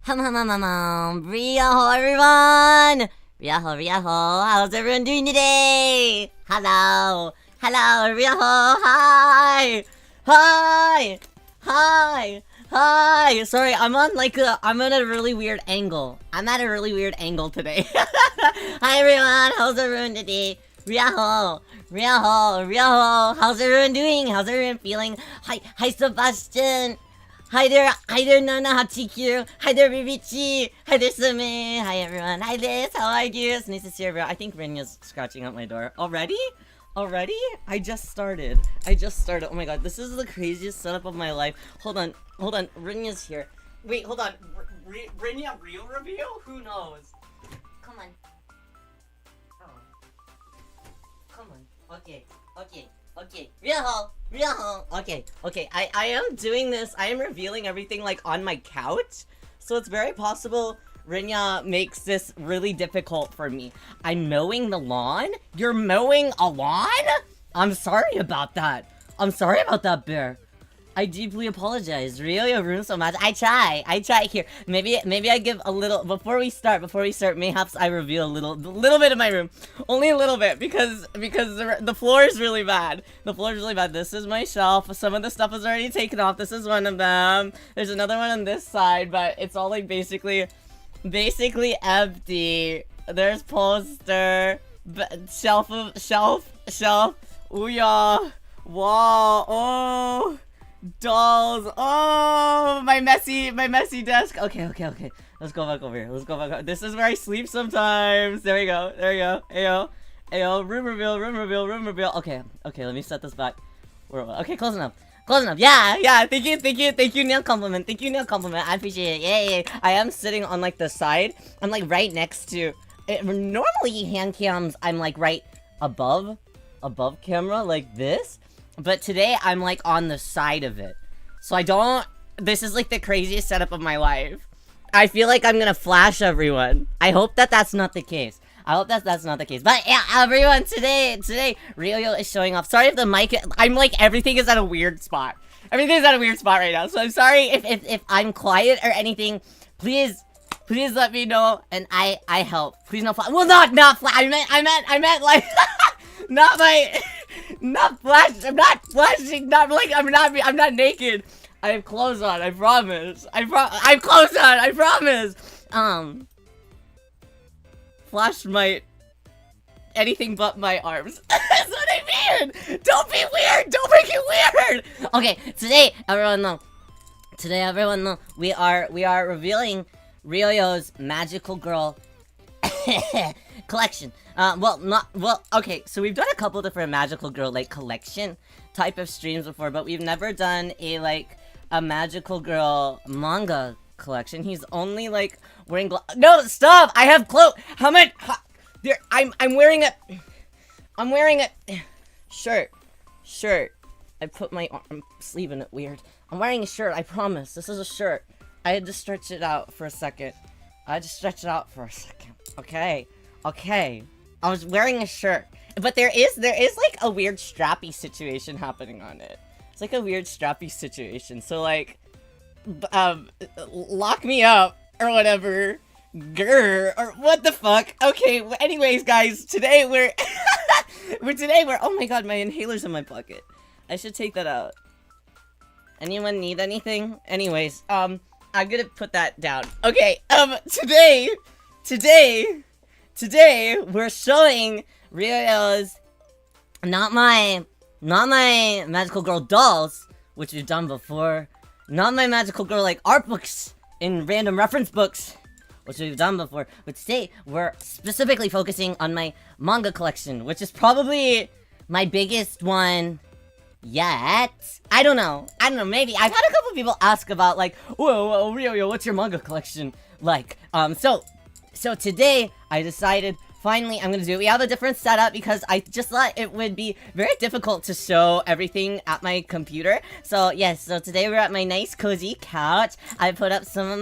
Riyo, everyone! Riyo, how's everyone doing today? Hello, Riyo, hi! Sorry, I'm on a really weird angle. I'm at a really weird angle today. Hi everyone, how's everyone today? Riyo, how's everyone doing? How's everyone feeling? Hi Sebastian! Hi there, Nana Hachikyu. Hi there, Bibichi. Hi there, Sumi. Hi, everyone. Hi, Liz. How are you? It's nice to see everyone. I think Rinya's scratching at my door. Already? I just started. Oh my god, this is the craziest setup of my life. Hold on. Rinya's here. Wait, hold on. Rinya real reveal? Who knows? Come on. Oh. Come on. Okay. Real. Okay. I am doing this. I am revealing everything like on my couch. So it's very possible Rinya makes this really difficult for me. I'm mowing the lawn? You're mowing a lawn? I'm sorry about that. Bear. I deeply apologize. Riyo, you ruined so much. I try here. Maybe I give a little before we start, mayhaps I reveal a little bit of my room. Only a little bit because the floor is really bad. This is my shelf. Some of the stuff is already taken off. This is one of them. There's another one on this side, but it's all like basically empty. There's poster, shelf. Ouya, wall. Oh. Dolls. Oh, my messy desk. Okay. Let's go back over here. This is where I sleep sometimes. There we go. Ayo. Room reveal. Okay. Let me set this back. Okay, close enough. Yeah. Thank you, nail compliment. I appreciate it. Yay. I am sitting on like the side. I'm like right next to it. Normally hand cams, I'm like right above camera like this. But today, I'm, like, on the side of it. So this is, like, the craziest setup of my life. I feel like I'm gonna flash everyone. I hope that that's not the case. But, yeah, everyone, today, Riyo is showing off. Sorry if the mic, I'm, like, everything is at a weird spot. Right now. So I'm sorry if I'm quiet or anything. Please let me know, and I help. Please no flash. Well, not flash. I meant, like, not flash. I'm not flashing. I'm not naked. I have clothes on. I promise. I have clothes on. I promise. Flash might anything but my arms. That's what I mean. Don't be weird. Don't make it weird. Okay. Today, everyone know. We are revealing Ryo's magical girl collection. Okay, so we've done a couple different magical girl, like, collection type of streams before, but we've never done a magical girl manga collection. He's only, like, wearing no, stop! I have clothes! How much? There, I'm wearing a shirt. I put my sleeve in it weird. I'm wearing a shirt, I promise. This is a shirt. I had to stretch it out for a second. Okay. I was wearing a shirt, but there is like a weird strappy situation happening on it. It's like a weird strappy situation. So like, lock me up or whatever, or what the fuck. Okay. Anyways, guys, today we're oh my god, my inhaler's in my pocket. I should take that out. Anyone need anything? Anyways, I'm gonna put that down. Okay. Today, we're showing Ryo's not my magical girl dolls, which we've done before. Not my magical girl like art books in random reference books, which we've done before. But today, we're specifically focusing on my manga collection, which is probably my biggest one yet. I don't know, maybe. I've had a couple people ask about like, whoa, Ryo, what's your manga collection like? So today, I decided, finally, I'm gonna do it. We have a different setup because I just thought it would be very difficult to show everything at my computer. So, yes, so today we're at my nice, cozy couch. I put up some of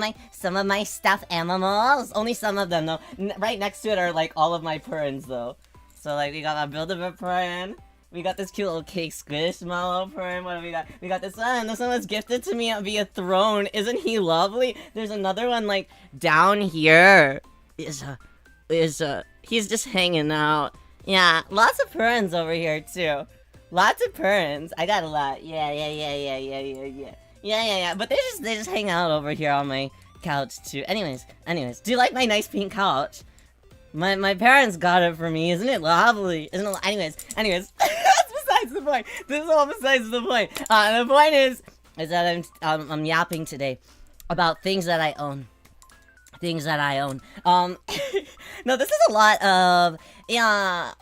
my stuffed animals. Only some of them, though. Right next to it are, like, all of my purns, though. So, like, we got a Build-A-Bear purn. We got this cute little cake squishmallow for him. What do we got? We got this one. This one was gifted to me via throne. Isn't he lovely? There's another one like down here. He's just hanging out. Yeah, lots of purns over here too. Lots of purns. I got a lot. Yeah. But they just hang out over here on my couch too. Anyways. Do you like my nice pink couch? My parents got it for me. Isn't it lovely? Isn't it? Anyways. That's besides the point. This is all besides the point. The point is that I'm yapping today about things that I own. No, this is a lot of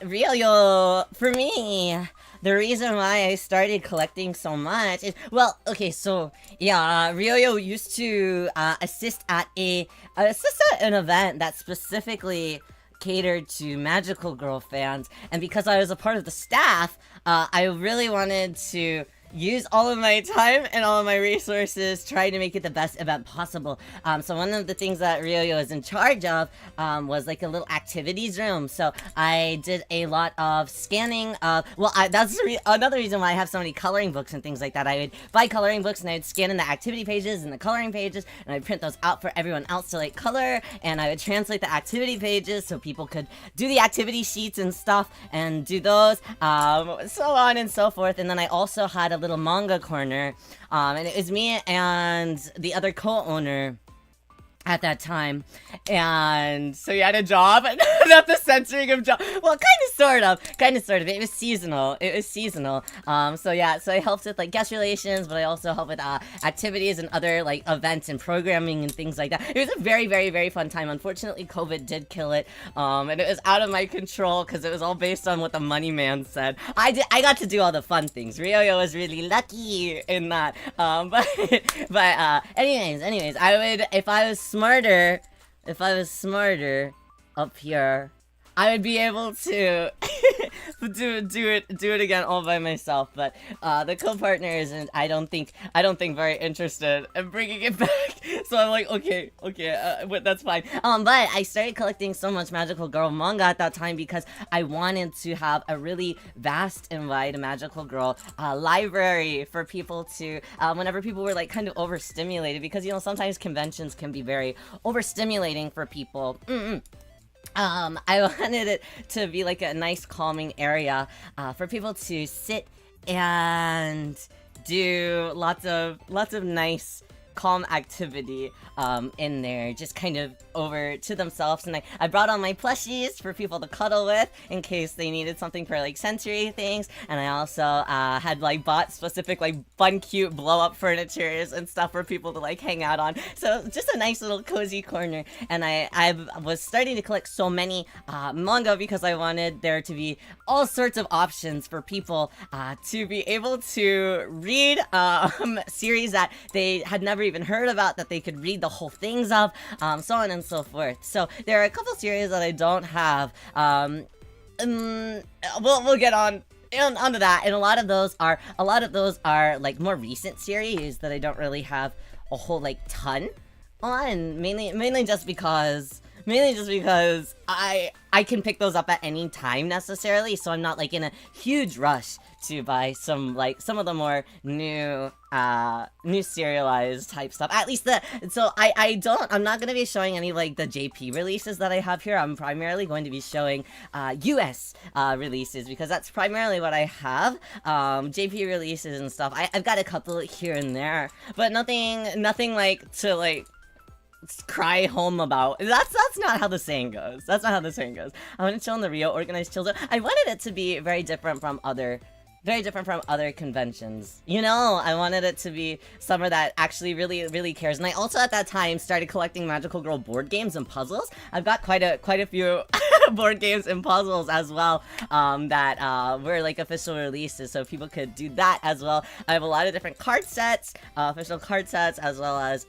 Ryo. For me, the reason why I started collecting so much is, well, okay, so Ryo used to assist at an event that specifically catered to Magical Girl fans, and because I was a part of the staff, I really wanted to use all of my time and all of my resources trying to make it the best event possible. So one of the things that Ryo is in charge of was like a little activities room. So I did a lot of scanning of, that's another reason why I have so many coloring books and things like that. I would buy coloring books and I would scan in the activity pages and the coloring pages, and I'd print those out for everyone else to like color, and I would translate the activity pages so people could do the activity sheets and stuff and do those, so on and so forth. And then I also had a little manga corner, and it was me and the other co-owner at that time, and so he had a job, and not the censoring of job, well, kind of, it was seasonal, so yeah, so I helped with like guest relations, but I also helped with activities and other like events and programming and things like that. It was a very, very, very fun time. Unfortunately, COVID did kill it, and it was out of my control because it was all based on what the money man said. I got to do all the fun things. Ryo was really lucky in that, but anyways, I would, if I was smarter up here, I would be able to do it again all by myself. But the co-partner isn't, I don't think very interested in bringing it back. So I'm like, okay, but that's fine. But I started collecting so much Magical Girl manga at that time because I wanted to have a really vast and wide Magical Girl library for people to, whenever people were like kind of overstimulated, because you know sometimes conventions can be very overstimulating for people. I wanted it to be like a nice calming area for people to sit and do lots of nice calm activity in there, just kind of over to themselves. And I brought all my plushies for people to cuddle with in case they needed something for like sensory things, and I also had like bought specific like fun cute blow up furnitures and stuff for people to like hang out on. So just a nice little cozy corner. And I was starting to collect so many manga because I wanted there to be all sorts of options for people to be able to read series that they had never even heard about, that they could read the whole things of, so on and so forth. So there are a couple series that I don't have. We'll get onto that, and a lot of those are like more recent series that I don't really have a whole like ton on, mainly just because I can pick those up at any time necessarily, so I'm not like in a huge rush to buy some of the more new serialized type stuff. At least I'm not gonna be showing any like the JP releases that I have here. I'm primarily going to be showing US releases because that's primarily what I have. JP releases and stuff, I've got a couple here and there, but nothing like to like cry home about. That's not how the saying goes. I want to chill in the Rio organized chill zone. I wanted it to be very different from other conventions. You know, I wanted it to be somewhere that actually really cares. And I also at that time started collecting Magical Girl board games and puzzles. I've got quite a few board games and puzzles as well, that were like official releases, so people could do that as well. I have a lot of different card sets, official card sets, as well as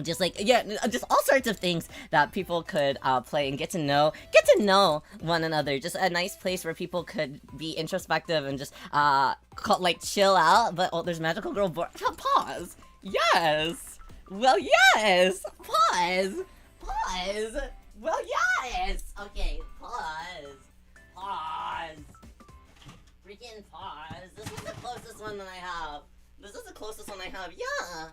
just all sorts of things that people could play and get to know one another. Just a nice place where people could be introspective and just like chill out. But there's Magical Girl board. Pause. Yes. Well, yes. Pause. Well, yes. Okay. Pause. freaking pause. This is the closest one that I have. This is the closest one I have. Yeah.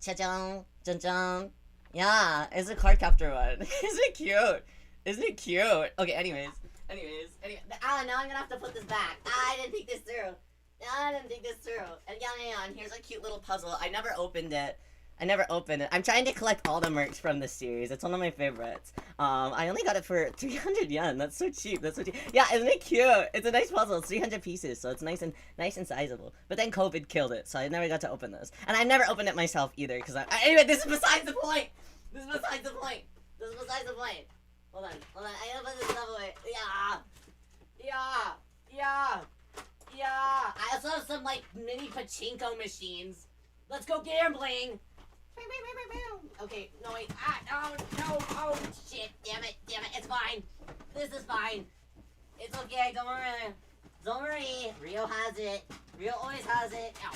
Cha-chong. Cha-chong. Yeah. It's a card captor one. Isn't it cute? Isn't it cute? Okay, anyways. Anyway. Now I'm gonna have to put this back. I didn't think this through. And yeah, and here's a cute little puzzle. I never opened it. I'm trying to collect all the merch from this series. It's one of my favorites. I only got it for 300 yen. That's so cheap. Yeah, isn't it cute? It's a nice puzzle. It's 300 pieces, so it's nice and sizable. But then COVID killed it, so I never got to open this. And I've never opened it myself either, because anyway, this is besides the point. Hold on. I gotta put this stuff away. Yeah. I also have some, like, mini pachinko machines. Let's go gambling. Okay, no, wait. No. Oh, shit. Damn it. It's fine. This is fine. It's okay. Don't worry. Rio has it. Rio always has it. Oh,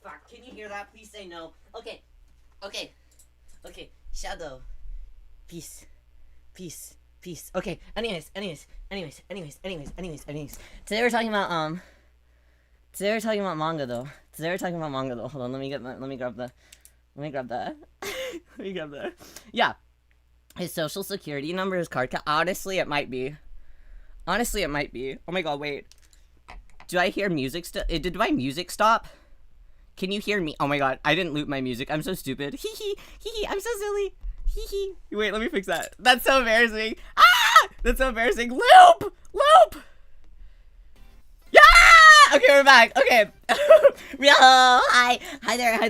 fuck. Can you hear that? Please say no. Okay. Shadow. Peace. Okay, anyways. Today we're talking about manga though. Hold on, let me grab that. Yeah. His social security number is card. Honestly, it might be. Oh my god, wait. Do I hear music did my music stop? Can you hear me? Oh my god, I didn't loop my music. I'm so stupid. Hee, I'm so silly. Wait, let me fix that. That's so embarrassing. That's so embarrassing. Loop! Yeah! Okay, we're back. Okay. Rio, hi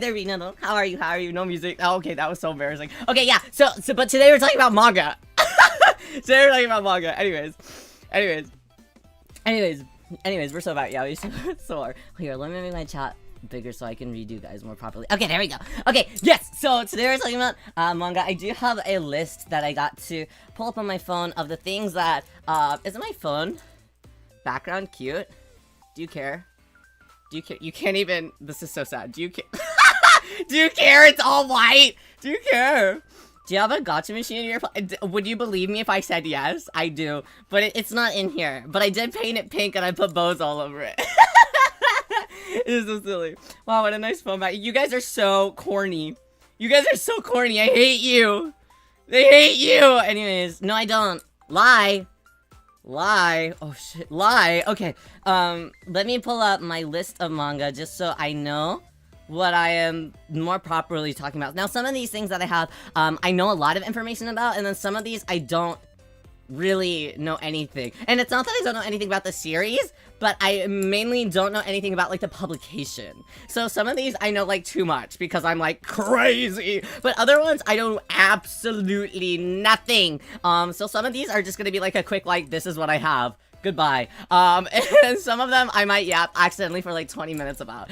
there, Rina. How are you? No music. Oh, okay, that was so embarrassing. Okay, yeah. So, but today we're talking about manga. Anyways, we're so back. Yeah, we're so are. Here, let me make my chat bigger so I can read you guys more properly. Okay, there we go. Okay, yes, so today we're talking about manga. I do have a list that I got to pull up on my phone of the things that isn't my phone background cute? Do you care? You can't even. This is so sad. Do you care? Do you care? It's all white. Do you care? Do you have a gacha machine in your phone? Would you believe me if I said yes? I do, but it's not in here. But I did paint it pink and I put bows all over it. It is so silly. Wow, what a nice phone back. You guys are so corny. I hate you. They hate you. Anyways, no, I don't. Lie. Oh shit. Lie. Okay. Let me pull up my list of manga just so I know what I am more properly talking about. Now, some of these things that I have, I know a lot of information about, and then some of these I don't really know anything. And it's not that I don't know anything about the series, but I mainly don't know anything about, like, the publication. So some of these I know, like, too much because I'm, like, crazy. But other ones I know absolutely nothing. So some of these are just gonna be, like, a quick, like, this is what I have. Goodbye. And some of them I might yap accidentally for, like, 20 minutes about.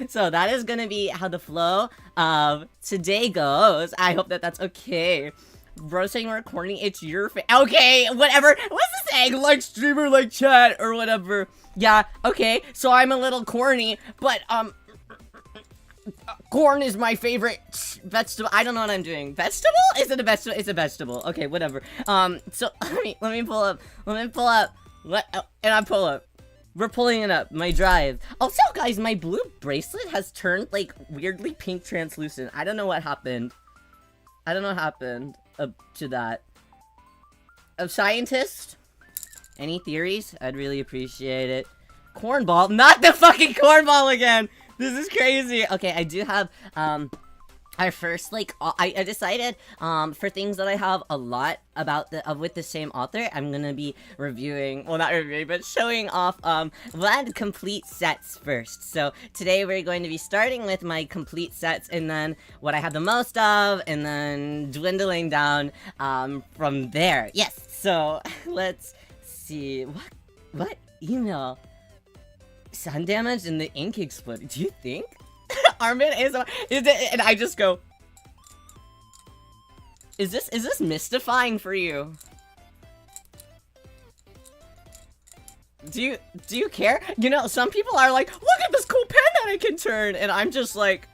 So that is gonna be how the flow of today goes. I hope that that's okay. Bro saying we're corny, it's your okay, whatever. What's this saying? Like streamer, like chat, or whatever. Yeah, okay, so I'm a little corny, but, corn is my favorite vegetable. I don't know what I'm doing. Vegetable? Is it a vegetable? It's a vegetable. Okay, whatever. So, let me pull up. And I pull up. We're pulling it up. My drive. Also, guys, my blue bracelet has turned, like, weirdly pink translucent. I don't know what happened. To that. A scientist? Any theories? I'd really appreciate it. Cornball? Not the fucking cornball again! This is crazy! Okay, I do have, our first, like, I decided, for things that I have a lot about with the same author, I'm gonna be reviewing, well, not reviewing, but showing off, Vlad complete sets first. So, today we're going to be starting with my complete sets, and then what I have the most of, and then dwindling down, from there. Yes, so, let's see, what email? Sun damage and the ink exploded, do you think? Armin is it, and I just go, is this mystifying for you? Do you care? You know, some people are like, look at this cool pen that I can turn, and I'm just like,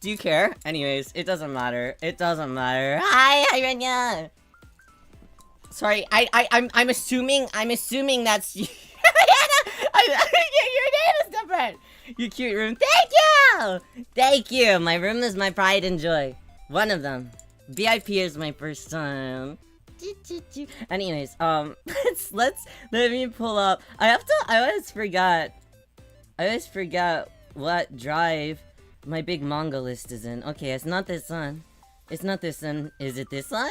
do you care? Anyways, it doesn't matter. Hi, Renya. Sorry, I'm assuming that's you. Your name is different. You cute room. Thank you! Thank you! My room is my pride and joy. One of them. VIP is my first time. Anyways, let me pull up. I always forget what drive my big manga list is in. Okay, it's not this one. It's not this one. Is it this one?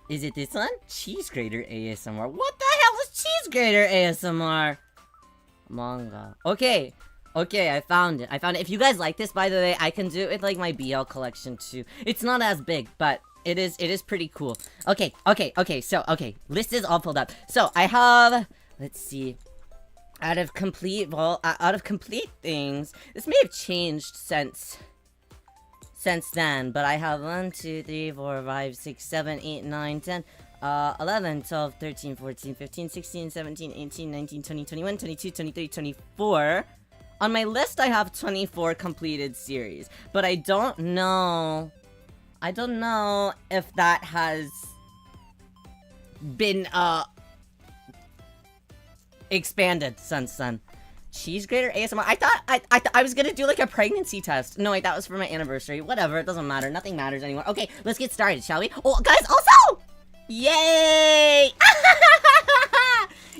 Is it this one? Cheese grater ASMR. What the hell is cheese grater ASMR? Manga. Okay, I found it. If you guys like this, by the way, I can do it with like my BL collection too. It's not as big, but it is pretty cool. Okay, list is all pulled up. So I have, let's see, out of complete things. This may have changed since then, but I have 1, 2, 3, 4, 5, 6, 7, 8, 9, 10, 11, 12, 13, 14, 15, 16, 17, 18, 19, 20, 21, 22, 23, 24. On my list, I have 24 completed series, but I don't know if that has been, expanded since then. Cheese grater ASMR. I thought I was gonna do like a pregnancy test. No, wait, that was for my anniversary. Whatever, it doesn't matter. Nothing matters anymore. Okay, let's get started, shall we? Oh, guys, also! Yay!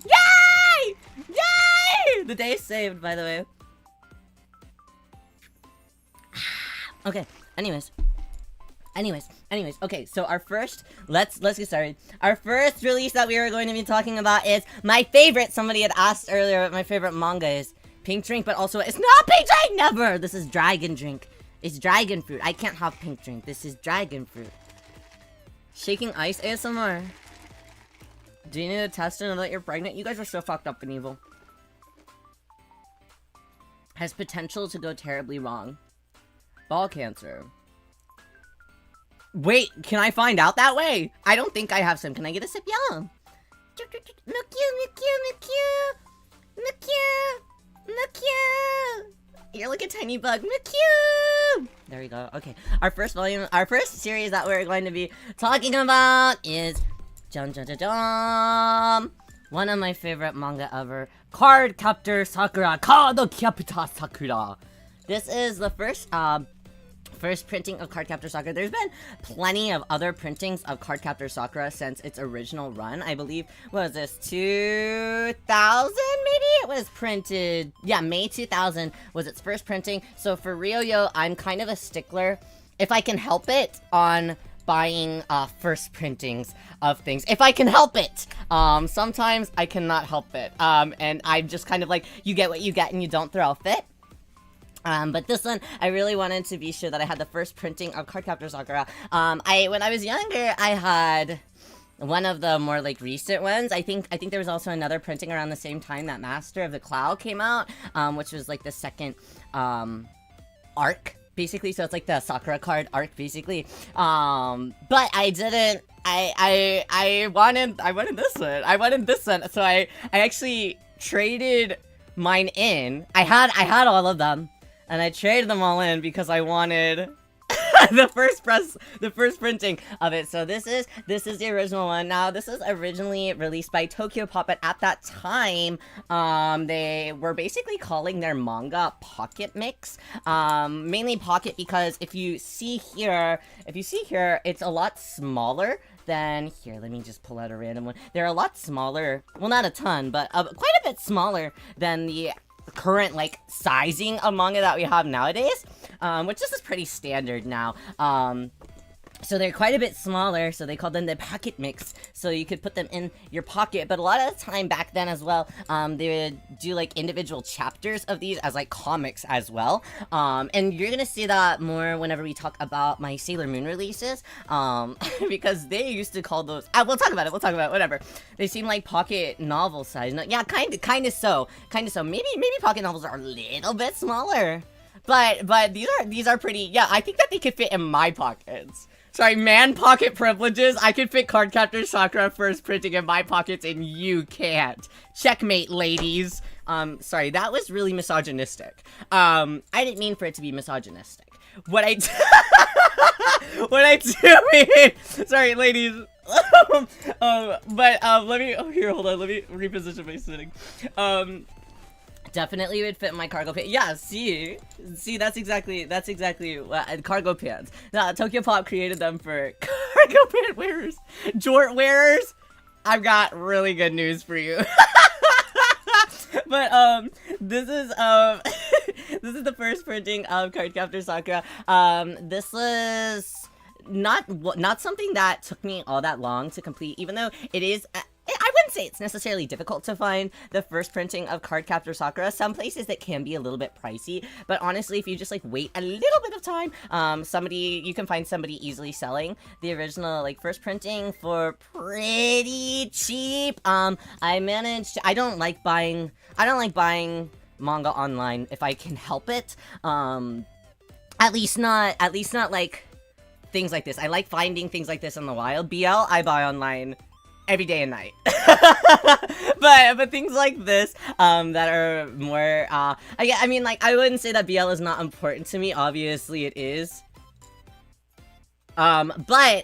Yay! Yay! The day is saved, by the way. Okay, anyways, okay, so our first, let's get started. Our first release that we are going to be talking about is my favorite. Somebody had asked earlier what my favorite manga is. Pink drink, but also, it's not pink drink, never! This is dragon drink. It's dragon fruit. I can't have pink drink. This is dragon fruit. Shaking ice ASMR. Do you need a test to know that you're pregnant? You guys are so fucked up and evil. Has potential to go terribly wrong. Ball cancer. Wait, can I find out that way? I don't think I have some. Can I get a sip? Yeah. You're like a tiny bug. There we go. Okay. Our first series that we're going to be talking about is one of my favorite manga ever. Cardcaptor Sakura. Cardcaptor Sakura. This is the first printing of Cardcaptor Sakura. There's been plenty of other printings of Cardcaptor Sakura since its original run. I believe, what was this, 2000 maybe? It was printed, yeah, May 2000 was its first printing. So for Riyo, I'm kind of a stickler, if I can help it, on buying first printings of things. If I can help it! Sometimes I cannot help it. And I'm just kind of like, you get what you get and you don't throw a fit. But this one, I really wanted to be sure that I had the first printing of Cardcaptor Sakura. When I was younger, I had one of the more, like, recent ones. I think there was also another printing around the same time that Master of the Cloud came out, which was, like, the second, arc, basically. So it's, like, the Sakura card arc, basically. But I didn't, I wanted this one. I wanted this one. So I actually traded mine in. I had all of them. And I traded them all in because I wanted the first printing of it. So this is the original one. Now, this is originally released by Tokyo Pop, but at that time, they were basically calling their manga Pocket Mix. Mainly Pocket because if you see here, it's a lot smaller than, here, let me just pull out a random one. They're a lot smaller, well, not a ton, but quite a bit smaller than the current, like, sizing of manga that we have nowadays, which this is pretty standard now. So they're quite a bit smaller, so they call them the pocket mix, so you could put them in your pocket. But a lot of the time back then as well, they would do like individual chapters of these as like comics as well. And you're gonna see that more whenever we talk about my Sailor Moon releases, because they used to call those, we'll talk about it, whatever. They seem like pocket novel size. No, yeah, kind of so. Maybe pocket novels are a little bit smaller. But these are pretty, yeah, I think that they could fit in my pockets. Sorry, man pocket privileges. I could fit Cardcaptor Sakura first printing in my pockets and you can't. Checkmate, ladies. Sorry, that was really misogynistic. I didn't mean for it to be misogynistic. What I do mean, sorry, ladies. Let me, oh, here, hold on, let me reposition my sitting. Definitely would fit my cargo pants. Yeah, see, that's exactly what, cargo pants. Tokyo Pop created them for cargo pant wearers, jort wearers. I've got really good news for you. But this is this is the first printing of Cardcaptor Sakura. This was not something that took me all that long to complete, even though it is. I wouldn't say it's necessarily difficult to find the first printing of Cardcaptor Sakura. Some places it can be a little bit pricey, but honestly, if you just like wait a little bit of time, you can find somebody easily selling the original like first printing for pretty cheap. I don't like buying manga online if I can help it. At least not like things like this. I like finding things like this in the wild. BL I buy online every day and night. but things like this that are more I mean, like, I wouldn't say that BL is not important to me. Obviously it is. What I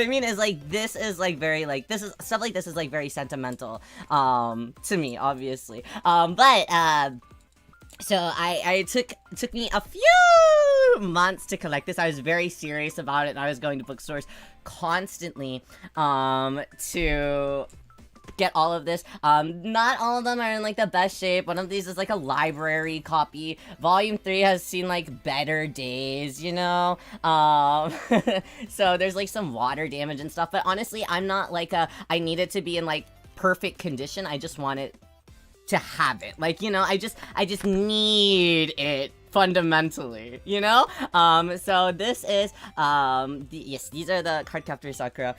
mean is, like, this is like very, like, this is stuff like this is like very sentimental to me, obviously. So I took me a few months to collect this. I was very serious about it, and I was going to bookstores constantly to get all of this. Not all of them are in like the best shape. One of these is like a library copy. Volume 3 has seen like better days, you know? So there's like some water damage and stuff, but honestly, I'm not like I need it to be in like perfect condition. I just want it to have it, like, you know, I just need it fundamentally, you know? So this is yes, these are the Cardcaptor Sakura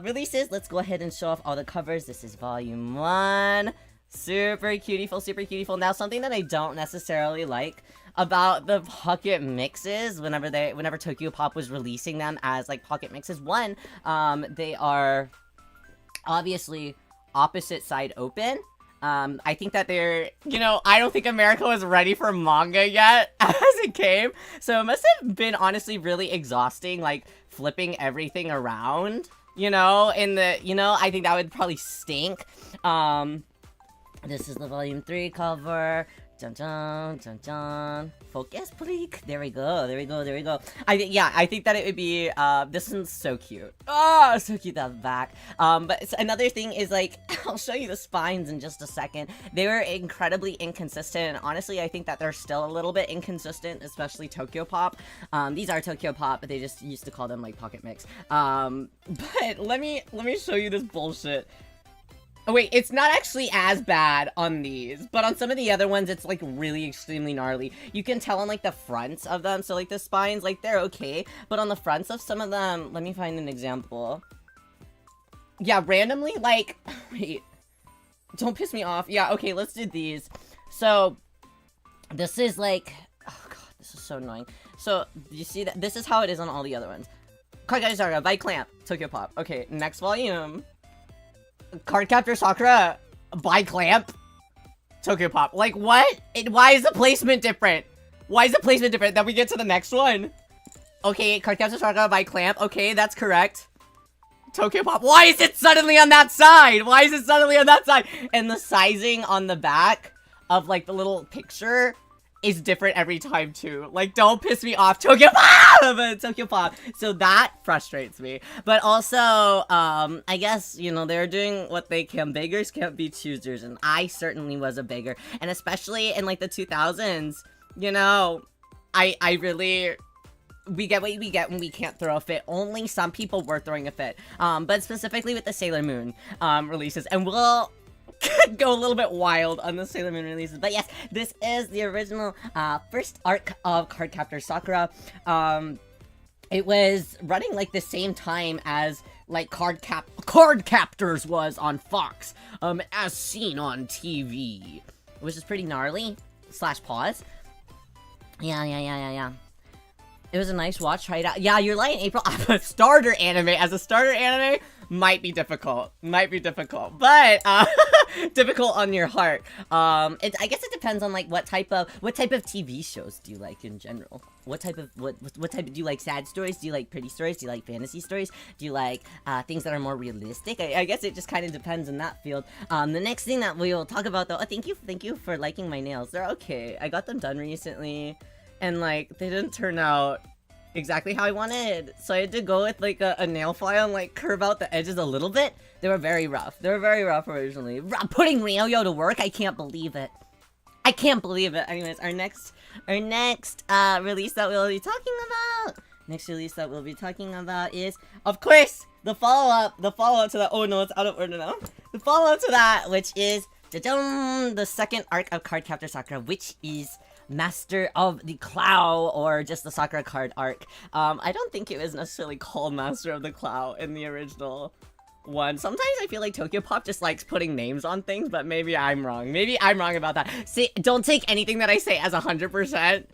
releases. Let's go ahead and show off all the covers. This is volume 1. Super cutiful. Now, something that I don't necessarily like about the pocket mixes whenever Tokyo Pop was releasing them as like pocket mixes, one, they are obviously opposite side open. I think that they're, you know, I don't think America was ready for manga yet as it came. So it must have been honestly really exhausting, like flipping everything around, you know, I think that would probably stink. This is the volume 3 cover. Dun dun dun dun. Focus, please. There we go. I think that it would be, this one's so cute. Oh, so cute, that back. But another thing is, like, I'll show you the spines in just a second. They were incredibly inconsistent, and honestly, I think that they're still a little bit inconsistent, especially Tokyo Pop. These are Tokyo Pop, but they just used to call them, like, Pocket Mix. But let me show you this bullshit. Oh wait, it's not actually as bad on these, but on some of the other ones, it's like really extremely gnarly. You can tell on like the fronts of them, so like the spines, like they're okay, but on the fronts of some of them, let me find an example. Yeah, randomly, like, wait, don't piss me off. Yeah, okay, let's do these. So, this is like, oh god, this is so annoying. So, you see that, this is how it is on all the other ones. Cardcaptor Sakura by Clamp, Tokyo Pop. Okay, next volume. Cardcaptor Sakura by Clamp, Tokyo Pop. Like, what? Why is the placement different? Then we get to the next one. Okay, Cardcaptor Sakura by Clamp. Okay, that's correct. Tokyo Pop. Why is it suddenly on that side? And the sizing on the back of, like, the little picture is different every time too. Like, don't piss me off, Tokyo Pop! So that frustrates me. But also, I guess, you know, they're doing what they can. Beggars can't be choosers, and I certainly was a beggar. And especially in, like, the 2000s, you know, I really... We get what we get when we can't throw a fit. Only some people were throwing a fit. But specifically with the Sailor Moon, releases. And we'll go a little bit wild on the Sailor Moon releases. But yes, this is the original first arc of Cardcaptor Sakura. It was running like the same time as like Cardcaptors was on Fox, as seen on TV, which is pretty gnarly. / pause. Yeah. It was a nice watch. Try it out. Yeah, you're lying, April. A starter anime might be difficult. But difficult on your heart. I guess it depends on like what type of TV shows do you like in general. What type of do you like? Sad stories? Do you like pretty stories? Do you like fantasy stories? Do you like things that are more realistic? I guess it just kind of depends in that field. The next thing that we will talk about though. Oh, thank you for liking my nails. They're okay. I got them done recently, and like they didn't turn out exactly how I wanted, so I had to go with like a nail file and like curve out the edges a little bit. They were very rough. They were very rough originally. Putting Ryo to work, I can't believe it. I can't believe it. Anyways, our next release that we'll be talking about is, of course, the follow-up to the, oh no, it's out of order now. The follow-up to that, which is the second arc of Cardcaptor Sakura, which is Master of the Clow, or just the Sakura card arc. I don't think it was necessarily called Master of the Clow in the original one. Sometimes I feel like Tokyo Pop just likes putting names on things, but maybe I'm wrong. Maybe I'm wrong about that. See, don't take anything that I say as 100%.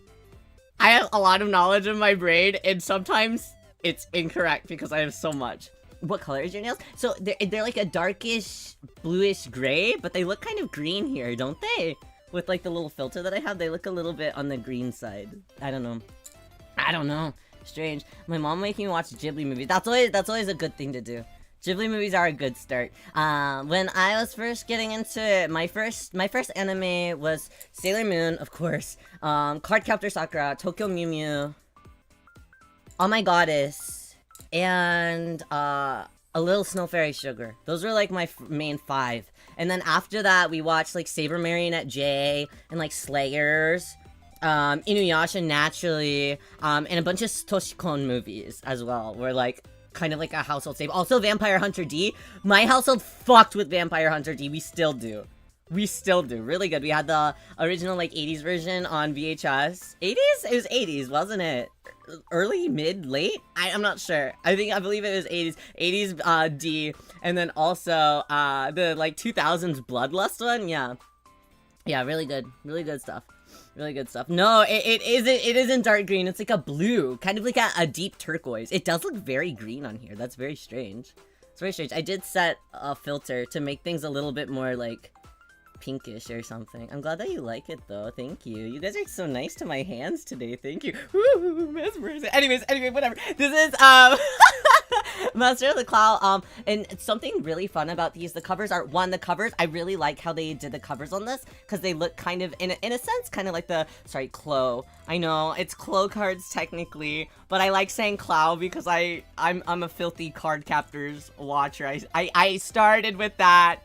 I have a lot of knowledge in my brain, and sometimes it's incorrect because I have so much. What color is your nails? So they're like a darkish bluish gray, but they look kind of green here, don't they? With like the little filter that I have, they look a little bit on the green side. I don't know. Strange. My mom making me watch Ghibli movies. That's always a good thing to do. Ghibli movies are a good start. When I was first getting into it, my first anime was Sailor Moon, of course. Cardcaptor Sakura, Tokyo Mew Mew, Oh My Goddess, and A Little Snow Fairy Sugar. Those were like my main 5. And then after that, we watched like Saber Marionette J and like Slayers, Inuyasha naturally, and a bunch of Toshikon movies as well. Were like kind of like a household staple. Also, Vampire Hunter D. My household fucked with Vampire Hunter D. We still do. Really good. We had the original like 80s version on VHS. 80s? It was 80s, wasn't it? Early, mid, late? I'm not sure. I believe it was 80s. 80s D, and then also the like 2000s Bloodlust one. Yeah, really good stuff. No, it isn't dark green. It's like a blue, kind of like a deep turquoise. It does look very green on here. That's very strange. It's very strange. I did set a filter to make things a little bit more like pinkish or something. I'm glad that you like it though. Thank you. You guys are so nice to my hands today. Thank you. Woo, mesmerizing. Anyway, whatever. This is Master of the Clow. And something really fun about these, the covers are, the covers, I really like how they did the covers on this, because they look kind of, in a sense, kind of like the, sorry, Clo. I know, it's Clo cards technically, but I like saying Clow because I'm a filthy card captors watcher. I started with that.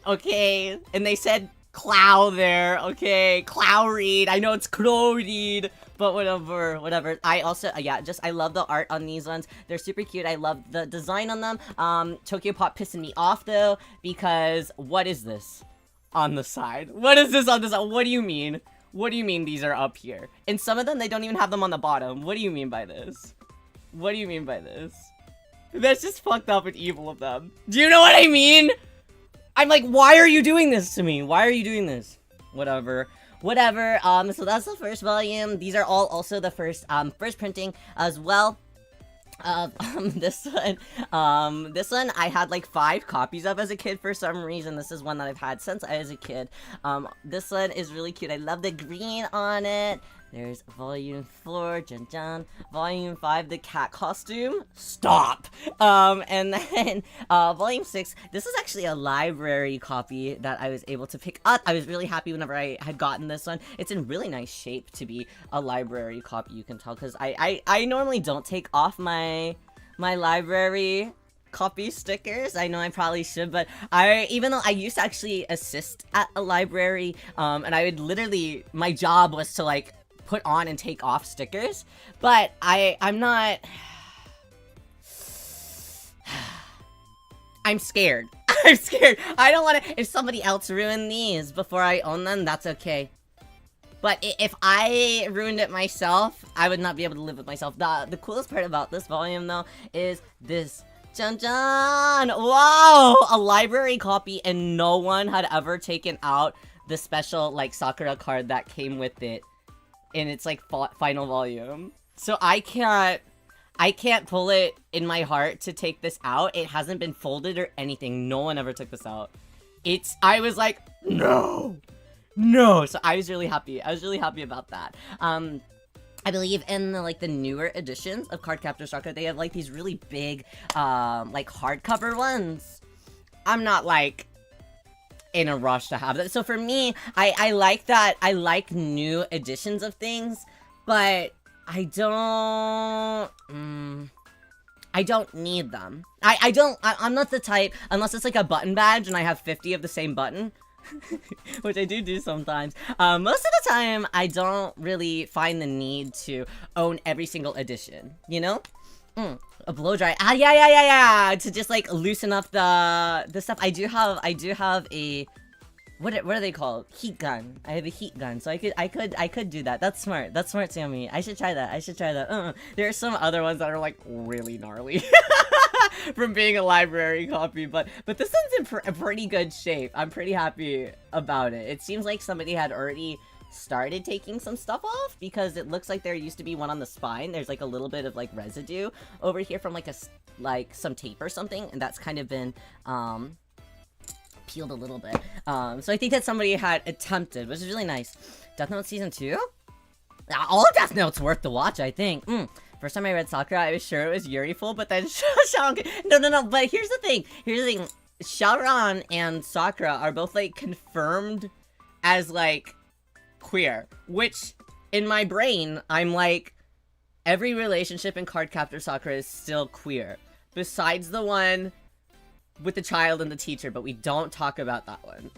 Okay, and they said Clow there, okay, Clow read, I know it's Crow read, but whatever. I also, I love the art on these ones, they're super cute, I love the design on them. Tokyo Pop pissing me off though, because what is this on the side? What is this on the side? What do you mean? What do you mean these are up here? And some of them, they don't even have them on the bottom. What do you mean by this? What do you mean by this? That's just fucked up and evil of them. Do you know what I mean? I'm like, why are you doing this to me? Why are you doing this? Whatever. So that's the first volume. These are all also the first printing as well. This one I had like 5 copies of as a kid for some reason. This is one that I've had since I was a kid. This one is really cute. I love the green on it. There's volume 4, Jan. Volume 5, the cat costume. Stop! And then, volume 6, this is actually a library copy that I was able to pick up. I was really happy whenever I had gotten this one. It's in really nice shape to be a library copy, you can tell, because I normally don't take off my library copy stickers. I know I probably should, but even though I used to actually assist at a library, and I would literally, my job was to like, put on and take off stickers, but I'm not. I'm scared. I'm scared. I don't want to. If somebody else ruined these before I own them, that's okay. But if I ruined it myself, I would not be able to live with myself. The coolest part about this volume, though, is this. Jan! Wow! A library copy, and no one had ever taken out the special like Sakura card that came with it in its like final volume. So I can't pull it in my heart to take this out. It hasn't been folded or anything. No one ever took this out. I was like, no! No! So I was really happy. I was really happy about that. I believe in the, like, the newer editions of Cardcaptor Sakura, they have, like, these really big, like, hardcover ones. I'm not, like, in a rush to have that. So for me, I like that. I like new editions of things, but I don't need them. I'm not the type, unless it's like a button badge and I have 50 of the same button, which I do sometimes. Most of the time, I don't really find the need to own every single edition, you know? A blow dry. Ah, yeah. To just like loosen up the stuff. I do have a what are they called? Heat gun. I have a heat gun, so I could do that. That's smart. That's smart, Sammy. I should try that. There are some other ones that are like really gnarly from being a library copy, but this one's in pretty good shape. I'm pretty happy about it. It seems like somebody had already started taking some stuff off, because it looks like there used to be one on the spine. There's like a little bit of like residue over here from like some tape or something, and that's kind of been peeled a little bit. So I think that somebody had attempted, which is really nice. Death Note Season 2? All Death Note's worth the watch, I think. First time I read Sakura, I was sure it was Yuriful, but then No, but here's the thing. Shaoran and Sakura are both like confirmed as like queer, which in my brain I'm like, every relationship in Cardcaptor Sakura is still queer besides the one with the child and the teacher, but we don't talk about that one.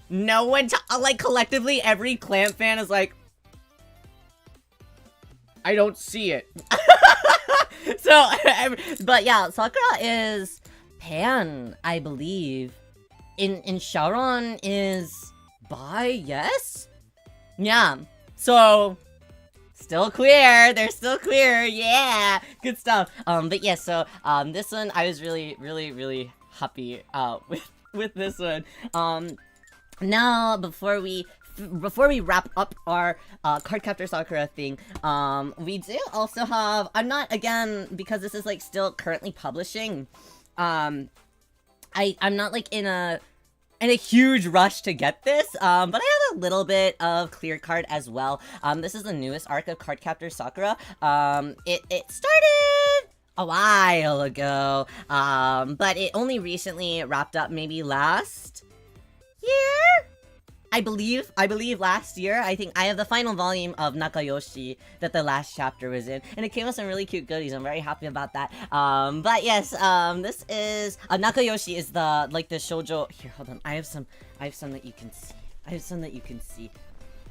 No one like collectively every Clamp fan is like, I don't see it. So but yeah, Sakura is pan, I believe. In Shaoran is bi, yes? Yeah, so still queer. They're still queer. Yeah, good stuff. But yeah, so this one I was really happy with this one. Now before we wrap up our Cardcaptor Sakura thing, we do also have, I'm not, again, because this is like still currently publishing, I'm not like in a huge rush to get this, but I have a little bit of Clear Card as well. This is the newest arc of Cardcaptor Sakura. It started a while ago, but it only recently wrapped up, maybe last year? I believe last year. I think I have the final volume of Nakayoshi that the last chapter was in, and it came with some really cute goodies. I'm very happy about that. But yes, this is Nakayoshi is the like the shoujo. Here, hold on. I have some that you can see.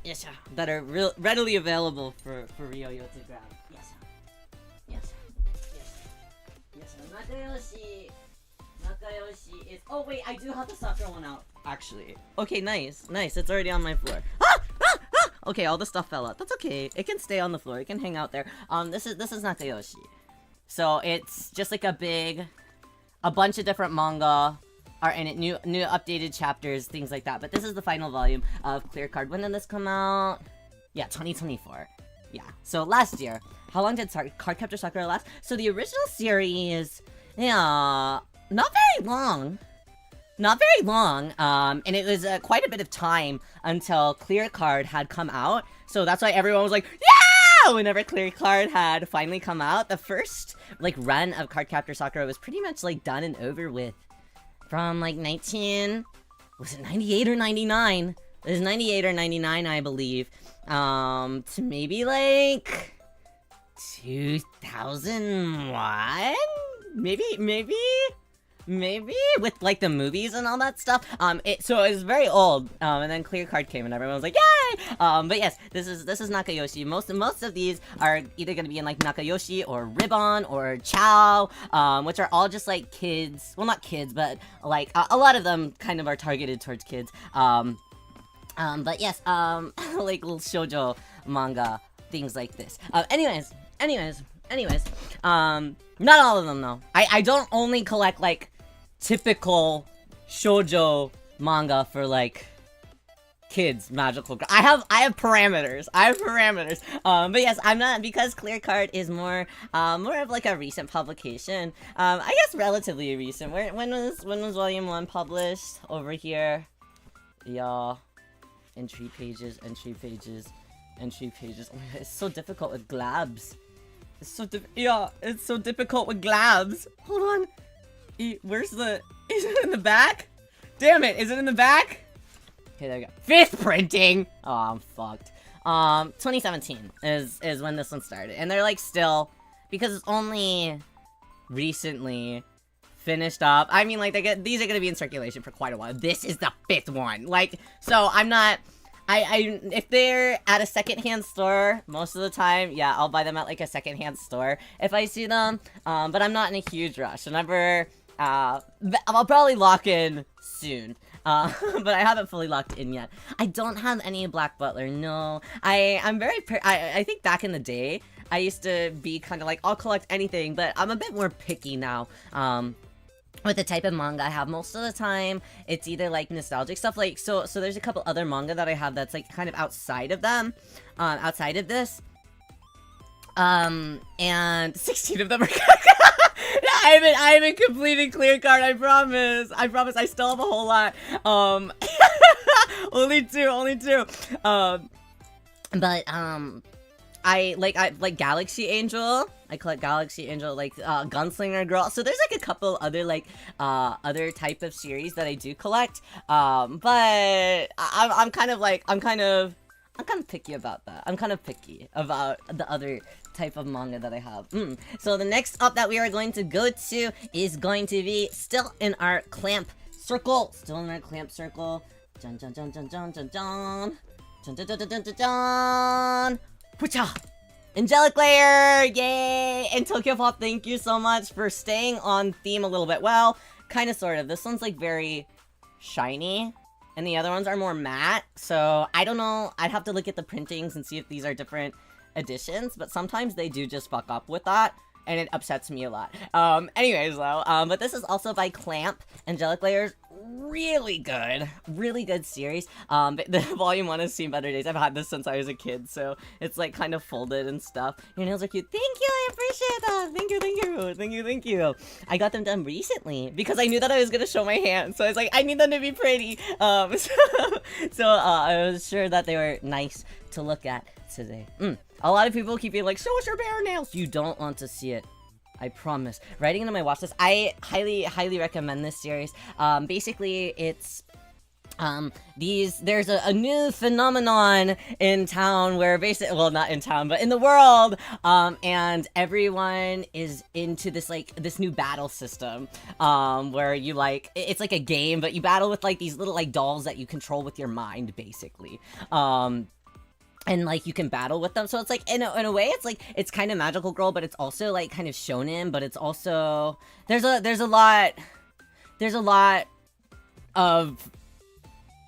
Yes, that are readily available for Riyo to grab. Yes. Nakayoshi is. Oh wait, I do have the Sakura one out. Actually. Okay, nice. It's already on my floor. Okay, all the stuff fell out. That's okay. It can stay on the floor. It can hang out there. This is Nakayoshi. So it's just like a bunch of different manga are in it. New updated chapters, things like that. But this is the final volume of Clear Card. When did this come out? Yeah, 2024. Yeah. So last year. How long did Cardcaptor Sakura last? So the original series, yeah, not very long. And it was quite a bit of time until Clear Card had come out. So that's why everyone was like, yeah! Whenever Clear Card had finally come out, the first, like, run of Cardcaptor Sakura was pretty much, like, done and over with. From, like, was it 98 or 99? It was 98 or 99, I believe. To maybe, like, 2001? Maybe with like the movies and all that stuff. So it was very old. And then Clear Card came and everyone was like, yay! But yes, this is Nakayoshi. Most of these are either gonna be in like Nakayoshi or Ribbon or Chow, which are all just like kids. Well, not kids, but like a lot of them kind of are targeted towards kids. But yes, like little shoujo manga, things like this. Anyways, not all of them though. I don't only collect like typical shoujo manga for like kids magical girl. I have parameters. But yes, I'm not, because Clear Card is more of like a recent publication. I guess relatively recent. When was Volume 1 published? Over here. Y'all. Entry pages. Oh my god, it's so difficult with glabs. It's so difficult with glabs. Hold on. Where's the... Is it in the back? Damn it, is it in the back? Okay, there we go. 5th printing! Oh, I'm fucked. 2017 is when this one started. And they're like still... Because it's only recently finished up. I mean, like, these are gonna be in circulation for quite a while. This is the 5th one. Like, so I'm not... if they're at a secondhand store, most of the time, yeah, I'll buy them at like a secondhand store if I see them. But I'm not in a huge rush. Whenever, I'll probably lock in soon. But I haven't fully locked in yet. I don't have any Black Butler, no. I'm very, I think back in the day, I used to be kind of like, I'll collect anything, but I'm a bit more picky now. With the type of manga I have most of the time, it's either like nostalgic stuff, like so there's a couple other manga that I have that's like kind of outside of them, outside of this, and 16 of them are I haven't completed Clear Card, I promise, I still have a whole lot, only two, but I like Galaxy Angel. I collect Galaxy Angel, like Gunslinger Girl. So there's like a couple other like other type of series that I do collect. But I'm kind of picky about that. I'm kind of picky about the other type of manga that I have. So the next up that we are going to go to is going to be still in our clamp circle. Dun dun dun dun dun dun dun. Dun dun dun dun dun dun dun. Pucha! Angelic Layer! Yay! And Tokyo Pop, thank you so much for staying on theme a little bit. Well, kind of, sort of. This one's like very shiny, and the other ones are more matte. So I don't know. I'd have to look at the printings and see if these are different editions, but sometimes they do just fuck up with that, and it upsets me a lot. Anyways though, but this is also by Clamp. Angelic Layers, really good series. But the volume 1 has seen better days. I've had this since I was a kid, so it's like kind of folded and stuff. Your nails are cute. Thank you, I appreciate that. Thank you. I got them done recently because I knew that I was gonna show my hands, so I was like, I need them to be pretty. So I was sure that they were nice to look at today. A lot of people keep being like, show us your bare nails. You don't want to see it. I promise. Writing into my watch list, I highly recommend this series. Basically, it's there's a new phenomenon in town where well, not in town, but in the world, and everyone is into this new battle system, where you like, it's like a game, but you battle with like these little like dolls that you control with your mind, basically. And, like, you can battle with them, so it's, like, in a way, it's, like, it's kind of Magical Girl, but it's also, like, kind of shonen, but it's also, there's a lot of,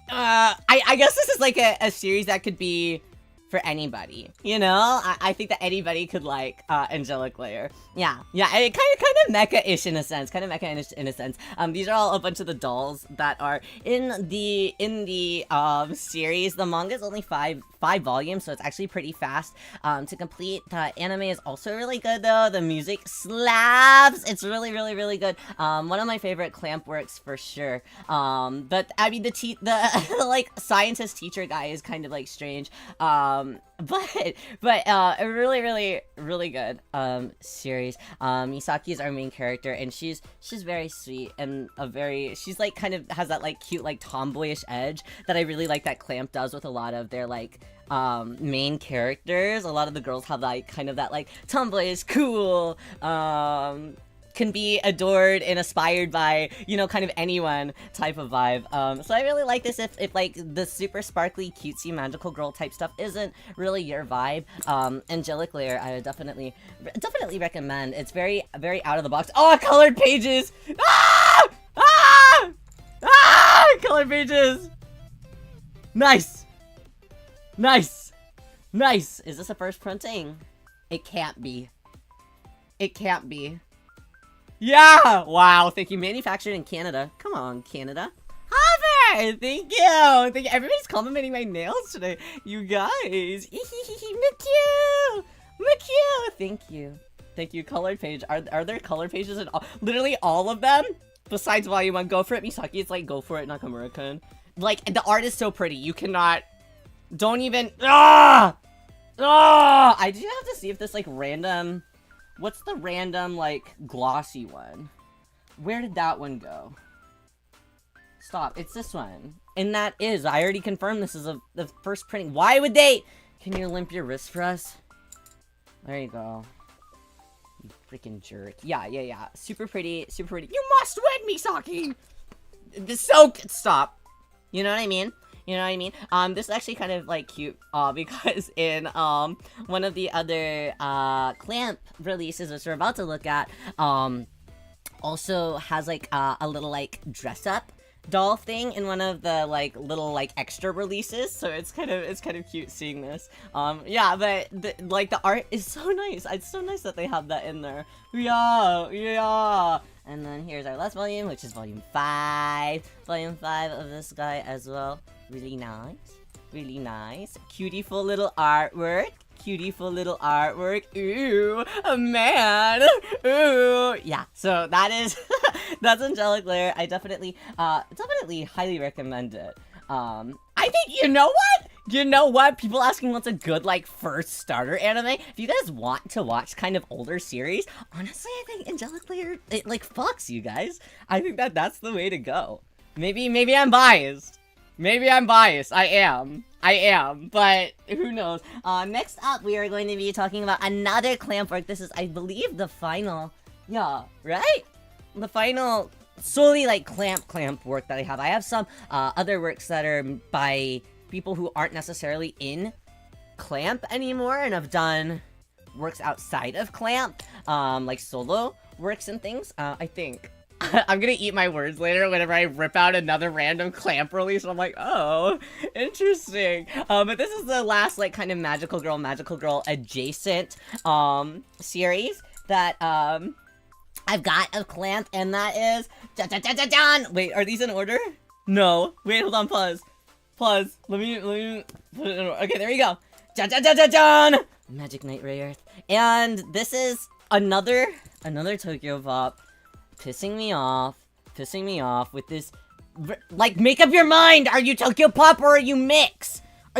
I guess this is, like, a series that could be for anybody, you know? I think that anybody could like Angelic Layer. Yeah, it kind of mecha-ish in a sense. These are all a bunch of the dolls that are in the series. The manga is only five volumes, so it's actually pretty fast to complete. The anime is also really good though. The music slaps. It's really good. One of my favorite Clamp works for sure. But I mean the like scientist teacher guy is kind of like strange. But a really good series. Misaki is our main character, and she's very sweet and she's like kind of has that like cute like tomboyish edge that I really like that Clamp does with a lot of their like main characters. A lot of the girls have like kind of that like tomboyish cool can be adored and aspired by, you know, kind of anyone type of vibe. So I really like this if like the super sparkly, cutesy, magical girl type stuff isn't really your vibe. Angelic Layer, I would definitely recommend. It's very out of the box. Oh, colored pages! Colored pages! Nice! Is this a first printing? It can't be. Yeah! Wow, thank you. Manufactured in Canada. Come on, Canada. Thank you. Thank you. Everybody's complimenting my nails today. You guys. McHugh. Thank you. Thank you. Colored page. Are there color pages in all? Literally all of them? Besides volume 1. Go for it, Misaki. It's like, go for it, Nakamura-kun. Like, the art is so pretty. You cannot... Don't even... I do have to see if this, like, random... What's the random, like, glossy one? Where did that one go? Stop. It's this one. And that is. I already confirmed this is the first printing. Why would they... Can you limp your wrist for us? There you go. You freaking jerk. Yeah. Super pretty. You must win, Misaki! This so... Stop. You know what I mean? This is actually kind of, like, cute, because in, one of the other, Clamp releases, which we're about to look at, also has, like, a little, like, dress-up doll thing in one of the, like, little, like, extra releases, so it's kind of cute seeing this. Yeah, but, the art is so nice. It's so nice that they have that in there. Yeah. And then here's our last volume, which is volume 5. Volume 5 of this guy as well. Really nice. Cutie-ful little artwork. Ooh, man. Ooh. Yeah, so that is, that's Angelic Layer. I definitely highly recommend it. I think, you know what? People asking what's a good, like, first starter anime. If you guys want to watch kind of older series, honestly, I think Angelic Layer, it, like, fucks you guys. I think that's the way to go. Maybe I'm biased. I am, but who knows. Next up, we are going to be talking about another clamp work. This is, I believe, the final, yeah, right? The final, solely, like, clamp work that I have. I have some, other works that are by people who aren't necessarily in clamp anymore and have done works outside of clamp, like solo works and things, I think. I'm gonna eat my words later whenever I rip out another random clamp release. I'm like, oh, interesting. But this is the last, like, kind of Magical Girl adjacent, series that, I've got of clamp, and that is... Wait, are these in order? No. Wait, hold on, pause. Let me put it in order. Okay, there you go. Magic Knight Ray Earth. And this is another Tokyo Pop. Pissing me off with this, like, make up your mind! Are you Tokyo Pop or are you mix? I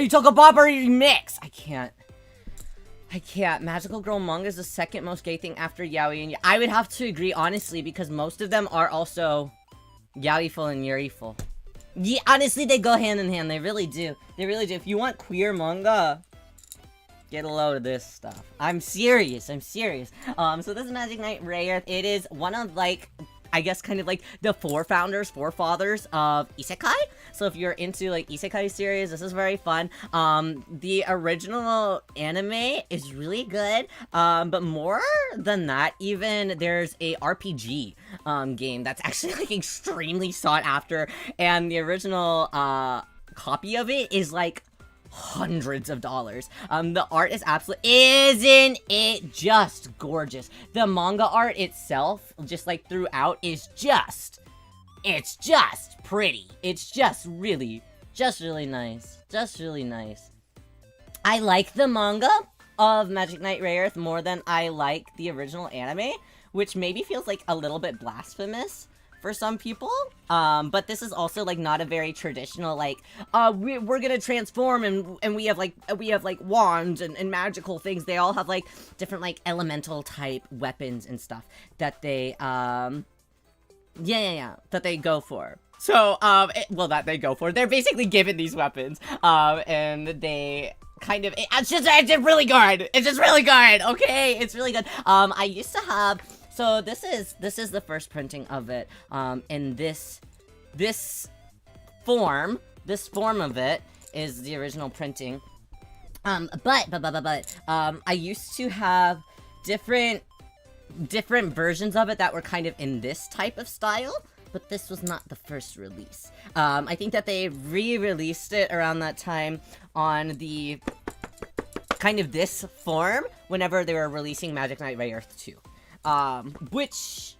can't. Magical Girl manga is the second most gay thing after yaoi, and I would have to agree, honestly, because most of them are also yaoi-ful and yuri-ful. Yeah, honestly, they go hand in hand. They really do. If you want queer manga, get a load of this stuff. I'm serious. So this is Magic Knight Ray Earth. It is one of, like, I guess kind of like the forefathers of isekai. So if you're into, like, isekai series, this is very fun. The original anime is really good. But more than that, even there's a RPG game that's actually, like, extremely sought after, and the original copy of it is, like, hundreds of dollars. The art is isn't it just gorgeous? The manga art itself, just, like, throughout, is just, it's just pretty. It's just really nice. I like the manga of Magic Knight Ray Earth more than I like the original anime, which maybe feels like a little bit blasphemous for some people, but this is also, like, not a very traditional, like, we're gonna transform and we have like wands and magical things. They all have, like, different, like, elemental type weapons and stuff that they, that they go for. So, that they go for. They're basically given these weapons, and they kind of, it's just really good. It's just really good, okay? It's really good. I used to have... So this is the first printing of it, and this form of it is the original printing. But I used to have different versions of it that were kind of in this type of style, but this was not the first release. I think that they re-released it around that time on the kind of this form whenever they were releasing Magic Knight Ray Earth 2. Which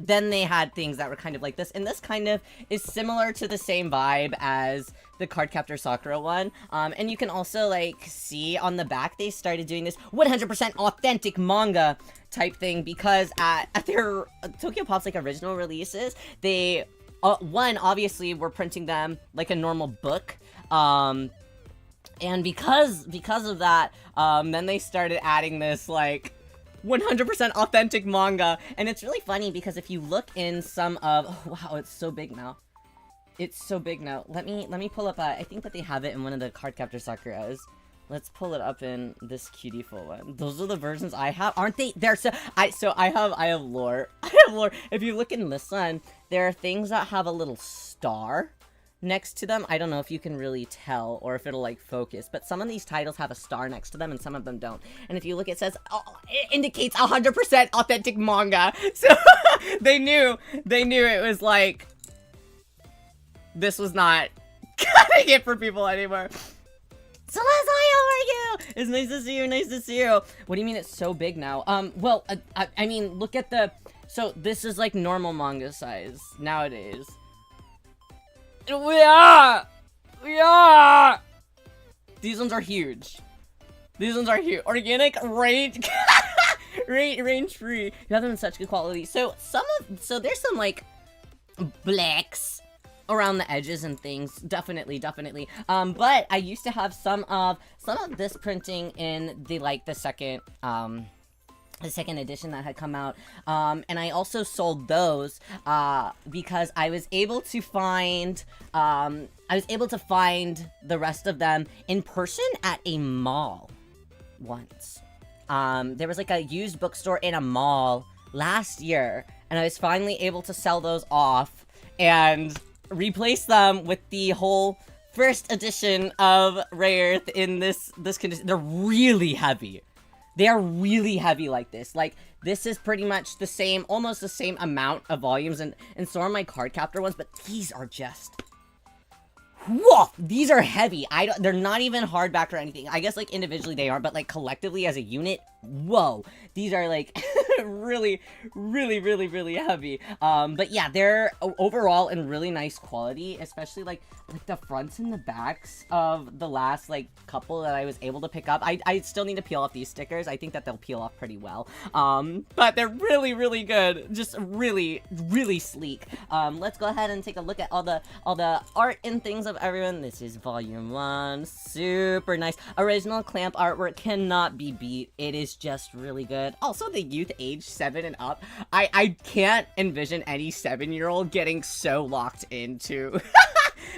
then they had things that were kind of like this, and this kind of is similar to the same vibe as the Cardcaptor Sakura one. And you can also, like, see on the back, they started doing this 100% authentic manga type thing, because at their Tokyo Pop's, like, original releases, they, one, obviously, were printing them like a normal book, and because of that, then they started adding this, like, 100% authentic manga, and it's really funny because if you look in some of, oh wow, it's so big now. It's so big now. Let me pull up, I think that they have it in one of the Cardcaptor Sakuras. Let's pull it up in this cutie-ful one. Those are the versions I have, aren't they? They're so, I have lore. I have lore. If you look in this one, there are things that have a little star next to them. I don't know if you can really tell or if it'll, like, focus, but some of these titles have a star next to them and some of them don't. And if you look, it says, oh, it indicates 100% authentic manga. So they knew it was like, this was not cutting it for people anymore. So how are you? It's nice to see you, nice to see you. What do you mean it's so big now? Well, I mean, look at the, so this is like normal manga size nowadays. Yeah! These ones are huge. These ones are huge. Organic, range, range free. You have them in such good quality. So so there's some, like, blacks around the edges and things. Definitely. But I used to have some of this printing in the second, the second edition that had come out, and I also sold those, because I was able to find, the rest of them in person at a mall once. There was, like, a used bookstore in a mall last year, and I was finally able to sell those off, and replace them with the whole first edition of Rare in this condition. They're really heavy. They are really heavy like this. Like, this is pretty much the same, almost the same amount of volumes, and so are my Cardcaptor ones, but these are just, whoa, these are heavy. They're not even hardback or anything. I guess, like, individually they aren't, but, like, collectively as a unit, whoa, these are, like, really heavy. But yeah, they're overall in really nice quality, especially, like the fronts and the backs of the last, like, couple that I was able to pick up. I still need to peel off these stickers. I think that they'll peel off pretty well. But they're really good. Just really sleek. Let's go ahead and take a look at all the art and things of everyone. This is volume 1. Super nice. Original clamp artwork cannot be beat. It is just really good. Also, the youth age 7 and up. I can't envision any 7-year-old getting so locked into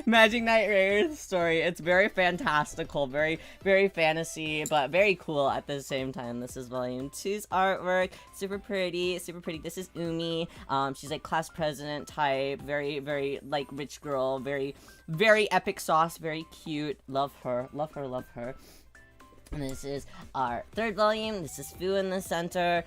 Magic Knight Rare's story. It's very fantastical, very fantasy, but very cool at the same time. This is volume 2's artwork. Super pretty. This is Umi. She's like class president type, very like rich girl, very epic sauce, very cute. Love her. And this is our 3rd volume. This is Fu in the center.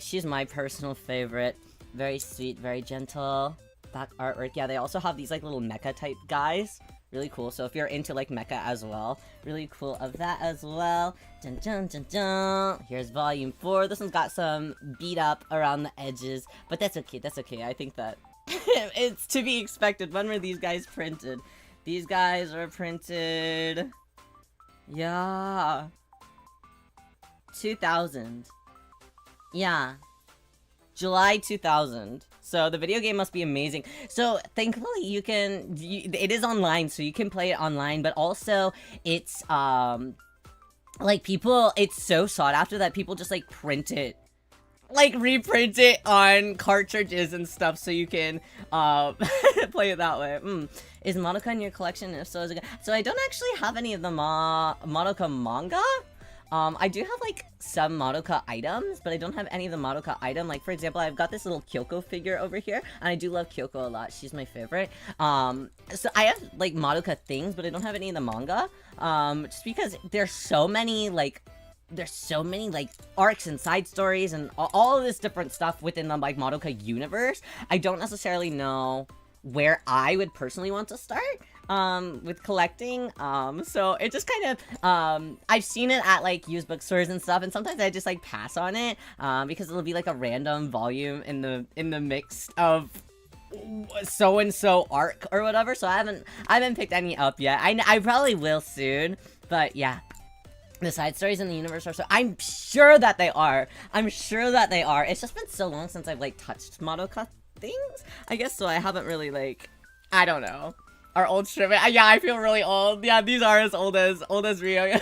She's my personal favorite. Very sweet, very gentle. Back artwork. Yeah, they also have these like little mecha type guys. Really cool. So if you're into like mecha as well, really cool of that as well. Dun dun dun dun. Here's volume 4. This one's got some beat up around the edges, but that's okay. I think that it's to be expected. When were these guys printed? These guys were printed, yeah, 2000. Yeah, July 2000. So the video game must be amazing. So thankfully you can, it is online, so you can play it online, but also it's, like people, it's so sought after that people just like print it. Like reprint it on cartridges and stuff so you can, play it that way. Is Madoka in your collection? If so, is it good? So I don't actually have any of the Madoka manga. I do have, like, some Madoka items, but I don't have any of the Madoka item. Like, for example, I've got this little Kyoko figure over here, and I do love Kyoko a lot. She's my favorite. So I have, like, Madoka things, but I don't have any of the manga. Just because there's so many, like, arcs and side stories and all of this different stuff within the, like, Madoka universe. I don't necessarily know where I would personally want to start. with collecting. So it just kind of, I've seen it at like used bookstores and stuff, and sometimes I just like pass on it, because it'll be like a random volume in the mix of so and so arc or whatever. So I haven't picked any up yet. I probably will soon, but yeah. The side stories in the universe are so— I'm sure that they are. I'm sure that they are. It's just been so long since I've like touched Madoka things, I guess, so I haven't really like— I don't know. Our old strip— yeah, I feel really old. Yeah, these are as old as Riyo.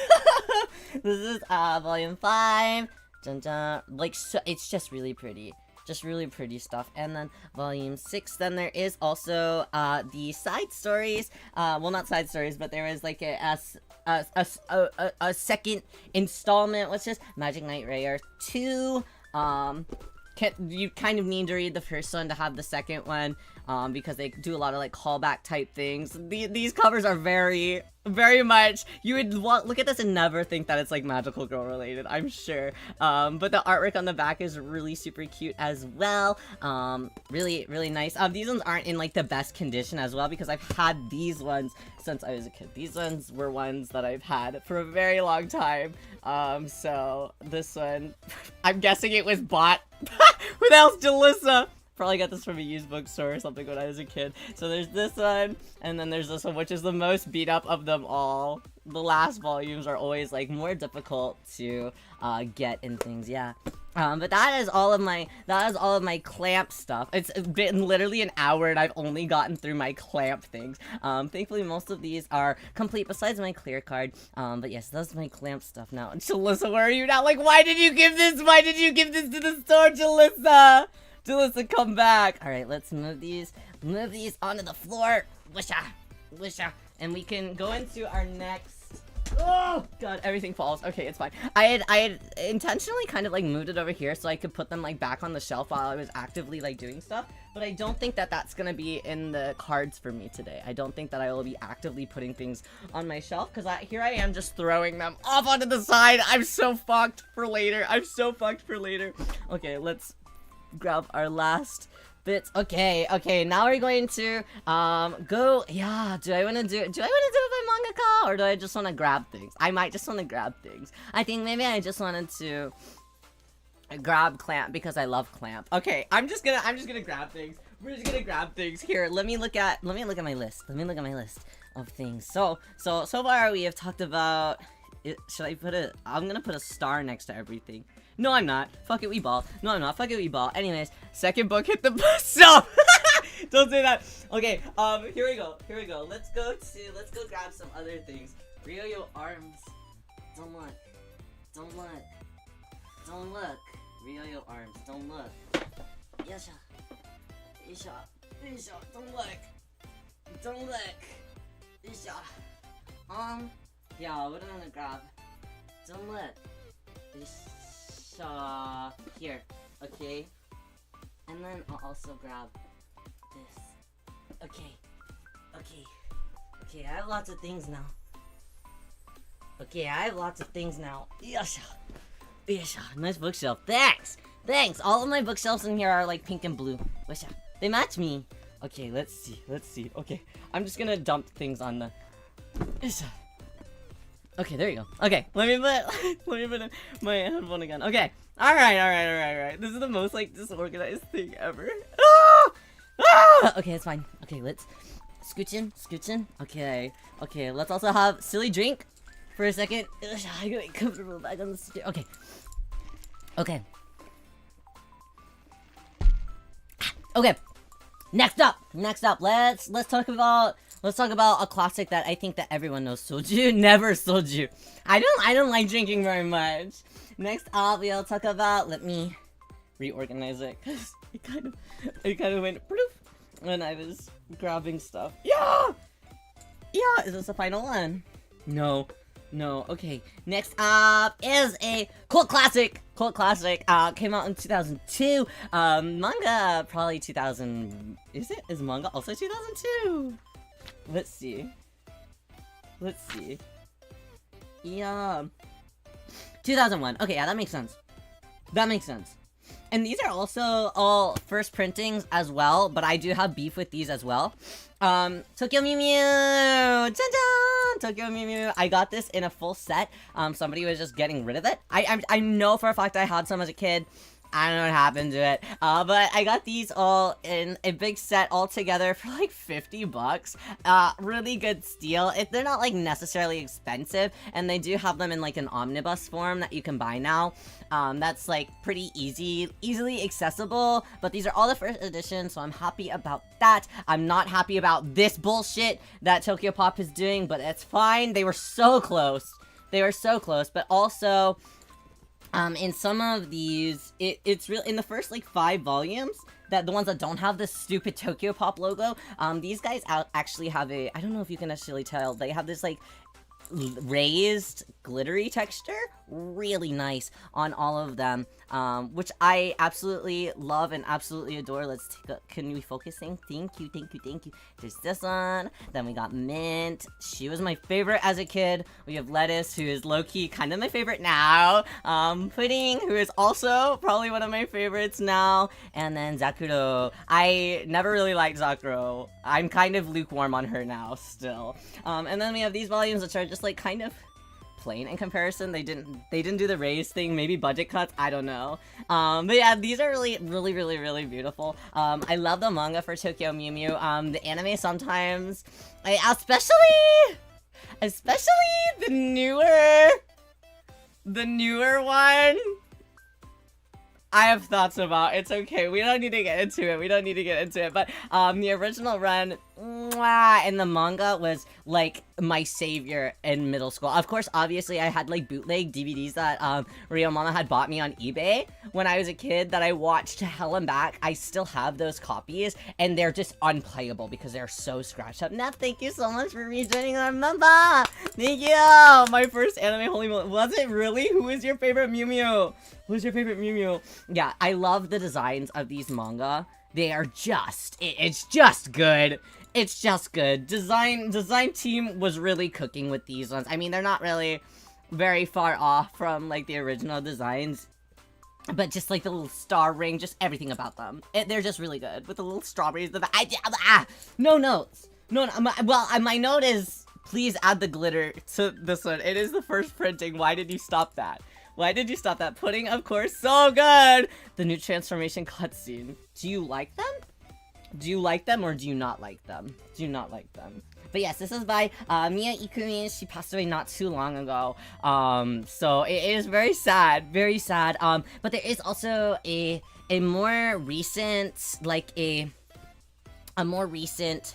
This is volume 5. Dun dun. Like, so, it's just really pretty. Just really pretty stuff. And then volume 6, then there is also the side stories. Well, not side stories, but there is like a second installment, which is Magic Knight Rare 2. You kind of need to read the first one to have the second one, because they do a lot of like callback type things. These covers are very, very much— you would look at this and never think that it's like magical girl related, I'm sure. But the artwork on the back is really super cute as well. Really, really nice. These ones aren't in like the best condition as well, because I've had these ones since I was a kid. These ones were ones that I've had for a very long time. So this one, I'm guessing it was bought. Who the hell's Jalissa? Probably got this from a used bookstore or something when I was a kid. So there's this one, and then there's this one, which is the most beat up of them all. The last volumes are always like more difficult to get and things, yeah. But that is all of my clamp stuff. It's been literally an hour and I've only gotten through my clamp things. Thankfully most of these are complete besides my clear card. But yes, that's my clamp stuff now. Jalissa, where are you now? Like, why did you give this? Why did you give this to the store, Jalissa? Jalissa, come back. Alright, let's move these onto the floor. Wisha. And we can go into our next— oh god, everything falls. Okay, it's fine. I had intentionally kind of like moved it over here so I could put them like back on the shelf while I was actively like doing stuff, but I don't think that that's gonna be in the cards for me today. I don't think that I will be actively putting things on my shelf, because here I am just throwing them off onto the side. I'm so fucked for later. Okay, let's grab our last bits. Okay, now we're going to go— yeah, do I want to do it by mangaka, or do I just want to grab things? I might just want to grab things. I think maybe I just wanted to grab clamp because I love clamp. Okay, I'm just gonna grab things. We're just gonna grab things. Here, let me look at my list. Let me look at my list of things. So far we have talked about— should I put a— I'm gonna put a star next to everything. No, I'm not. Fuck it, we ball. No, I'm not. Fuck it, we ball. Anyways, second book hit the— stop! Don't say that. Okay, here we go. Let's go grab some other things. Ryo arms. Don't look. Ryo arms. Don't look. Yasha. Don't look. Yasha. Yeah, what am I gonna grab? Don't look. Here, okay, and then I'll also grab this. Okay, I have lots of things now. Yasha. Nice bookshelf. Thanks. All of my bookshelves in here are like pink and blue. Yasha. They match me. Okay, let's see. Okay, I'm just gonna dump things on the— Yasha. Okay, there you go. Okay, let me put in my headphone again. Okay. Alright. This is the most like disorganized thing ever. Okay, it's fine. Okay, let's scooch in. Okay, let's also have silly drink for a second. I gotta get comfortable back on the stair. Okay. Next up, let's talk about a classic that I think that everyone knows. SHOUJO. Never SHOUJO. I don't like drinking very much. Next up, we'll talk about— let me reorganize it, because it kind of went poof when I was grabbing stuff. Yeah! Is this the final one? No. Okay. Next up is a cult classic. Came out in 2002. Manga probably 2000. Is it? Is manga also 2002? Let's see. Yeah. 2001. Okay, yeah, that makes sense. And these are also all first printings as well, but I do have beef with these as well. Tokyo Mew Mew! Tokyo Mew Mew. I got this in a full set. Somebody was just getting rid of it. I know for a fact I had some as a kid. I don't know what happened to it. But I got these all in a big set all together for like 50 bucks. Really good steal. They're not like necessarily expensive, and they do have them in like an omnibus form that you can buy now. That's like pretty easily accessible, but these are all the first edition, so I'm happy about that. I'm not happy about this bullshit that Tokyo Pop is doing, but it's fine. They were so close. They were so close, but also... in some of these, it's real in the first like 5 volumes, that the ones that don't have the stupid Tokyo Pop logo, these guys actually have I don't know if you can actually tell, they have this like raised glittery texture, really nice on all of them, which I absolutely love and absolutely adore. Let's take a, can we focus? Thank you. There's this one, then we got Mint. She was my favorite as a kid. We have Lettuce, who is low-key kind of my favorite now, Pudding, who is also probably one of my favorites now, and then Zakuro. I never really liked Zakuro. I'm kind of lukewarm on her now still. And then we have these volumes, which are just like kind of plain in comparison. They didn't do the raise thing, maybe budget cuts, I don't know. But yeah, these are really beautiful. I love the manga for Tokyo Mew Mew. The anime sometimes, especially the newer one, I have thoughts about. It's okay, we don't need to get into it. But the original run, mwah, and the manga was like my savior in middle school. Of course, obviously I had like bootleg DVDs that Riyo Mama had bought me on eBay when I was a kid that I watched to hell and back. I still have those copies, and they're just unplayable because they're so scratched up. Now, thank you so much for rejoining our member. Thank you. My first anime, holy moly. Was it really? Who is your favorite Mew Mew? Who's your favorite Mew Mew? Yeah, I love the designs of these manga. They are just, it's just good. It's just good. Design team was really cooking with these ones. I mean, they're not really very far off from like the original designs, but just like the little star ring, just everything about them. They're just really good with the little strawberries. No notes. No. My note is, please add the glitter to this one. It is the first printing. Why did you stop that? Why did you stop that? Pudding, of course, so good! The new transformation cutscene. Do you like them? Do you like them or do you not like them? Do you not like them? But yes, this is by Mia Ikumi. She passed away not too long ago. So it is very sad, very sad. But there is also a more recent, like a more recent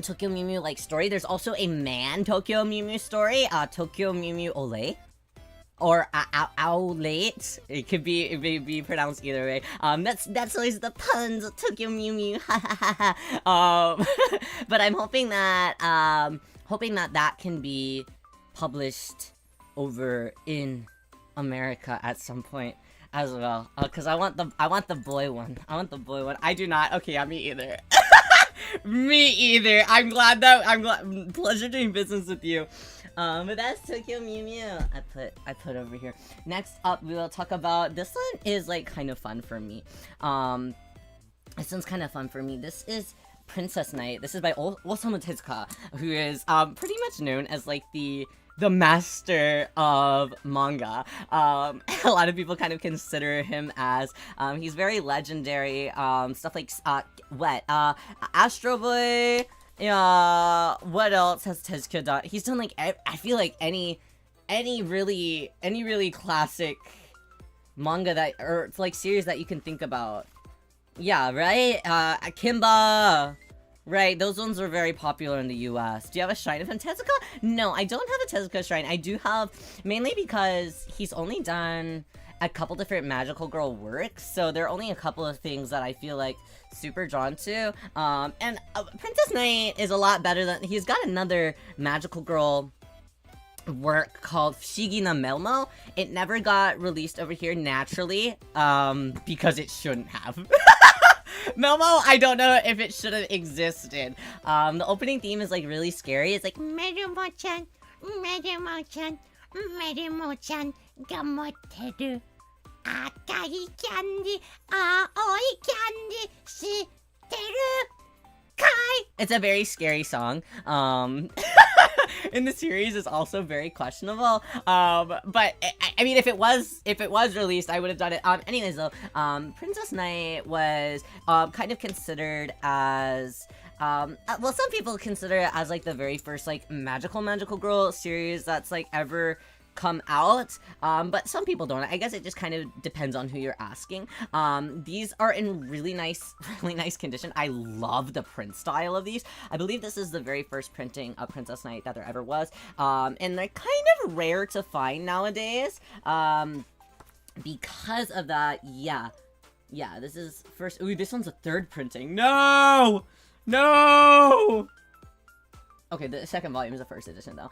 Tokyo Mew Mew like story. There's also a man Tokyo Mew Mew story, Tokyo Mew Mew Ole. Or Owlate. It may be pronounced either way. That's always the puns of Tokyo Mew Mew. But I'm hoping that that can be published over in America at some point as well. Cause I want the boy one. I do not. Okay, yeah, me either. Me either. I'm glad. Pleasure doing business with you. But that's Tokyo Mew Mew. I put over here. Next up, we will talk about, this one is like kind of fun for me. This one's kind of fun for me. This is Princess Knight. This is by Osamu Tezuka, who is pretty much known as like the master of manga. A lot of people kind of consider him as, he's very legendary. Stuff like Astro Boy. Yeah, what else has Tezuka done? He's done like, I feel like any really classic manga that, or like series that you can think about. Yeah, right? Akimba. Right, those ones were very popular in the US. Do you have a shrine of him, Tezuka? No, I don't have a Tezuka shrine. I do have, mainly because he's only done a couple different magical girl works, so there are only a couple of things that I feel like super drawn to. And Princess Knight is a lot better than, he's got another magical girl work called Fushigi na Melmo. It never got released over here naturally, because it shouldn't have. Melmo, I don't know if it should have existed. The opening theme is like really scary. It's like Merumo-chan, Merumo-chan, Merumo-chan, gamoteru. Akai candy, aoi candy, shitteru kai. It's a very scary song. In the series is also very questionable. But I mean, if it was released, I would have done it. Anyways though, Princess Knight was kind of considered as well, some people consider it as like the very first like magical girl series that's like ever come out, but some people don't. I guess it just kind of depends on who you're asking. These are in really nice condition. I love the print style of these. I believe this is the very first printing of Princess Knight that there ever was, and they're kind of rare to find nowadays, because of that. Yeah, this is first. Ooh, this one's a third printing. No! Okay, the second volume is the first edition, though.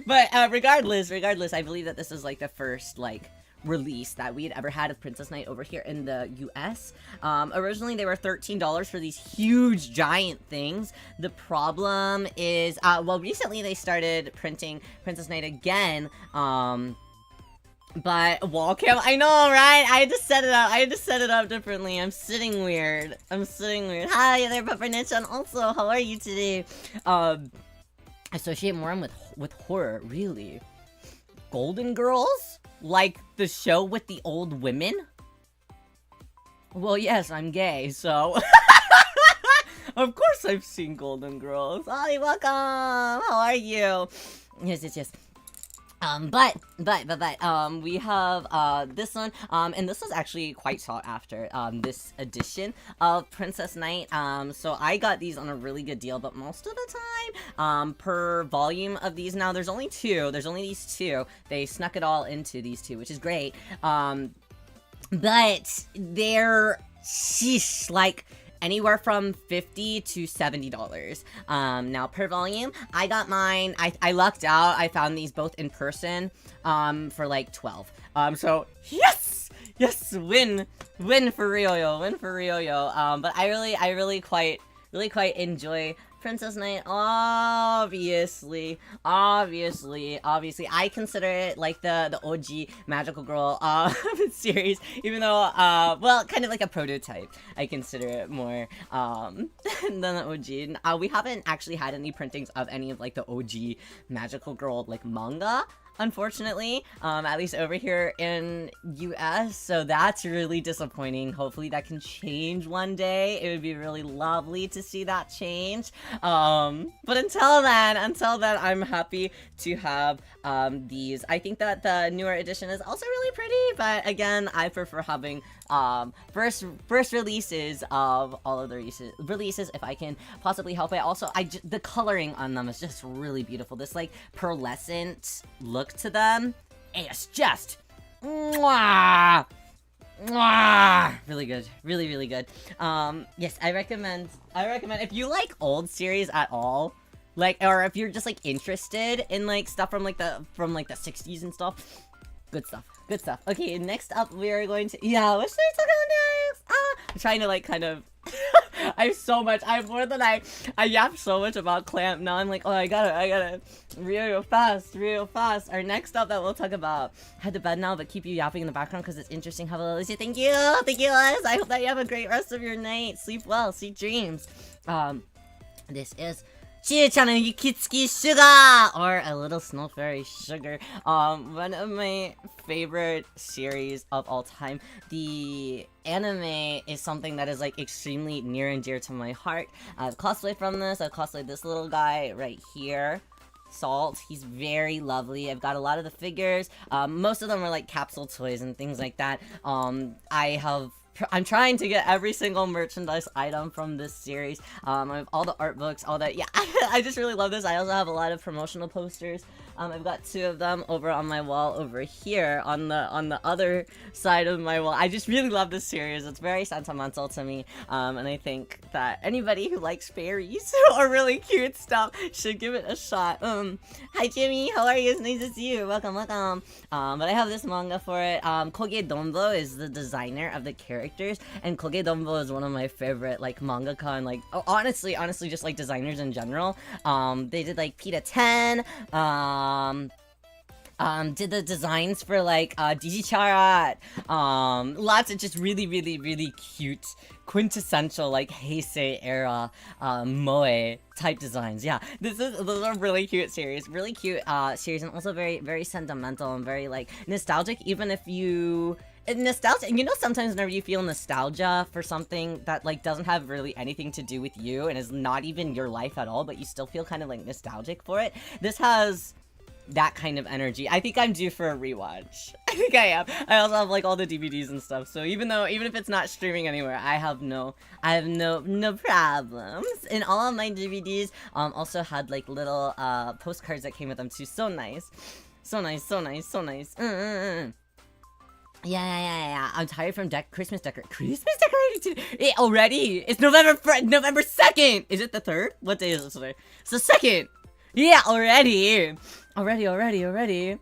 But regardless, I believe that this is like the first like release that we had ever had of Princess Knight over here in the US. Originally they were $13 for these huge giant things. The problem is, well, recently they started printing Princess Knight again, but wall cam, I know, right? I had to set it up differently. I'm sitting weird. Hi there, Peppernichan. Also, how are you today? Associate more with horror, really? Golden Girls? Like the show with the old women? Well, yes, I'm gay, so of course I've seen Golden Girls. Hi, welcome. How are you? Yes. But we have this one, and this is actually quite sought after, this edition of Princess Knight. So I got these on a really good deal, but most of the time, per volume of these, now there's only these two. They snuck it all into these two, which is great. But they're, sheesh, like, anywhere from $50 to $70. Now per volume, I got mine, I lucked out, I found these both in person, for like 12. So, yes, win for Ryo. But I really quite enjoy Princess Knight, obviously. I consider it like the OG magical girl series, even though, well, kind of like a prototype. I consider it more than the OG. We haven't actually had any printings of any of like the OG magical girl like manga, unfortunately, at least over here in US, so that's really disappointing. Hopefully that can change one day. It would be really lovely to see that change. But until then, I'm happy to have these. I think that the newer edition is also really pretty, but again, I prefer having first releases of all of the releases if I can possibly help it. Also, the coloring on them is just really beautiful. This like pearlescent look to them, it's just mwah, really good, really good. Yes, I recommend if you like old series at all, like, or if you're just like interested in like stuff from like the 60s and stuff, good stuff. Okay, next up we are going to, yeah, what should I talk about next? I'm trying to like kind of I have so much. I have more than I yap so much about Clamp. Now I'm like, oh, I gotta real fast. Our next up that we'll talk about, head to bed now, but keep you yapping in the background because it's interesting. Have a little Alicia. Thank you, Liz. I hope that you have a great rest of your night. Sleep well, sweet dreams. This is Chie-chan and Yukitsuki Sugar, or a little snow fairy sugar. One of my favorite series of all time. The anime is something that is like extremely near and dear to my heart. I've cosplayed from this. I've cosplayed this little guy right here, Salt. He's very lovely. I've got a lot of the figures. Most of them are like capsule toys and things like that. I'm trying to get every single merchandise item from this series. I have all the art books, all that. Yeah, I just really love this. I also have a lot of promotional posters. I've got 2 of them over on my wall over here on the other side of my wall. I just really love this series. It's very sentimental to me, and I think that anybody who likes fairies or really cute stuff should give it a shot. Hi Jimmy, how are you? It's nice to see you. Welcome. But I have this manga for it. Koge Dombo is the designer of the characters, and Koge Dombo is one of my favorite like mangaka and like honestly just like designers in general. They did like Pita 10, did the designs for like Digicharat. Lots of just really cute, quintessential like Heisei era moe type designs. Yeah, those are really cute series, really cute series, and also very sentimental and very like nostalgic. Even if you nostalgia, you know, sometimes whenever you feel nostalgia for something that like doesn't have really anything to do with you and is not even your life at all, but you still feel kind of like nostalgic for it. This has that kind of energy. I think I'm due for a rewatch. I think I am. I also have like all the DVDs and stuff, so even if it's not streaming anywhere, I have no problems. And all of my DVDs also had like little postcards that came with them too. So nice. So nice. Yeah. I'm tired from Christmas decorating too. Already? It's November 2nd! Is it the 3rd? What day is it today? It's the 2nd! Yeah, already! Already.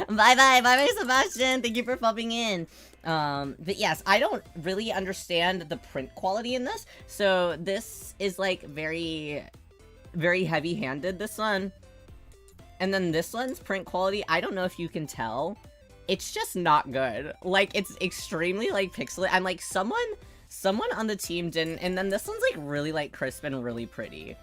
Bye, Sebastian! Thank you for popping in. But yes, I don't really understand the print quality in this. So this is like very heavy-handed, this one. And then this one's print quality, I don't know if you can tell. It's just not good. Like, it's extremely, like, pixelated. I'm like, someone on the team didn't, and then this one's, like, really, like, crisp and really pretty.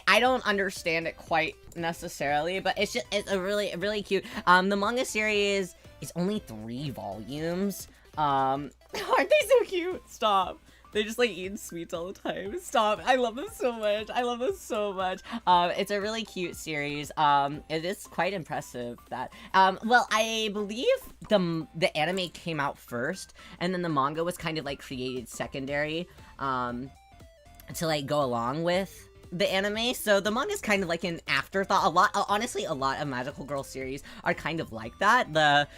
I don't understand it quite necessarily, but it's a really cute. The manga series is only 3 volumes. Aren't they so cute? Stop. They just like eating sweets all the time. Stop. I love them so much. It's a really cute series. It is quite impressive that, well, I believe the anime came out first, and then the manga was kind of like created secondary, to like go along with the anime. So the manga is kind of like an afterthought. Honestly, a lot of Magical Girl series are kind of like that. The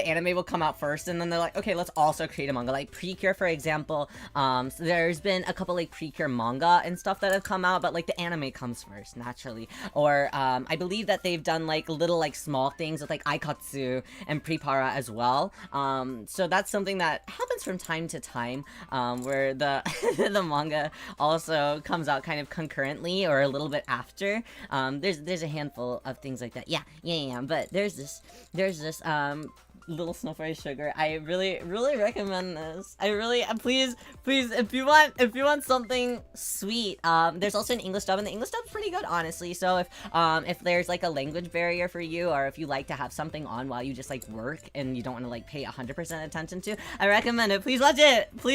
anime will come out first, and then they're like, okay, let's also create a manga. Like Precure, for example. So there's been a couple like Precure manga and stuff that have come out, but like the anime comes first, naturally. Or I believe that they've done like little like small things with like Aikatsu and Prepara as well. So that's something that happens from time to time, where the the manga also comes out kind of concurrently or a little bit after. There's a handful of things like that. Yeah. But there's this Little Snow Fairy Sugar. I really recommend this. Please, if you want something sweet, there's also an English dub, and the English dub's pretty good, honestly. So if there's like a language barrier for you, or if you like to have something on while you just like work and you don't want to like pay 100% attention to, I recommend it. Please watch it. But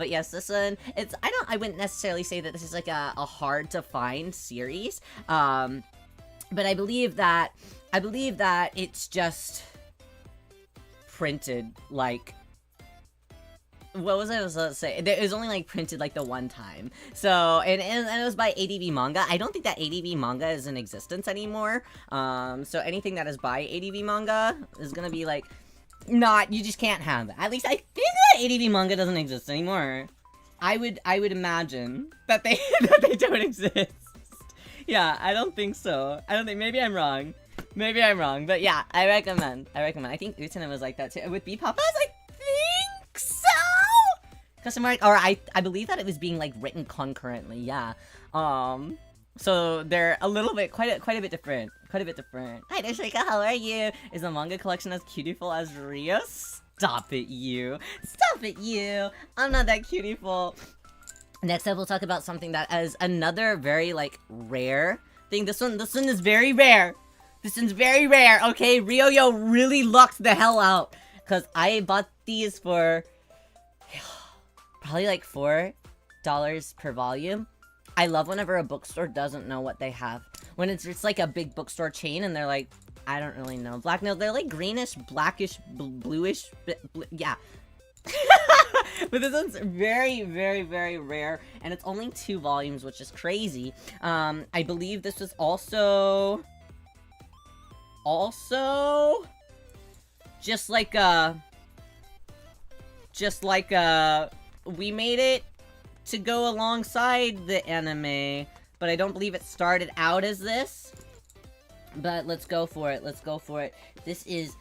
yes, this one, I wouldn't necessarily say that this is like a hard to find series. But I believe that it's just printed, like, what was I supposed to say? It was only, like, printed, like, the one time. So, and it was by ADV Manga. I don't think that ADV Manga is in existence anymore. So anything that is by ADV Manga is gonna be, like, you just can't have that. At least I think that ADV Manga doesn't exist anymore. I would imagine that they don't exist. Yeah, I don't think so. Maybe I'm wrong. But yeah, I recommend. I think Utena was like that too. With B-Pop, I think so! Customer, or I believe that it was being like written concurrently, yeah. So they're a little bit, quite a bit different. Hi there, Shrika, how are you? Is the manga collection as cutiful as Riyo? Stop it, you. I'm not that cutiful. Next up, we'll talk about something that is another very, like, rare thing. This one is very rare. Okay? Ryo really lucked the hell out. Because I bought these for probably, like, $4 per volume. I love whenever a bookstore doesn't know what they have. When it's just, like, a big bookstore chain and they're like, I don't really know. They're, like, greenish, blackish, bluish, yeah. But this one's very rare, and it's only 2 volumes, which is crazy. I believe this was also just like we made it to go alongside the anime, but I don't believe it started out as this. But let's go for it. This is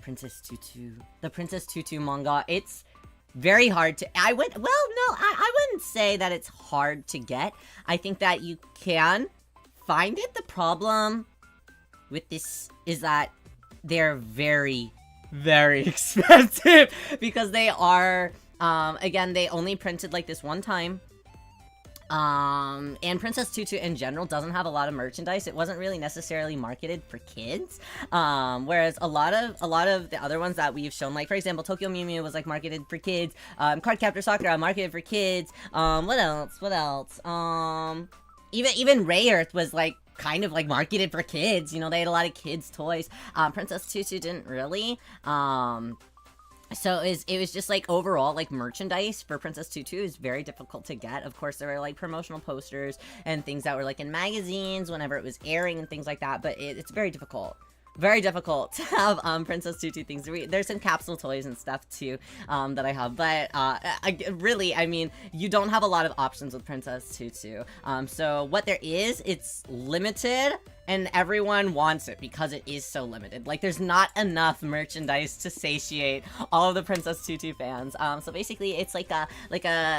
Princess Tutu. The Princess Tutu manga. It's very hard to... I wouldn't say that it's hard to get. I think that you can find it. The problem with this is that they're very, very expensive because they are, again, they only printed like this one time. And Princess Tutu in general doesn't have a lot of merchandise. It wasn't really necessarily marketed for kids. Whereas a lot of the other ones that we've shown, like for example, Tokyo Mew Mew was like marketed for kids. Cardcaptor Sakura marketed for kids. What else? What else? Even Ray Earth was like kind of like marketed for kids. You know, they had a lot of kids toys. Princess Tutu didn't really. So it was just like overall like merchandise for Princess Tutu is very difficult to get. Of course, there were like promotional posters and things that were like in magazines whenever it was airing and things like that. But it's very difficult. Very difficult to have Princess Tutu things. There's some capsule toys and stuff too that I have, but really, I mean, you don't have a lot of options with Princess Tutu. So what there is, it's limited, and everyone wants it because it is so limited. Like, there's not enough merchandise to satiate all of the Princess Tutu fans. So basically, it's like a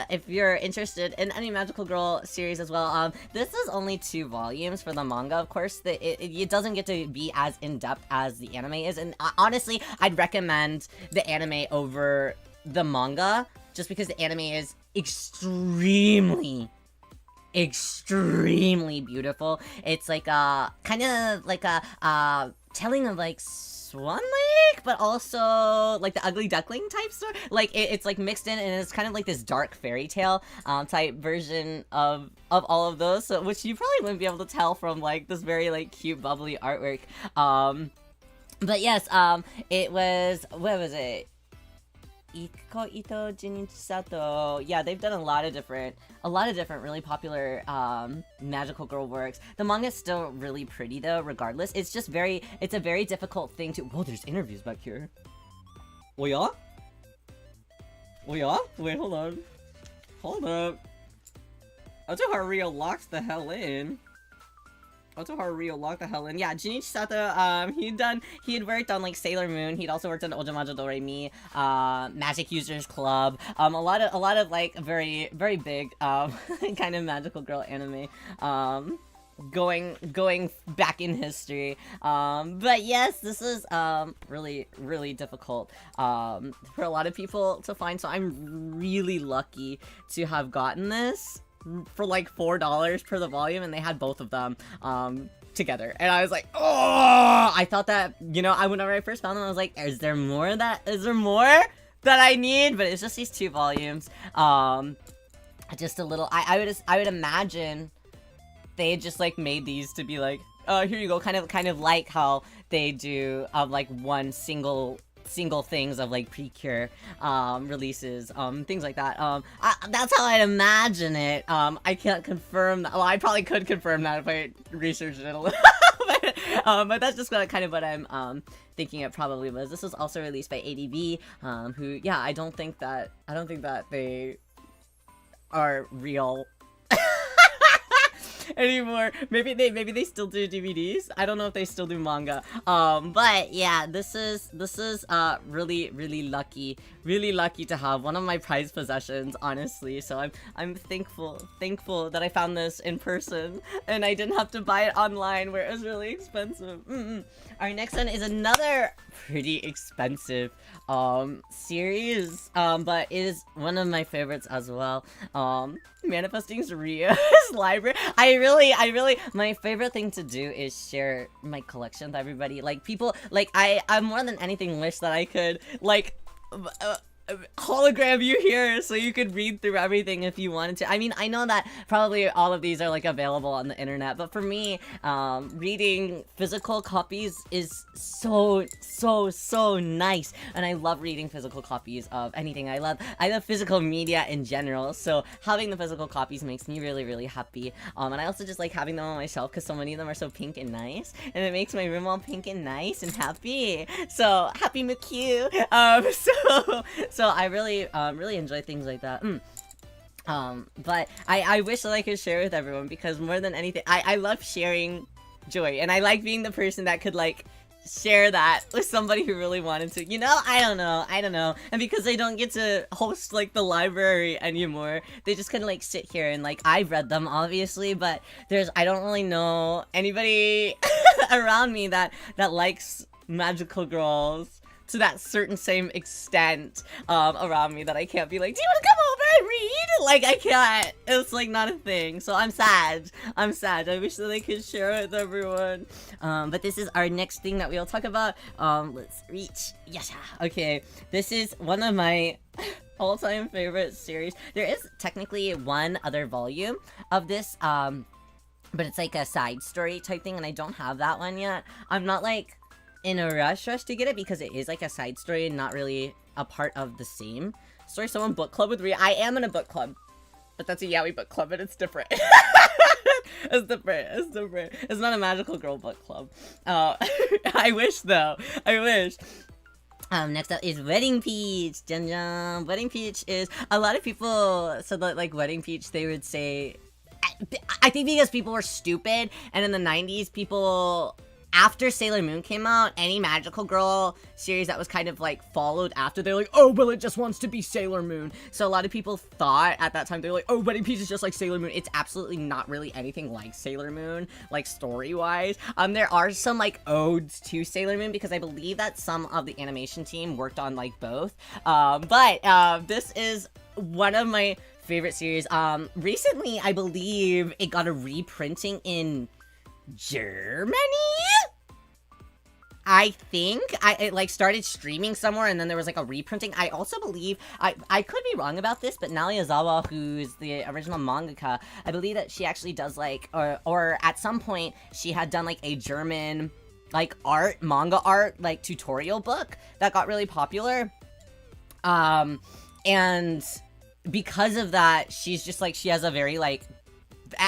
if you're interested in any Magical Girl series as well, this is only 2 volumes for the manga. Of course, it doesn't get to be as in-depth as the anime is, and honestly, I'd recommend the anime over the manga, just because the anime is extremely beautiful. It's like a kind of like a telling of like Swan Lake, but also like the Ugly Duckling type story. Like it's like mixed in, and it's kind of like this dark fairy tale type version of all of those. So which you probably wouldn't be able to tell from like this very like cute bubbly artwork. But yes, it was, what was it? Iko Ito Jinichi Sato. Yeah, they've done a lot of different really popular magical girl works. The manga is still really pretty though, regardless. It's just it's a very difficult thing to. Whoa, there's interviews back here. Oh yeah? Oh yeah? Wait, hold on. Hold up. Otoharu Riyo locked the hell in. Otoharu Riyo locked the hell in. Yeah, Junichi Sato, he had worked on like Sailor Moon. He'd also worked on Ojamajo Doremi, Magic Users Club, a lot of like very big kind of magical girl anime. Going back in history. But yes, this is really difficult for a lot of people to find. So I'm really lucky to have gotten this for like $4 per the volume, and they had both of them together, and I was like, oh, I thought that, you know, whenever I first found them, I was like, is there more that I need? But it's just these 2 volumes. Just a little, I would imagine they just like made these to be like, oh, here you go, kind of like how they do of like one single things of like Precure releases, things like that. That's how I'd imagine it. I can't confirm that. Well, I probably could confirm that if I researched it a little. but that's just kind of what I'm thinking it probably was. This was also released by ADB, who, yeah, I don't think that they are real anymore. Maybe they still do DVDs. I don't know if they still do manga. But yeah, this is really lucky to have one of my prized possessions, honestly. So I'm thankful that I found this in person and I didn't have to buy it online where it was really expensive. Our next one is another pretty expensive series, but is one of my favorites as well. Manifesting Rio's library. I really, my favorite thing to do is share my collection with everybody. Like, people, like, I more than anything wish that I could, like, hologram you here so you could read through everything if you wanted to. I mean, I know that probably all of these are like available on the internet, but for me, reading physical copies is so nice, and I love reading physical copies of anything. I love physical media in general, so having the physical copies makes me really happy. And I also just like having them on my shelf because so many of them are so pink and nice, and it makes my room all pink and nice and happy. So happy McHugh. So I really enjoy things like that. But I wish that I could share with everyone, because more than anything, I love sharing joy, and I like being the person that could like share that with somebody who really wanted to, you know. I don't know. And because they don't get to host like the library anymore, they just kind of like sit here and like, I've read them obviously, but I don't really know anybody around me that likes magical girls to that certain same extent around me that I can't be like, do you want to come over and read? Like, I can't. It's like not a thing. So I'm sad. I'm sad. I wish that I could share it with everyone. But this is our next thing that we'll talk about. Let's reach. Yasha. Okay. This is one of my all-time favorite series. There is technically one other volume of this, but it's like a side story type thing, and I don't have that one yet. I'm not like in a rush to get it because it is like a side story and not really a part of the same story. Someone book club with Rhea. I am in a book club, but that's a yaoi book club and it's different. It's different. It's different. It's not a magical girl book club. I wish though. I wish. Next up is Wedding Peach. Dun dun. Wedding Peach is, a lot of people said that like Wedding Peach, they would say, I think because people were stupid, and in the 90s people, after Sailor Moon came out, any magical girl series that was kind of like followed after, they're like, oh, well, it just wants to be Sailor Moon. So a lot of people thought at that time, they're like, oh, Wedding Peach is just like Sailor Moon. It's absolutely not really anything like Sailor Moon, like story-wise. There are some like odes to Sailor Moon because I believe that some of the animation team worked on like both. But this is one of my favorite series. Recently, I believe it got a reprinting in Germany? I think it like started streaming somewhere and then there was like a reprinting. I also believe, I could be wrong about this, but Naoyazawa, who's the original mangaka, I believe that she actually does like, or at some point she had done like a German like manga art like tutorial book that got really popular. And because of that, she's just like, she has a very like,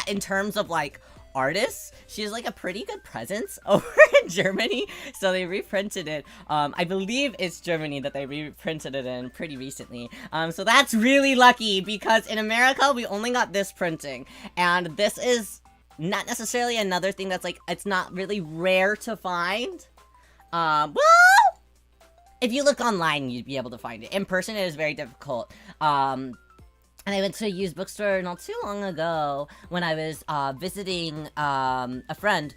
in terms of like artists, she has like a pretty good presence over in Germany, so they reprinted it. I believe it's Germany that they reprinted it in pretty recently. So that's really lucky because in America we only got this printing, and this is not necessarily another thing that's like, it's not really rare to find. Well, if you look online, you'd be able to find it. In person, it is very difficult. And I went to a used bookstore not too long ago when I was visiting a friend,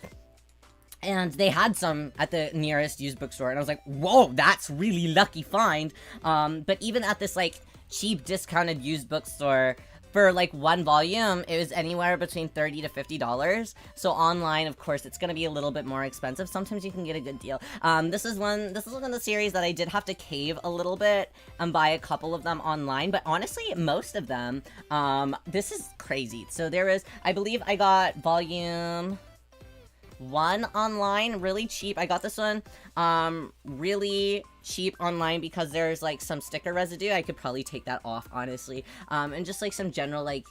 and they had some at the nearest used bookstore, and I was like, whoa, that's really lucky find. But even at this like cheap discounted used bookstore, for like one volume, it was anywhere between $30 to $50. So online, of course, it's gonna be a little bit more expensive. Sometimes you can get a good deal. This is one of the series that I did have to cave a little bit and buy a couple of them online. But honestly, most of them, this is crazy. So there is, I believe I got volume 1 online, really cheap. I got this one really cheap online because there's like some sticker residue. I could probably take that off, honestly. And just like some general like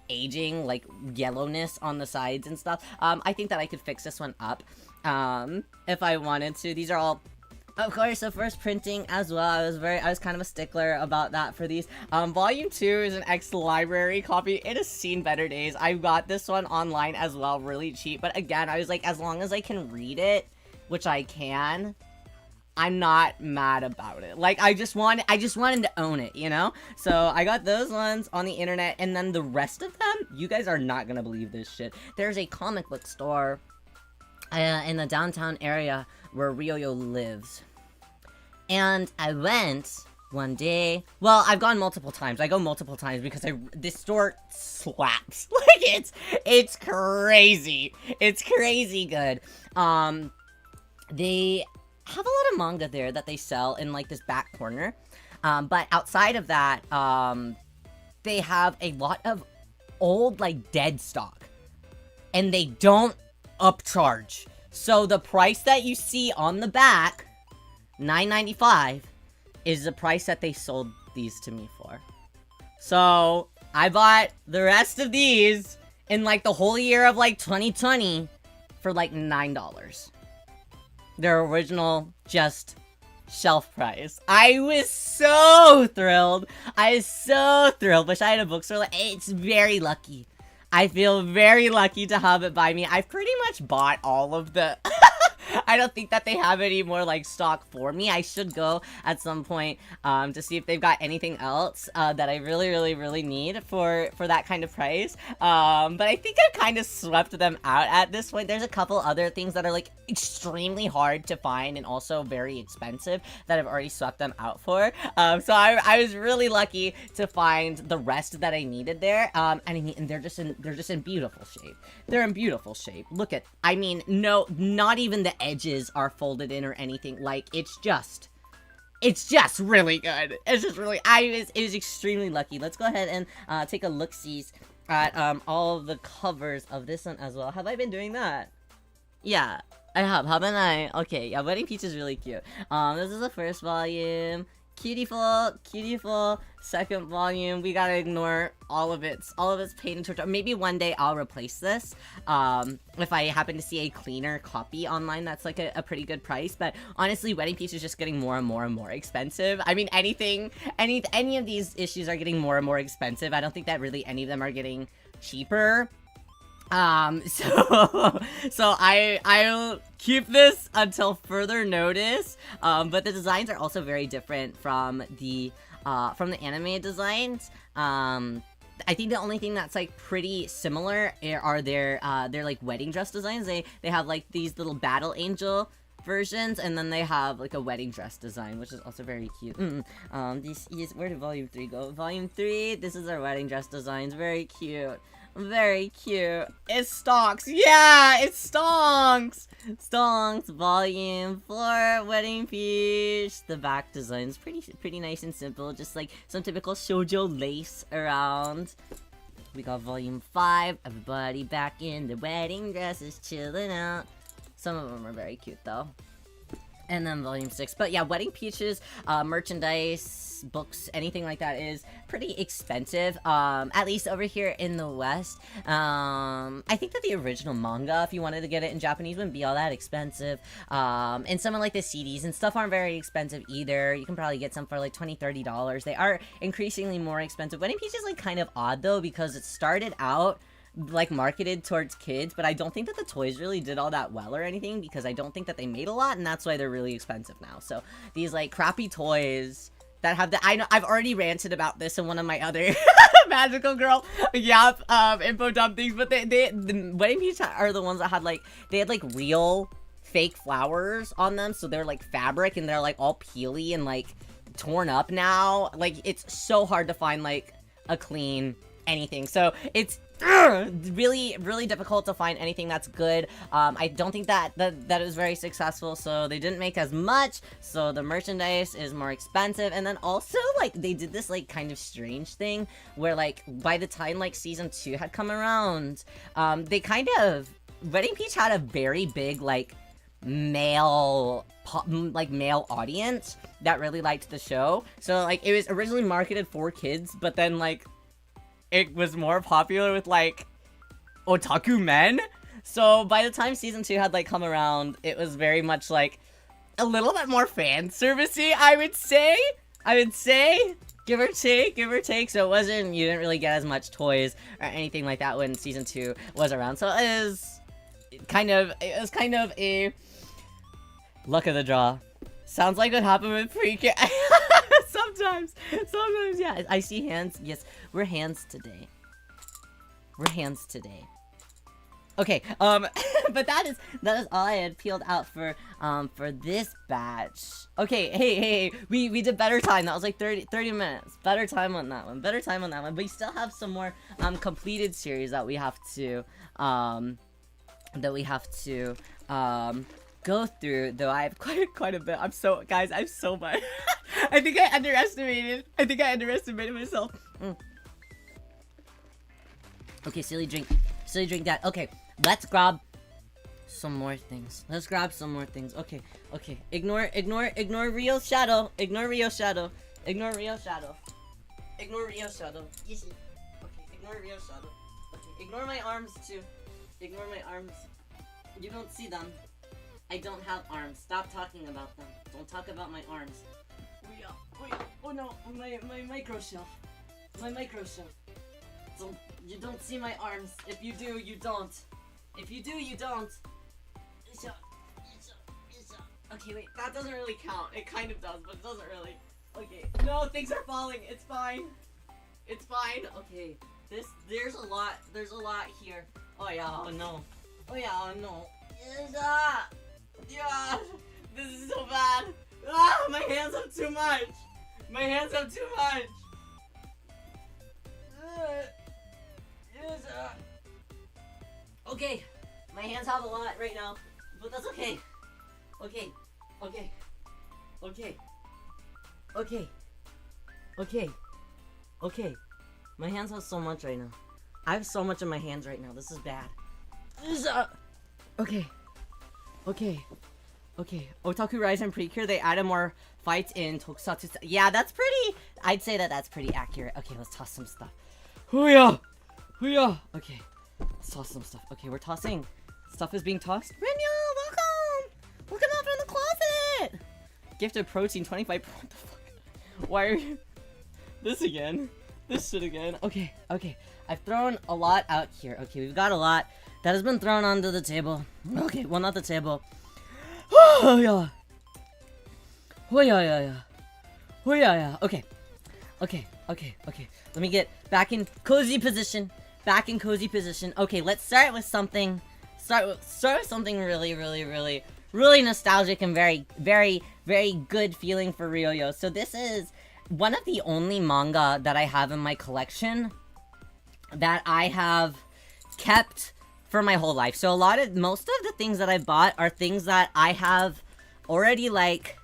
aging, like yellowness on the sides and stuff. I think that I could fix this one up if I wanted to. These are all, of course, the first printing as well. I was kind of a stickler about that for these. Volume 2 is an ex-library copy. It has seen better days. I got this one online as well, really cheap. But again, I was like, as long as I can read it, which I can, I'm not mad about it. Like, I just wanted to own it, you know? So I got those ones on the internet, and then the rest of them, you guys are not gonna believe this shit. There's a comic book store in the downtown area where Ryo lives. And I went one day. Well, I've gone multiple times. I go multiple times because this store slaps. Like, it's crazy. It's crazy good. They have a lot of manga there that they sell in like this back corner. But outside of that, they have a lot of old like dead stock. And they don't upcharge. So the price that you see on the back, $9.95, is the price that they sold these to me for. So I bought the rest of these in like the whole year of like 2020 for like $9. Their original just shelf price. I was so thrilled. I was so thrilled. Wish I had a bookstore. Like, it's very lucky. I feel very lucky to have it by me. I've pretty much bought all of the I don't think that they have any more like stock for me. I should go at some point to see if they've got anything else that I really need for that kind of price. But I think I kind of swept them out at this point. There's a couple other things that are like extremely hard to find and also very expensive that I've already swept them out for. So I was really lucky to find the rest that I needed there. And I mean, and they're just in beautiful shape. They're in beautiful shape. Look at, I mean, no, not even the edges are folded in or anything. Like, it's just really good. It's just really, it was extremely lucky. Let's go ahead and take a look-sees at all of the covers of this one as well. Have I been doing that? Yeah, I have. Haven't I? Okay, yeah, Wedding Peach is really cute. This is the first volume. Cutiful. Second volume. We gotta ignore all of its paint and torture. Maybe one day I'll replace this. If I happen to see a cleaner copy online that's like a pretty good price. But honestly, Wedding Peach is just getting more and more expensive. I mean, any of these issues are getting more and more expensive. I don't think that really any of them are getting cheaper. So I'll keep this until further notice. But the designs are also very different from the anime designs. I think the only thing that's like pretty similar are their like wedding dress designs. They have like these little battle angel versions, and then they have like a wedding dress design, which is also very cute. This is, where did volume 3 go? Volume 3, this is our wedding dress designs. Very cute. Very cute. It stonks. Yeah, it stonks. Stonks. Volume 4, Wedding Peach. The back design's pretty nice and simple. Just like some typical shoujo lace around. We got volume 5. Everybody back in the wedding dresses, chilling out. Some of them are very cute though. And then volume 6. But yeah, Wedding Peach's merchandise, books, anything like that is pretty expensive. At least over here in the West. I think that the original manga, if you wanted to get it in Japanese, wouldn't be all that expensive. And some of like the CDs and stuff aren't very expensive either. You can probably get some for like $20, $30. They are increasingly more expensive. Wedding Peach is like kind of odd though, because it started out like marketed towards kids, but I don't think that the toys really did all that well or anything, because I don't think that they made a lot, and that's why they're really expensive now. So these like crappy toys that have the, I know I've already ranted about this in one of my other Magical Girl info dump things, but the Wedding Peach are the ones that had like, they had like real fake flowers on them, so they're like fabric and they're like all peely and like torn up now. Like, it's so hard to find like a clean anything, so it's really difficult to find anything that's good. I don't think that it was very successful, so they didn't make as much, so the merchandise is more expensive. And then also, like, they did this like kind of strange thing where like by the time like season 2 had come around, they kind of, Wedding Peach had a very big like male audience that really liked the show. So like it was originally marketed for kids, but then like it was more popular with like otaku men. So by the time season 2 had like come around, it was very much like a little bit more fan servicey, I would say, give or take. So it wasn't, you didn't really get as much toys or anything like that when season 2 was around. So it was kind of a luck of the draw. Sounds like what happened with pre-K. Sometimes, yeah. I see hands. Yes, we're hands today. Okay, but that is all I had peeled out for this batch. Okay, hey, we did better time. That was like 30 minutes. Better time on that one. But we still have some more completed series that we have to go through, though. I have quite a bit. I'm so much. I think I underestimated myself. Okay, silly drink that. Okay, let's grab some more things. Okay. Ignore Rio's shadow. Yes. Okay, ignore Rio's shadow. Okay, ignore my arms too. Ignore my arms. You don't see them. I don't have arms. Stop talking about them. Don't talk about my arms. Oh no, my micro shelf. You don't see my arms. If you do, you don't. Okay, wait, that doesn't really count. It kind of does, but it doesn't really. Okay, no, things are falling. It's fine. It's fine. Okay, there's a lot here. Oh yeah, oh no. Oh yeah, oh no. Yeah, this is so bad. Ah, my hands have too much. My hands have too much. Okay, my hands have a lot right now, but that's okay. Okay. My hands have so much right now. I have so much in my hands right now. This is bad. Okay. Otaku Rise and Precure, they added more fights in Tokusatsu. Yeah, that's pretty. I'd say that's pretty accurate. Okay, let's toss some stuff. Hooyah! Okay, let's toss some stuff. Okay, we're tossing. Stuff is being tossed. Rinya, welcome! Welcome out from the closet! Gifted protein 25. What the fuck? Why are you? This again. This shit again. Okay. I've thrown a lot out here. Okay, we've got a lot that has been thrown onto the table. Okay, well, not the table. Oh yeah. Okay. Let me get back in cozy position. Okay, let's start with something. Start with something really nostalgic and very good feeling for Ryo. So this is one of the only manga that I have in my collection that I have kept for my whole life. So most of the things that I bought are things that I have already, like,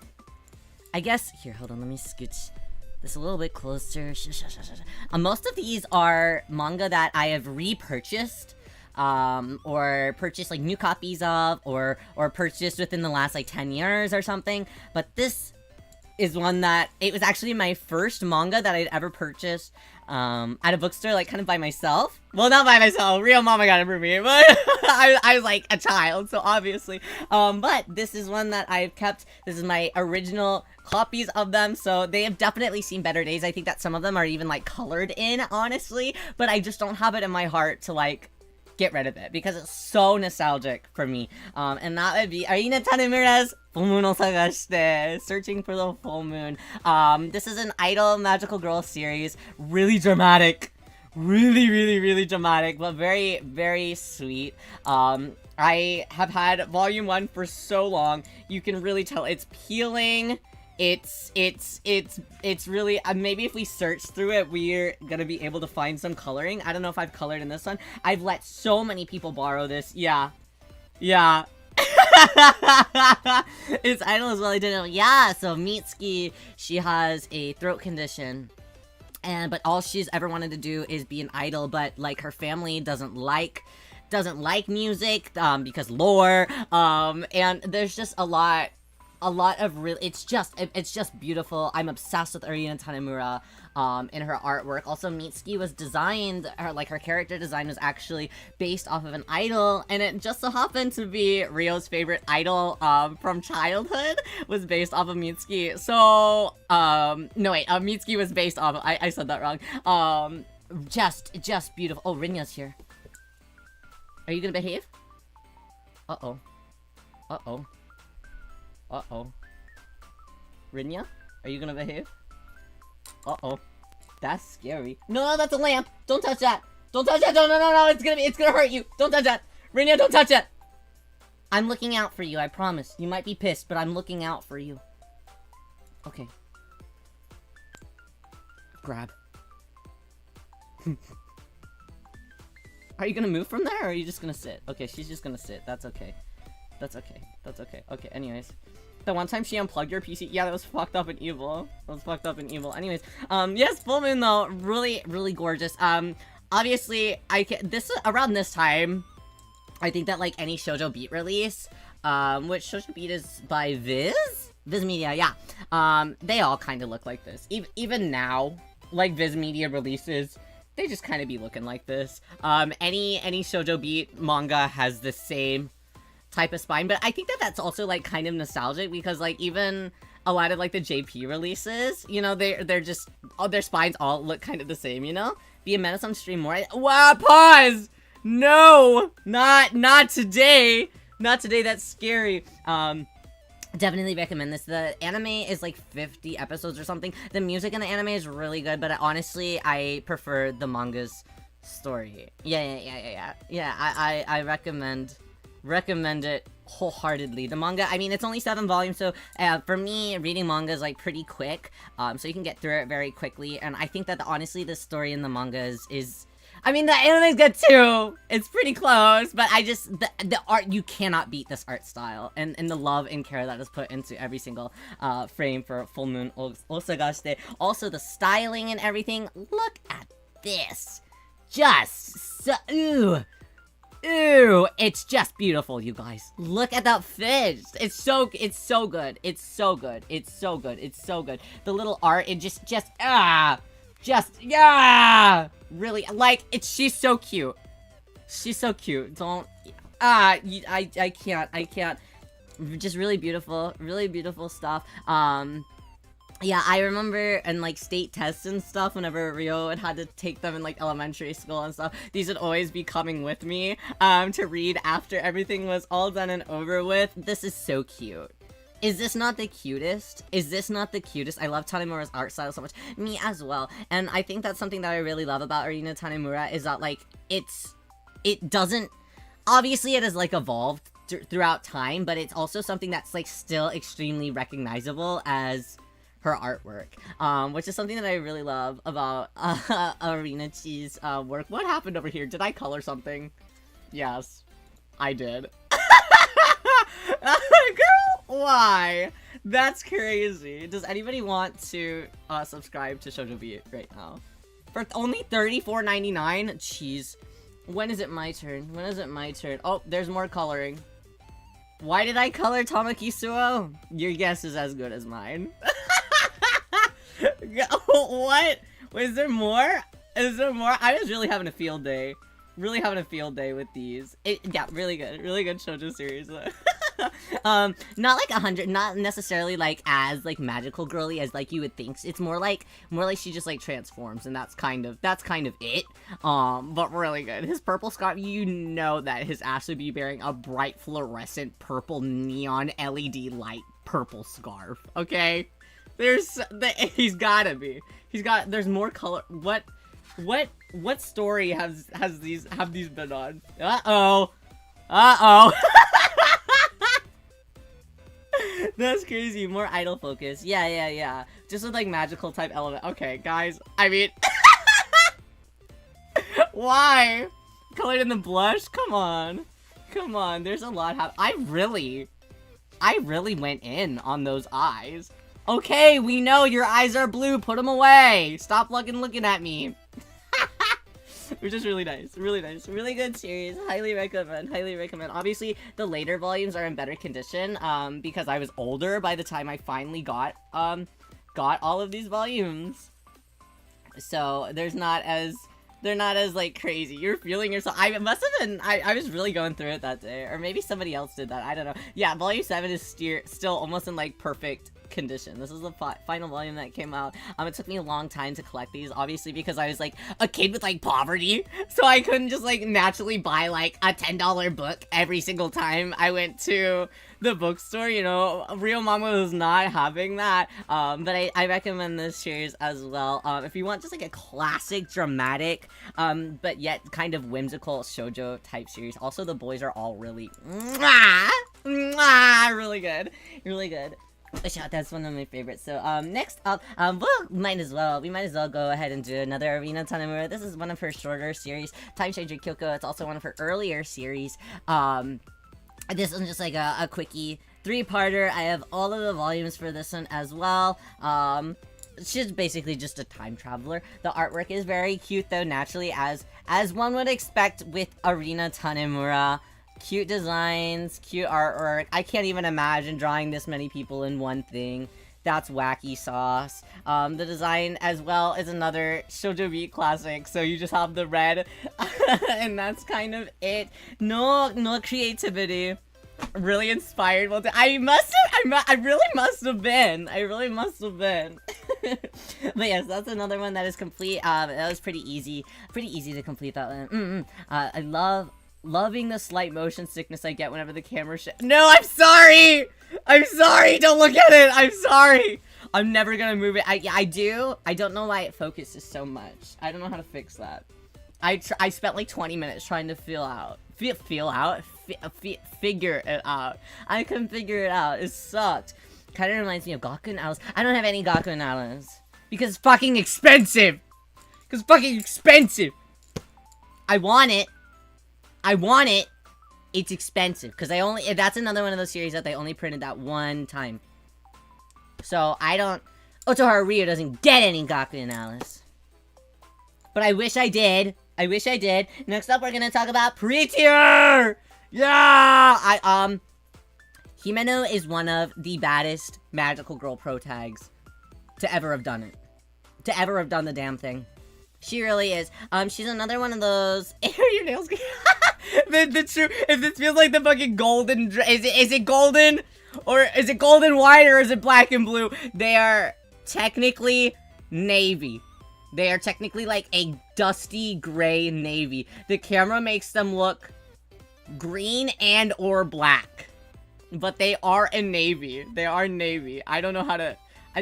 I guess, here, hold on, let me scooch this a little bit closer. Most of these are manga that I have repurchased, or purchased, like, new copies of, or purchased within the last, like, 10 years or something. But this is one that, it was actually my first manga that I'd ever purchased, at a bookstore, like, kind of by myself. Well, not by myself, real mama got it for me, but I was, like, a child, so obviously. But this is one that I've kept. This is my original copies of them, so they have definitely seen better days. I think that some of them are even, like, colored in, honestly, but I just don't have it in my heart to, like, get rid of it, because it's so nostalgic for me. And that would be Arina Tanemura's Full Moon o Sagashite, Searching for the Full Moon. This is an idol magical girl series. Really dramatic. Really dramatic, but very sweet. I have had volume 1 for so long. You can really tell it's peeling. It's really, maybe if we search through it, we're gonna be able to find some coloring. I don't know if I've colored in this one. I've let so many people borrow this. Yeah. It's idol as well. I didn't know. Yeah, so Mitsuki, she has a throat condition. But all she's ever wanted to do is be an idol, but, like, her family doesn't like music, because lore, and there's just a lot of real, it's just beautiful. I'm obsessed with Arina Tanemura, in her artwork. Also, Mitsuki was designed, her character design was actually based off of an idol, and it just so happened to be Ryo's favorite idol, from childhood, was based off of Mitsuki. So, no wait, Mitsuki was based off of, I said that wrong. Just beautiful. Oh, Rinya's here. Are you gonna behave? Uh-oh. Rinya? Are you gonna behave? Uh-oh. That's scary. No, that's a lamp! Don't touch that! Don't touch that! No, it's gonna hurt you! Don't touch that! Rinya, don't touch that! I'm looking out for you, I promise. You might be pissed, but I'm looking out for you. Okay. Grab. Are you gonna move from there, or are you just gonna sit? Okay, she's just gonna sit. That's okay. Okay, anyways. The one time she unplugged your PC, yeah, that was fucked up and evil. Anyways, yes, Full Moon, though, really gorgeous. Obviously, around this time, I think that, like, any Shoujo Beat release, which Shoujo Beat is by Viz Media, yeah. They all kind of look like this. Even now, like, Viz Media releases, they just kind of be looking like this. Any Shoujo Beat manga has the same type of spine, but I think that that's also, like, kind of nostalgic, because, like, even a lot of, like, the JP releases, you know, they're just, their spines all look kind of the same, you know? Be a menace on stream more. Wow, pause! No! Not today! Not today, that's scary. Definitely recommend this. The anime is like 50 episodes or something. The music in the anime is really good, but honestly, I prefer the manga's story. Yeah, I recommend it wholeheartedly. The manga, I mean, it's only 7 volumes, so for me, reading manga is like pretty quick, so you can get through it very quickly, and I think that honestly, the story in the manga is I mean, the anime's good too. It's pretty close, but I just the art, you cannot beat this art style and the love and care that is put into every single frame for Full Moon Osagashite. Also, the styling and everything. Look at this, just so, ooh, it's just beautiful, you guys. Look at that fish. It's so good. It's so good. It's so good. The little art, it just really, like, she's so cute. Don't, I can't. Just really beautiful stuff. Yeah, I remember in, like, state tests and stuff, whenever Riyo had to take them in, like, elementary school and stuff, these would always be coming with me, to read after everything was all done and over with. This is so cute. Is this not the cutest? I love Tanemura's art style so much. Me as well. And I think that's something that I really love about Arina Tanemura, is that, like, it doesn't... Obviously, it has, like, evolved throughout time, but it's also something that's, like, still extremely recognizable as her artwork. Which is something that I really love about Arina Chi's work. What happened over here? Did I color something? Yes, I did. Girl, why? That's crazy. Does anybody want to subscribe to Shoujo Beat right now? For only $34.99? Jeez. When is it my turn? Oh, there's more coloring. Why did I color Tamaki Suo? Your guess is as good as mine. What? Is there more? I was really having a field day. With these. Yeah, really good shoujo series. Not like 100, not necessarily like as like magical girly as like you would think. It's more like she just like transforms, and that's kind of it. But really good. His purple scarf, you know that his ass would be bearing a bright fluorescent purple neon LED light purple scarf. Okay, there's there's more color. What story have these been on? Uh-oh. That's crazy. More idol focus. Yeah. Just with like magical type element. Okay, guys. I mean, why? Colored in the blush? Come on. There's a lot I really went in on those eyes. Okay, we know your eyes are blue. Put them away. Stop looking at me. Which is really nice. Really good series. Highly recommend. Obviously, the later volumes are in better condition, because I was older by the time I finally got all of these volumes. So, they're not as, like, crazy. You're feeling yourself. I must have been, I was really going through it that day. Or maybe somebody else did that. I don't know. Yeah, volume 7 is still almost in, like, perfect condition. This is the final volume that came out. It took me a long time to collect these, obviously, because I was like a kid with like poverty, so I couldn't just like naturally buy like a $10 book every single time I went to the bookstore. You know, Real Mama was not having that. But I recommend this series as well. If you want just like a classic dramatic but yet kind of whimsical shoujo type series. Also, the boys are all really really good. That's one of my favorites. So, next up, we might as well go ahead and do another Arina Tanemura. This is one of her shorter series, Time Changer Kyoko. It's also one of her earlier series. This one's just like a quickie 3-parter. I have all of the volumes for this one as well. She's basically just a time traveler. The artwork is very cute, though, naturally, as one would expect with Arina Tanemura. Cute designs, cute artwork. I can't even imagine drawing this many people in one thing. That's wacky sauce. The design as well is another Shoujo Beat classic, so you just have the red, and that's kind of it. No creativity. Really inspired. Well, I really must have been. But yes, that's another one that is complete. That was pretty easy to complete that one. I love Loving the slight motion sickness I get whenever the camera No, I'm sorry! I'm sorry! Don't look at it! I'm sorry! I'm never gonna move it. I do. I don't know why it focuses so much. I don't know how to fix that. I spent like 20 minutes trying to figure it out. I couldn't figure it out. It sucked. Kind of reminds me of Gaku and Alice. I don't have any Gaku and Alice. Because it's fucking expensive! Because it's fucking expensive! I want it. I want it. It's expensive. Because that's another one of those series that they only printed that one time. So, I don't... Otoharu Riyo doesn't get any Gaku and Alice. But I wish I did. I wish I did. Next up, we're gonna talk about Pre-tier! Yeah! Himeno is one of the baddest magical girl pro tags to ever have done it. To ever have done the damn thing. She really is. She's another one of those... Your nails... the true... If this feels like the fucking golden... Is it golden? Or is it golden white or is it black and blue? They are technically navy. They are technically like a dusty gray navy. The camera makes them look green and or black. But they are a navy. They are navy. I don't know how to...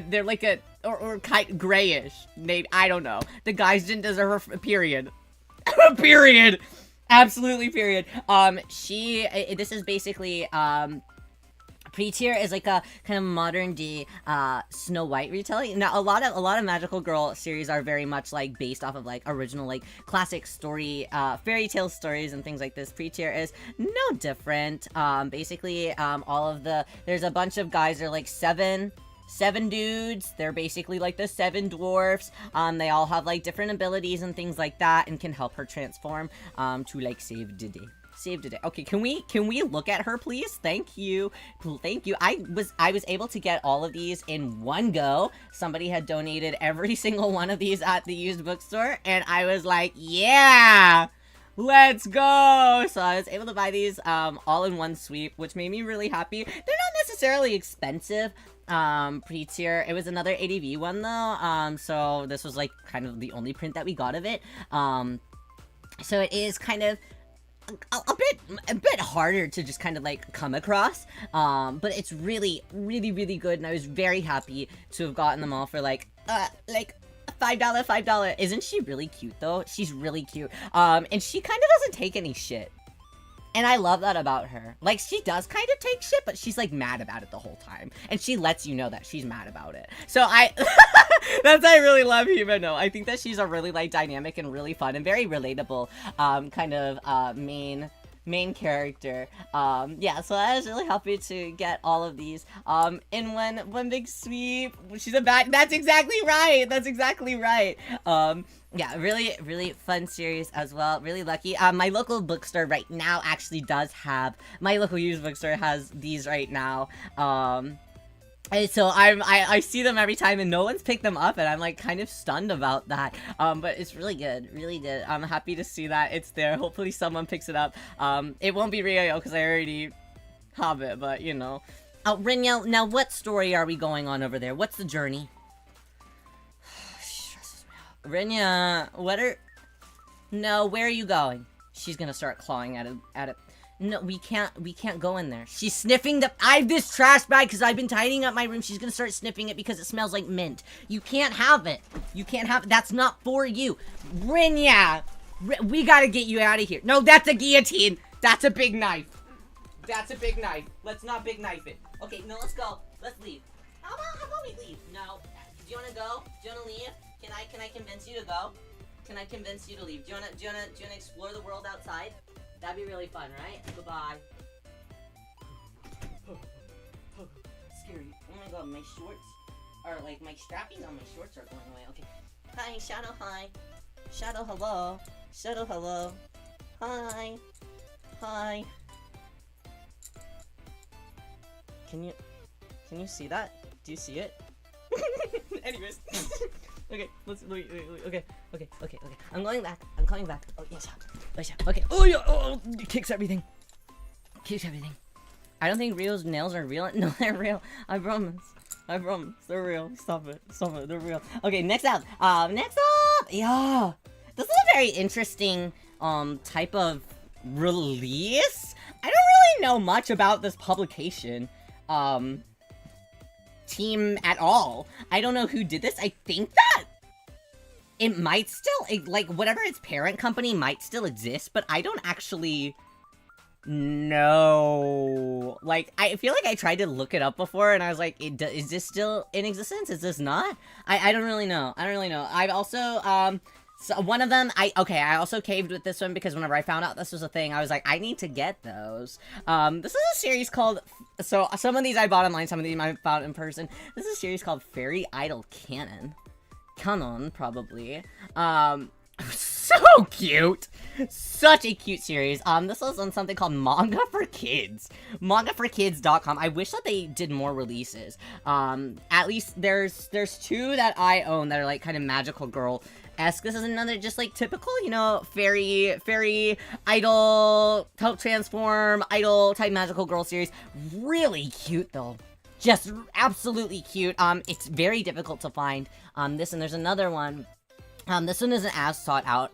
they're like a... Or grayish. Navy. I don't know. The guys didn't deserve a period. Period! Absolutely period. This is basically, Pre-tier is like a kind of modern day Snow White retelling. Now a lot of magical girl series are very much like based off of like original like classic story fairy tale stories and things like this. Pre-tier is no different. Basically there's a bunch of guys, they're like seven dudes. They're basically like the 7 dwarfs. They all have like different abilities and things like that and can help her transform to like save the day. Save the day. Okay, can we look at her, please? Thank you. Thank you. I was able to get all of these in one go. Somebody had donated every single one of these at the used bookstore, and I was like, yeah! Let's go! So I was able to buy these all in one sweep, which made me really happy. They're not necessarily expensive. Pre-tier. It was another ADV one though. So this was like kind of the only print that we got of it. So it is kind of a bit harder to just kind of like come across, but it's really good, and I was very happy to have gotten them all for like $5. Isn't she really cute though? She's really cute, and she kind of doesn't take any shit, and I love that about her. Like, she does kind of take shit, but she's like mad about it the whole time, and she lets you know that she's mad about it. So that's why I really love Himeno. I think that she's a really like dynamic and really fun and very relatable kind of main character. Yeah, so I was really happy to get all of these in one big sweep. She's a bad... That's exactly right! That's exactly right! Yeah, really fun series as well. Really lucky. My local bookstore right now actually does have... My local used bookstore has these right now. And so I see them every time and no one's picked them up, and I'm like kind of stunned about that. But it's really good, really good. I'm happy to see that it's there. Hopefully someone picks it up. It won't be Riyo because I already have it, but you know. Oh, Rinya, now what story are we going on over there? What's the journey? Stresses me out. Rinya, No, where are you going? She's gonna start clawing at it. No, we can't go in there. She's sniffing I have this trash bag because I've been tidying up my room. She's gonna start sniffing it because it smells like mint. You can't have it. You can't have it. That's not for you. Rinya! We gotta get you out of here. No, that's a guillotine. That's a big knife. That's a big knife. Let's not big knife it. Okay, no, let's go. Let's leave. How about we leave? No. Do you wanna go? Do you wanna leave? Can I convince you to go? Can I convince you to leave? Do you wanna explore the world outside? That'd be really fun, right? Goodbye. Scary. Oh my god, my shorts are like, my strappies on my shorts are going away. Okay. Hi, Shadow, hi. Shadow, hello. Shadow, hello. Hi. Hi. Can you see that? Do you see it? Anyways. Okay, okay. I'm going back. I'm coming back. Oh, yes. Okay. Oh, yeah. Oh, it kicks everything. I don't think Rio's nails are real. No, they're real. I promise. They're real. Stop it. They're real. Okay, next up. Yeah. This is a very interesting, type of release? I don't really know much about this publication team at all. I don't know who did this. I think that it might still, like, whatever its parent company might still exist, but I don't actually know. Like, I feel like I tried to look it up before, and I was like, is this still in existence? Is this not? I don't really know. I don't really know. I've also, so one of them, I also caved with this one because whenever I found out this was a thing, I was like, I need to get those. This is a series called, so some of these I bought online, some of these I found in person. This is a series called Fairy Idol Canon, probably. So cute! Such a cute series. This was on something called Manga for Kids. MangaForKids.com. I wish that they did more releases. At least there's two that I own that are like kind of magical girl-esque. This is another just like typical, you know, fairy idol, help transform, idol type magical girl series. Really cute though. Just absolutely cute. It's very difficult to find. This, and there's another one. This one isn't as sought out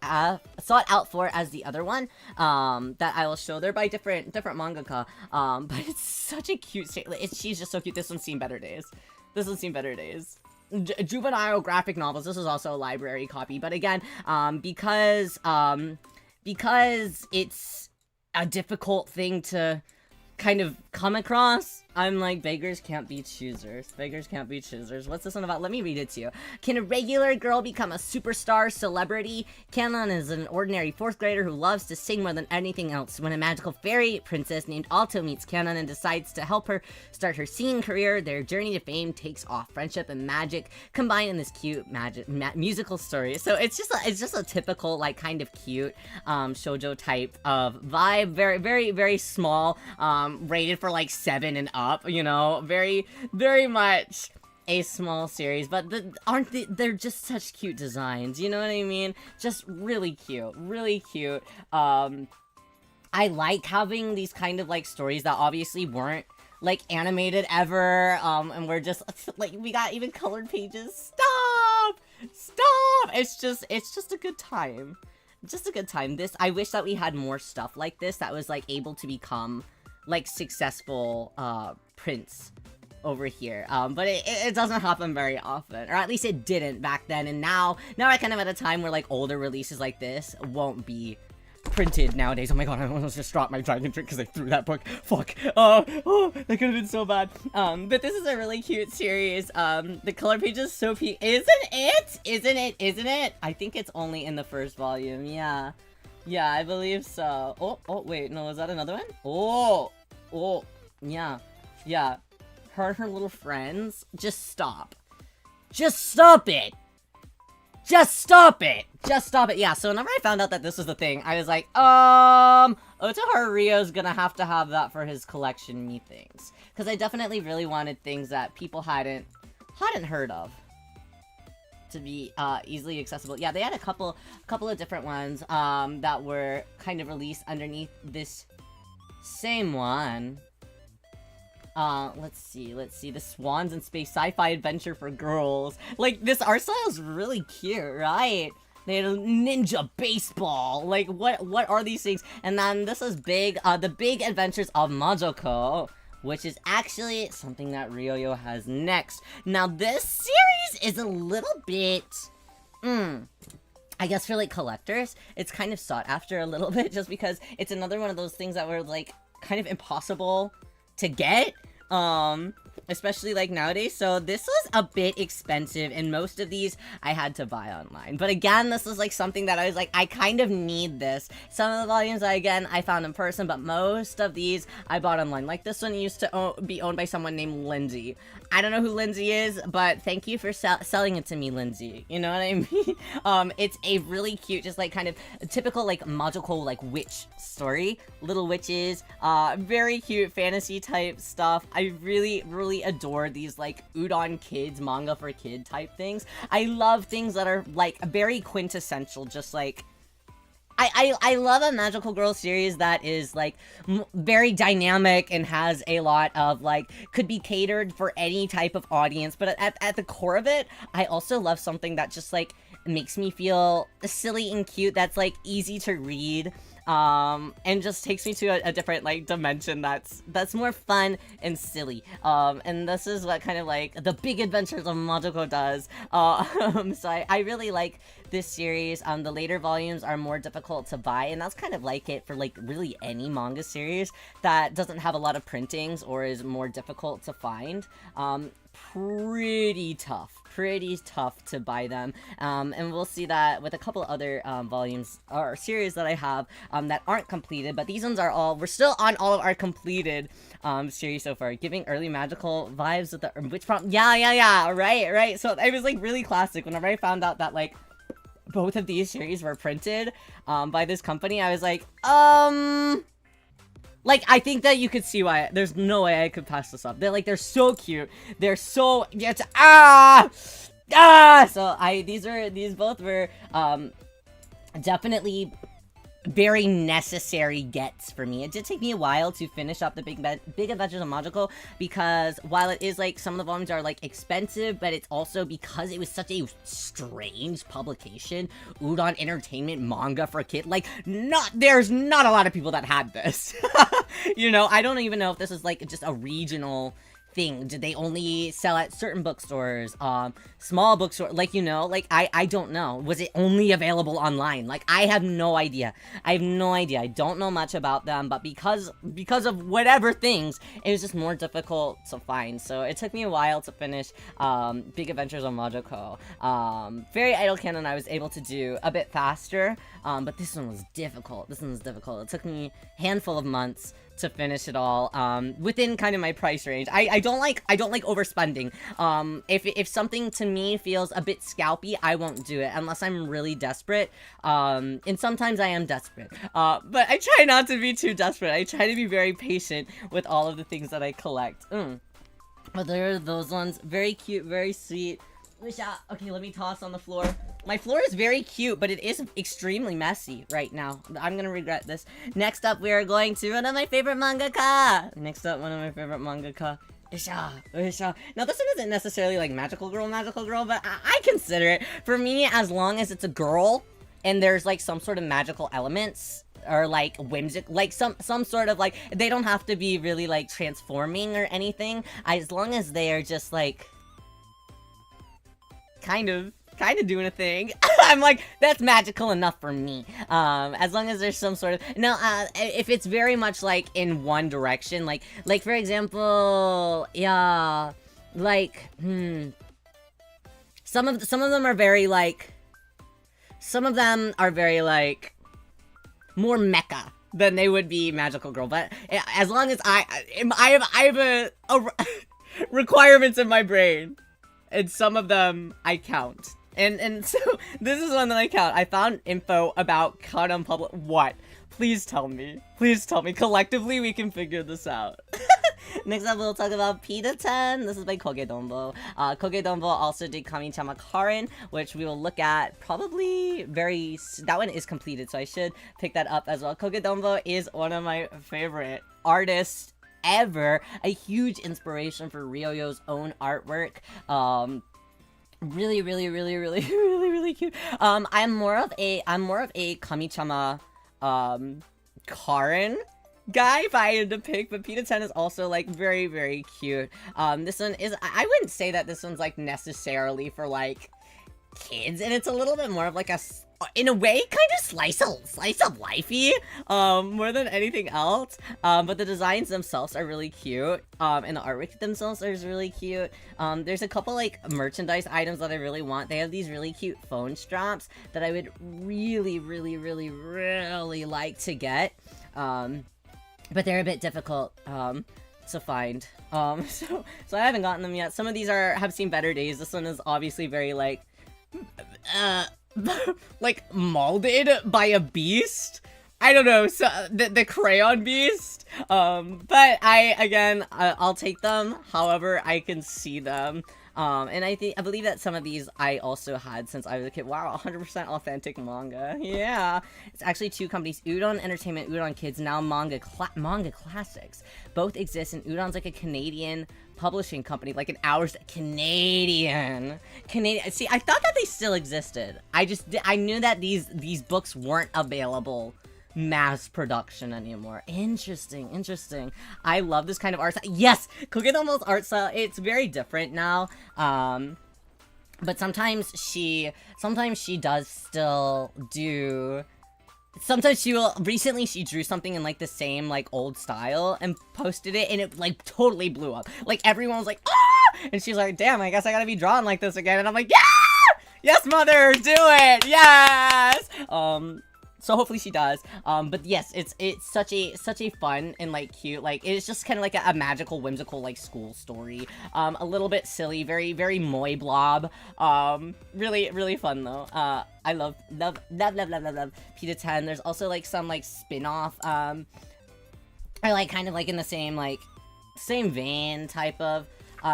for as the other one, that I will show. They're by different mangaka, but it's such a cute she's just so cute. This one's seen better days. Juvenile graphic novels. This is also a library copy, but again, because it's a difficult thing to kind of come across, I'm like, beggars can't be choosers. What's this one about? Let me read it to you. Can a regular girl become a superstar celebrity? Canon is an ordinary 4th grader who loves to sing more than anything else. When a magical fairy princess named Alto meets Canon and decides to help her start her singing career, their journey to fame takes off. Friendship and magic combine in this cute musical story. So it's just a typical, like, kind of cute shoujo type of vibe. Very, very, very small. Rated for like 7 and up, you know, very, very much a small series, but they're just such cute designs, you know what I mean? Just really cute, I like having these kind of like stories that obviously weren't like animated ever, and we're just like, we got even colored pages. Stop! It's just a good time. This, I wish that we had more stuff like this that was like able to become like successful prints over here, but it doesn't happen very often, or at least it didn't back then. And now we're kind of at a time where like older releases like this won't be printed nowadays. Oh my god, I almost just dropped my dragon drink because I threw that book. Fuck. Oh, that could have been so bad. But this is a really cute series. The color page is so isn't it? I think it's only in the first volume. Yeah, I believe so. Oh, wait, no, is that another one? Oh, yeah. Her and her little friends. Just stop it! Yeah, so whenever I found out that this was the thing, I was like, Otoharu Riyo's gonna have to have that for his collection methinks. Because I definitely really wanted things that people hadn't heard of to be easily accessible. Yeah, they had a couple of different ones that were kind of released underneath this same one. Let's see, the Swans in Space sci-fi adventure for girls. Like, this art style is really cute, right? They had a ninja baseball. Like, what are these things? And then this is the Big Adventures of Majoko, which is actually something that Ryo has next. Now, this series is a little bit, I guess for, like, collectors, it's kind of sought after a little bit, just because it's another one of those things that were, like, kind of impossible to get, especially, like, nowadays. So this was a bit expensive, and most of these I had to buy online. But again, this was, like, something that I was like, I kind of need this. Some of the volumes, I found in person, but most of these I bought online. Like, this one used to be owned by someone named Lindsay. I don't know who Lindsay is, but thank you for selling it to me, Lindsay. You know what I mean? It's a really cute, just, like, kind of typical, like, magical, like, witch story. Little witches, very cute fantasy type stuff. I really, really adore these, like, Udon Kids, manga for kid type things. I love things that are, like, very quintessential, just, like, I love a magical girl series that is, like, very dynamic and has a lot of, like, could be catered for any type of audience, but at the core of it, I also love something that just, like, makes me feel silly and cute, that's, like, easy to read. and just takes me to a different like dimension that's more fun and silly. And this is what kind of like the big adventures of Majoko does. So I really like this series. The later volumes are more difficult to buy, and that's kind of like it for like really any manga series that doesn't have a lot of printings or is more difficult to find. Pretty tough to buy them, and we'll see that with a couple other volumes or series that I have that aren't completed, but these ones are we're still on all of our completed series so far, giving early magical vibes with the which prompt. Yeah, right. So it was like really classic whenever I found out that like both of these series were printed by this company. I was like, like, I think that you could see why. There's no way I could pass this up. They're so cute. They're so, so these both were, definitely very necessary gets for me. It did take me a while to finish up the Big Adventures of Majiko, because while it is like some of the volumes are like expensive, but it's also because it was such a strange publication, Udon Entertainment manga for kids. Like, there's not a lot of people that had this. You know, I don't even know if this is like just a regional thing. Did they only sell at certain bookstores, small bookstore, like, you know, like, I don't know. Was it only available online? Like, I have no idea. I don't know much about them, but because of whatever things, it was just more difficult to find. So it took me a while to finish Big Adventures of Majiko. Fairy Idol Canon I was able to do a bit faster, but this one was difficult. It took me a handful of months to finish it all, within kind of my price range. I don't like overspending. If something to me feels a bit scalpy, I won't do it unless I'm really desperate. And sometimes I am desperate. But I try not to be too desperate. I try to be very patient with all of the things that I collect. But there are those ones. Very cute, very sweet. Okay, let me toss on the floor. My floor is very cute, but it is extremely messy right now. I'm gonna regret this. Next up, we are going to one of my favorite mangaka. Isha. Now, this one isn't necessarily like magical girl, but I consider it. For me, as long as it's a girl, and there's like some sort of magical elements, or like whimsical, like some sort of like, they don't have to be really like transforming or anything. As long as they are just like kind of doing a thing. I'm like, that's magical enough for me. As long as there's some sort of... Now, if it's very much, like, in one direction, like, for example, yeah, like, some of them are very, like, more mecha than they would be magical girl, but as long as I have a requirements in my brain, and some of them I count. And so, this is one that I count. I found info about Kanam Public. What? Please tell me. Collectively, we can figure this out. Next up, we'll talk about Pita 10. This is by Kogedombo. Kogedombo also did Kami-chama Karen, which we will look at probably that one is completed, so I should pick that up as well. Kogedombo is one of my favorite artists ever. A huge inspiration for Ryoyo's own artwork. Really cute. I'm more of a Kami-chama Karen guy if I had to pick, but Pita 10 is also like very cute. This one is, I wouldn't say that this one's like necessarily for like kids, and it's a little bit more of like in a way, kind of slice of lifey, more than anything else. But the designs themselves are really cute, and the artwork themselves is really cute. There's a couple, like, merchandise items that I really want. They have these really cute phone straps that I would really like to get, but they're a bit difficult, to find. So I haven't gotten them yet. Some of these have seen better days. This one is obviously very, like, like, molded by a beast? I don't know, so, the crayon beast? But I'll take them however I can see them. And I believe that some of these I also had since I was a kid. Wow, 100% authentic manga. Yeah. It's actually two companies, Udon Entertainment, Udon Kids, now Manga Classics. Both exist, and Udon's like a Canadian publishing company, like an hours Canadian. See, I thought that they still existed. I knew that these books weren't available mass production anymore. Interesting. I love this kind of art style. Yes, Kogedomo's art style, it's very different now. But sometimes she does still do. Sometimes recently she drew something in like the same like old style and posted it, and it like totally blew up. Like everyone was like, ah! And she's like, damn, I guess I gotta be drawing like this again. And I'm like, yeah! Yes, mother, do it! Yes! So hopefully she does. But yes, it's such a fun and like cute, like it's just kind of like a magical, whimsical like school story. A little bit silly, very moe blob. Really fun though. I love Pita 10. There's also like some like spin-off, or like kind of like in the same vein type of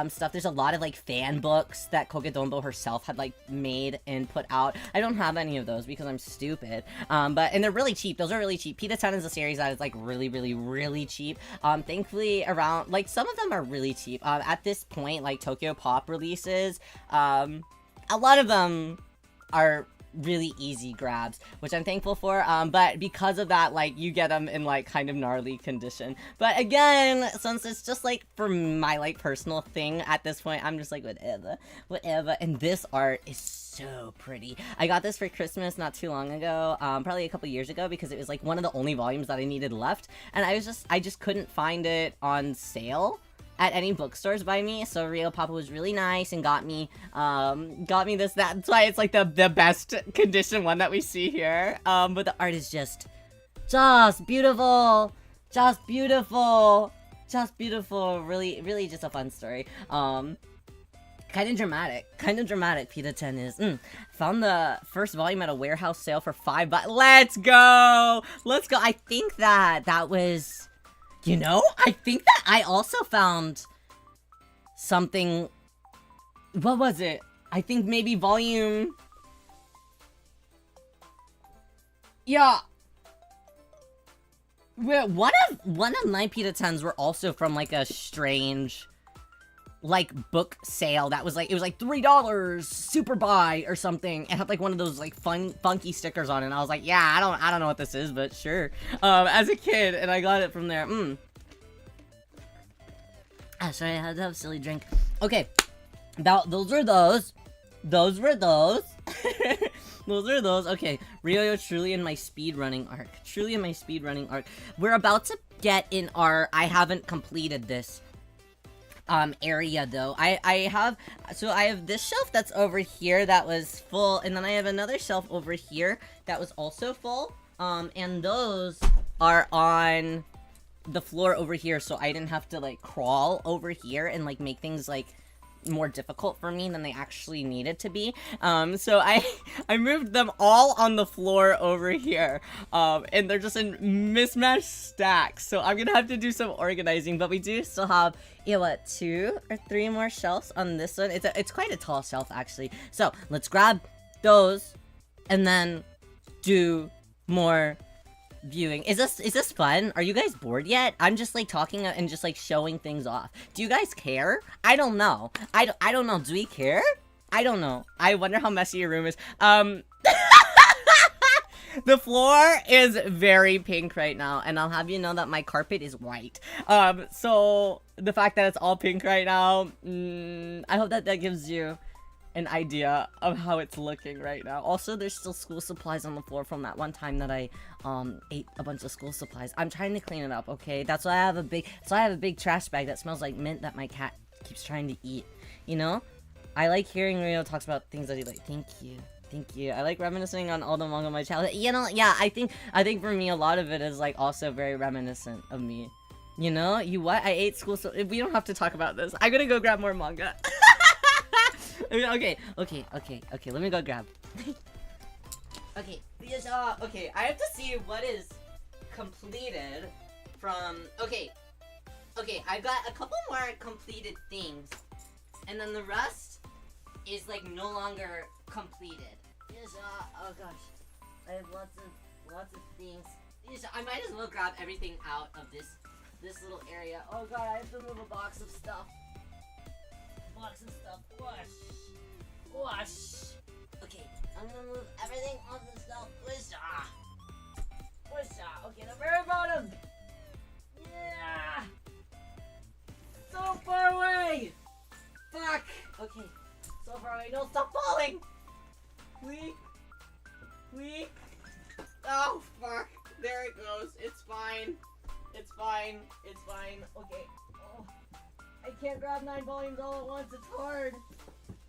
stuff. There's a lot of like fan books that Kogedombo herself had like made and put out. I don't have any of those because I'm stupid. And they're really cheap. Those are really cheap. Pita 10 is a series that is like really cheap. Thankfully around like some of them are really cheap. At this point, like Tokyo Pop releases, a lot of them are really easy grabs, which I'm thankful for, but because of that, like, you get them in, like, kind of gnarly condition. But again, since it's just, like, for my, like, personal thing at this point, I'm just like, whatever, and this art is so pretty. I got this for Christmas not too long ago, probably a couple years ago, because it was, like, one of the only volumes that I needed left, and I just couldn't find it on sale at any bookstores by me, so Riyo Papa was really nice and got me this. That's why it's like the best condition one that we see here. But the art is just beautiful, really just a fun story. Kind of dramatic. Pita 10 is. Found the first volume at a warehouse sale for $5. Let's go. I think that was. You know, I think that I also found something. What was it? I think maybe volume. Yeah. One of my Pita 10s were also from like a strange, like, book sale that was like, it was like $3 super buy or something. It had like one of those like funky stickers on it, and I was like, yeah, I don't know what this is, but sure. As a kid, and I got it from there. Sorry, I had to have a silly drink. Okay, those were those. Those were those. Those are those. Okay, Ryo truly in my speedrunning arc. We're about to get in our I haven't completed this area though. I have this shelf that's over here that was full, and then I have another shelf over here that was also full, and those are on the floor over here, so I didn't have to like crawl over here and like make things like more difficult for me than they actually needed to be. So I moved them all on the floor over here, and they're just in mismatched stacks, so I'm gonna have to do some organizing. But we do still have 2 or 3 more shelves on this one. It's quite a tall shelf actually, so let's grab those and then do more viewing. Is this fun? Are you guys bored yet? I'm just like talking and just like showing things off. Do you guys care? I don't know. I don't know. Do we care? I don't know. I wonder how messy your room is. The floor is very pink right now, and I'll have you know that my carpet is white. So the fact that it's all pink right now, I hope that gives you an idea of how it's looking right now. Also, there's still school supplies on the floor from that one time that I ate a bunch of school supplies. I'm trying to clean it up, okay? That's why I have a big trash bag that smells like mint that my cat keeps trying to eat. You know? I like hearing Riyo talks about things that he like. Thank you. I like reminiscing on all the manga of my childhood. You know, yeah, I think for me a lot of it is like also very reminiscent of me. You know? I ate school so we don't have to talk about this. I'm gonna go grab more manga. Okay, let me go grab. Okay, I have to see what is completed from, okay, I've got a couple more completed things, and then the rest is, like, no longer completed. Oh gosh, I have lots of things. I might as well grab everything out of this little area. Oh god, I have to move a box of stuff. Wash. Okay, I'm gonna move everything on the shelf. Whisha. got him! Yeah! So far away! Fuck! Okay, so far away. No, stop falling! Weak. Weak. Oh, fuck. There it goes. It's fine. It's fine. It's fine. Okay. Oh. I can't grab 9 volumes all at once. It's hard.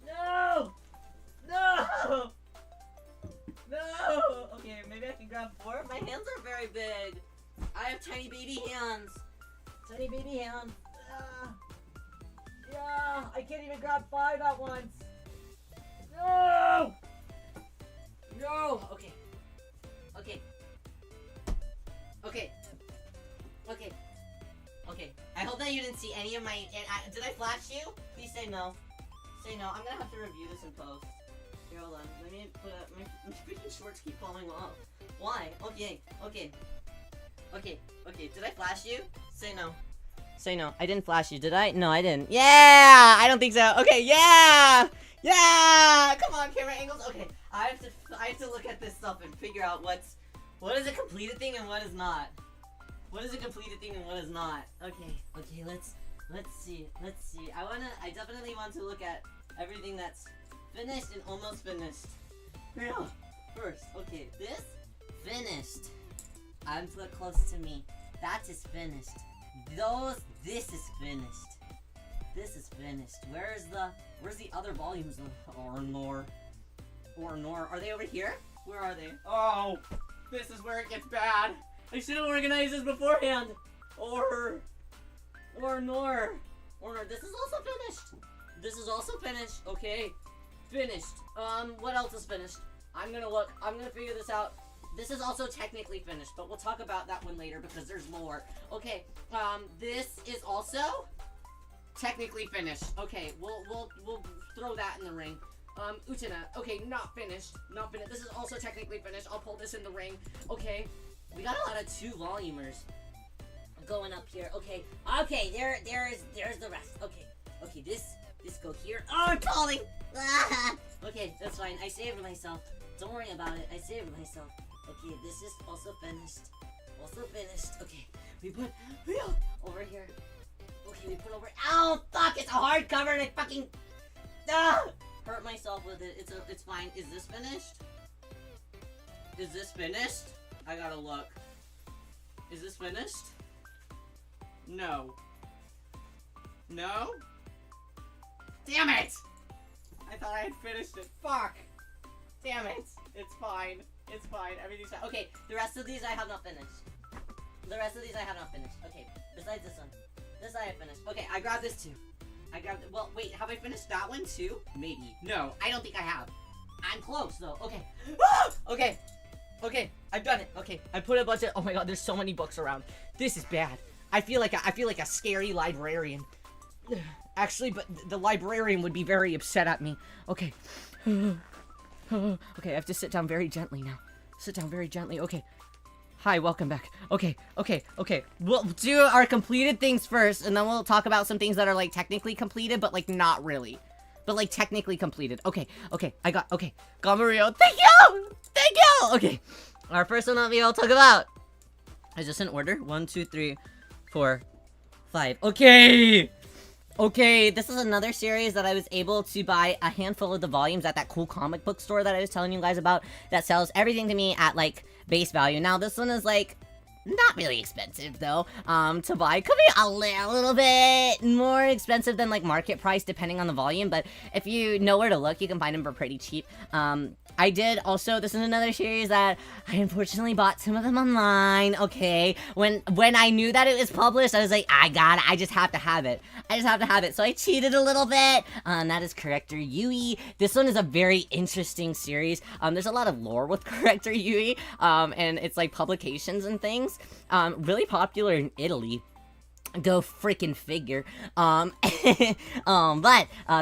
No! No! No! Okay, maybe I can grab 4. My hands are very big. I have tiny baby hands. Tiny baby hands. Yeah, I can't even grab 5 at once. No! No! Okay. Okay. Okay. Okay. Okay. I hope that you didn't see any of my... did I flash you? Please say no. Say no. I'm gonna have to review this in post. Here, hold on. Let me put up... My freaking shorts keep falling off. Why? Okay. Okay. Okay. Okay. Did I flash you? Say no. Say no. I didn't flash you, did I? No, I didn't. Yeah! I don't think so. Okay, yeah! Yeah! Come on, camera angles. Okay, I have to look at this stuff and figure out what is a completed thing and what is not. What is a completed thing and what is not? Okay, okay, let's see. Let's see. I definitely want to look at everything that's finished and almost finished. Yeah. First, okay, this finished. I'm too close to me. That is finished. This is finished. This is finished. Where's the other volumes or nor? Are they over here? Where are they? Oh, this is where it gets bad. I should have organized this beforehand. Or nor. This is also finished. This is also finished. Okay, finished. What else is finished? I'm gonna look. I'm gonna figure this out. This is also technically finished, but we'll talk about that one later because there's more. Okay, this is also technically finished. Okay, we'll throw that in the ring. Utena, okay, not finished. Not finished. This is also technically finished. I'll pull this in the ring. Okay, we got a lot of 2-volumers going up here. Okay, okay, there's the rest. Okay, okay, this go here. Oh, I'm falling! Okay, that's fine. I saved myself. Don't worry about it. I saved myself. Okay, this is also finished. Also finished. Okay, we put over here. Okay, we put over. Ow! Fuck! It's a hardcover and I fucking hurt myself with it. It's fine. Is this finished? Is this finished? I gotta look. Is this finished? No. No? Damn it! I thought I had finished it. Fuck! Damn it! It's fine. It's fine. Everything's fine. Okay, the rest of these I have not finished. Okay, besides this one. This I have finished. Okay, I grabbed this too. Well, wait, have I finished that one too? Maybe. No, I don't think I have. I'm close though. Okay. Okay. Okay, I've done it. Okay, I put a bunch of. Oh my god, there's so many books around. This is bad. I feel like a scary librarian. Actually, but the librarian would be very upset at me. Okay. Okay, I have to sit down very gently now. Sit down very gently. Okay. Hi, welcome back. Okay. We'll do our completed things first, and then we'll talk about some things that are, like, technically completed, but, like, not really. But, like, technically completed. Okay. Gamario, thank you! Okay. Our first one that we'll talk about. Is this in order? 1, 2, 3, 4, 5. Okay, this is another series that I was able to buy a handful of the volumes at that cool comic book store that I was telling you guys about that sells everything to me at, like, base value. Now, this one is, like, not really expensive, though, to buy. Could be a little bit more expensive than, like, market price, depending on the volume, but if you know where to look, you can find them for pretty cheap. I did also, this is another series that I unfortunately bought some of them online, okay? When I knew that it was published, I was like, I just have to have it. So I cheated a little bit. That is Corrector Yui. This one is a very interesting series. There's a lot of lore with Corrector Yui, and it's like publications and things. Really popular in Italy. Go freaking figure. But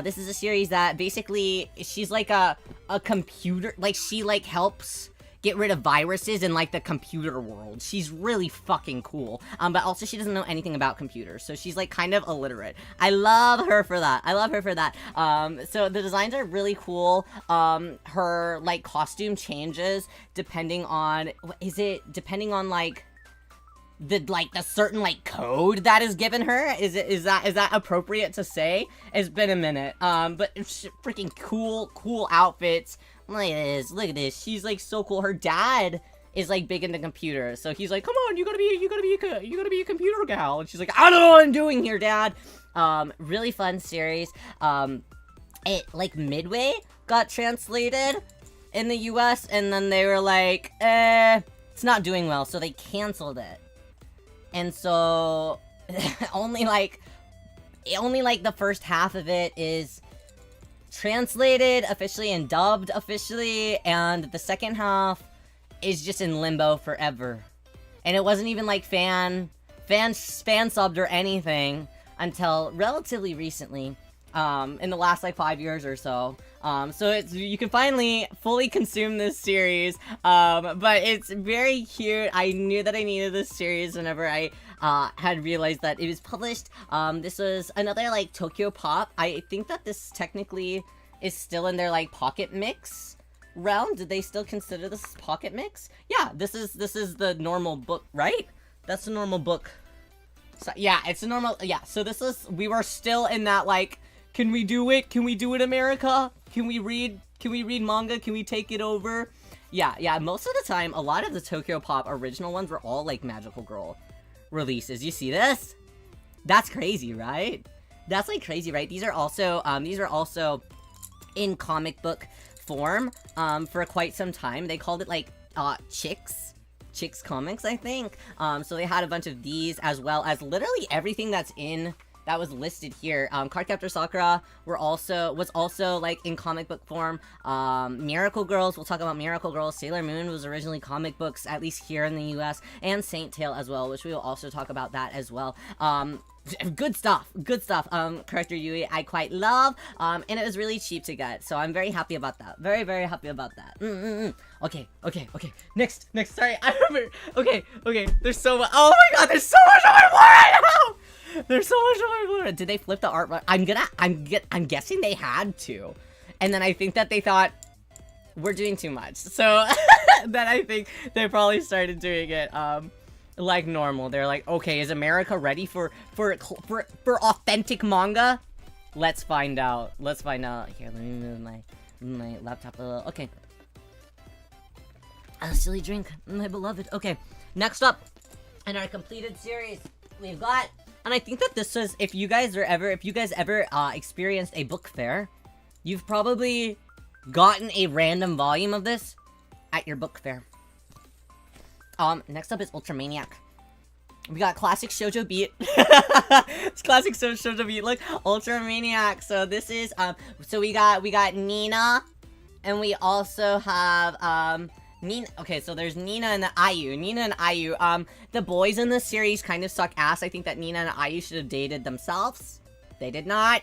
this is a series that basically she's like a computer, like she like helps get rid of viruses in like the computer world. She's really fucking cool. But also she doesn't know anything about computers, so she's like kind of illiterate. I love her for that. So the designs are really cool. Her like costume changes depending on like the certain like code that is given her. Is that appropriate to say? It's been a minute. But it's freaking cool outfits. Look at this. She's like so cool. Her dad is like big into computers, so he's like, come on, you gotta be a computer gal. And she's like, I don't know what I'm doing here, Dad. Really fun series. It like midway got translated in the US, and then they were like, it's not doing well, so they canceled it. And so only like the first half of it is translated officially and dubbed officially, and the second half is just in limbo forever. And it wasn't even like fan subbed or anything until relatively recently, in the last like 5 years or so. So you can finally fully consume this series, but it's very cute. I knew that I needed this series whenever I had realized that it was published. This was another like Tokyo Pop. I think that this technically is still in their like Pocket Mix realm. Did they still consider this Pocket Mix? Yeah, this is the normal book, right? That's the normal book. So, yeah, it's a normal, yeah, so we were still in that like, can we do it? Can we do it, America? Can we read manga? Can we take it over? Yeah, most of the time, a lot of the Tokyo Pop original ones were all, like, Magical Girl releases. You see this? That's crazy, right? That's, like, crazy, right? These are also in comic book form, for quite some time. They called it, like, Chicks Comics, I think. So they had a bunch of these, as well as literally everything that was listed here. Cardcaptor Sakura was also like in comic book form. Miracle Girls, we'll talk about Miracle Girls. Sailor Moon was originally comic books, at least here in the US, and Saint Tail as well, which we will also talk about that as well. Good stuff. Character Yui I quite love, and it was really cheap to get, so I'm very happy about that. Very, very happy about that. Okay. Next. Sorry, I remember. Okay. There's so much. Oh my god, there's so much on my board right now. There's so much on my board. Did they flip the art? I'm guessing they had to, and then I think that they thought we're doing too much, so then I think they probably started doing it like normal. They're like, okay, is America ready for authentic manga? Let's find out. Here, let me move my laptop a little. Okay. A silly drink, my beloved. Okay, next up in our completed series, we've got, and I think that this was, if you guys ever experienced a book fair, you've probably gotten a random volume of this at your book fair. Next up is Ultramaniac. We got classic shoujo beat. It's classic shoujo beat. Look, Ultramaniac. So this is so we got Nina, and we also have Nina. Okay, so there's Nina and Ayu. The boys in this series kind of suck ass. I think that Nina and Ayu should have dated themselves. They did not.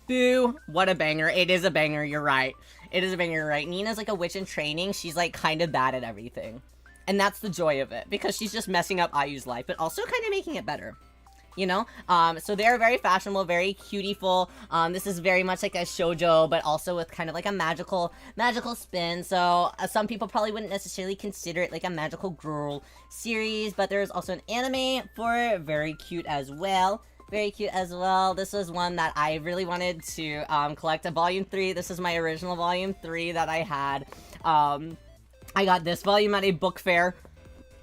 Boo. What a banger. It is a banger. You're right. It is a banger. You're right. Nina's like a witch in training. She's like kind of bad at everything. And that's the joy of it, because she's just messing up Ayu's life, but also kind of making it better, you know? So they're very fashionable, very cutieful. This is very much like a shoujo, but also with kind of like a magical spin. So some people probably wouldn't necessarily consider it like a magical girl series, but there's also an anime for it. Very cute as well. This was one that I really wanted to collect. A volume 3. This is my original volume 3 that I had. I got this volume at a book fair.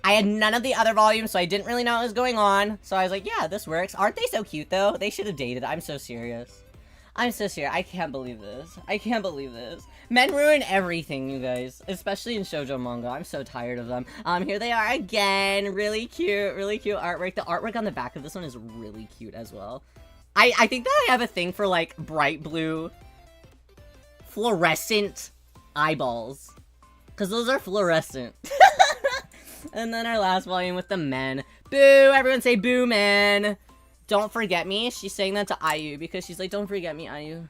I had none of the other volumes, so I didn't really know what was going on. So I was like, yeah, this works. Aren't they so cute, though? They should have dated. I'm so serious. I can't believe this. Men ruin everything, you guys. Especially in shoujo manga. I'm so tired of them. Here they are again. Really cute artwork. The artwork on the back of this one is really cute as well. I think that I have a thing for, like, bright blue fluorescent eyeballs. Because those are fluorescent. And then our last volume with the men. Boo! Everyone say boo, men! Don't forget me. She's saying that to Ayu because she's like, don't forget me, Ayu.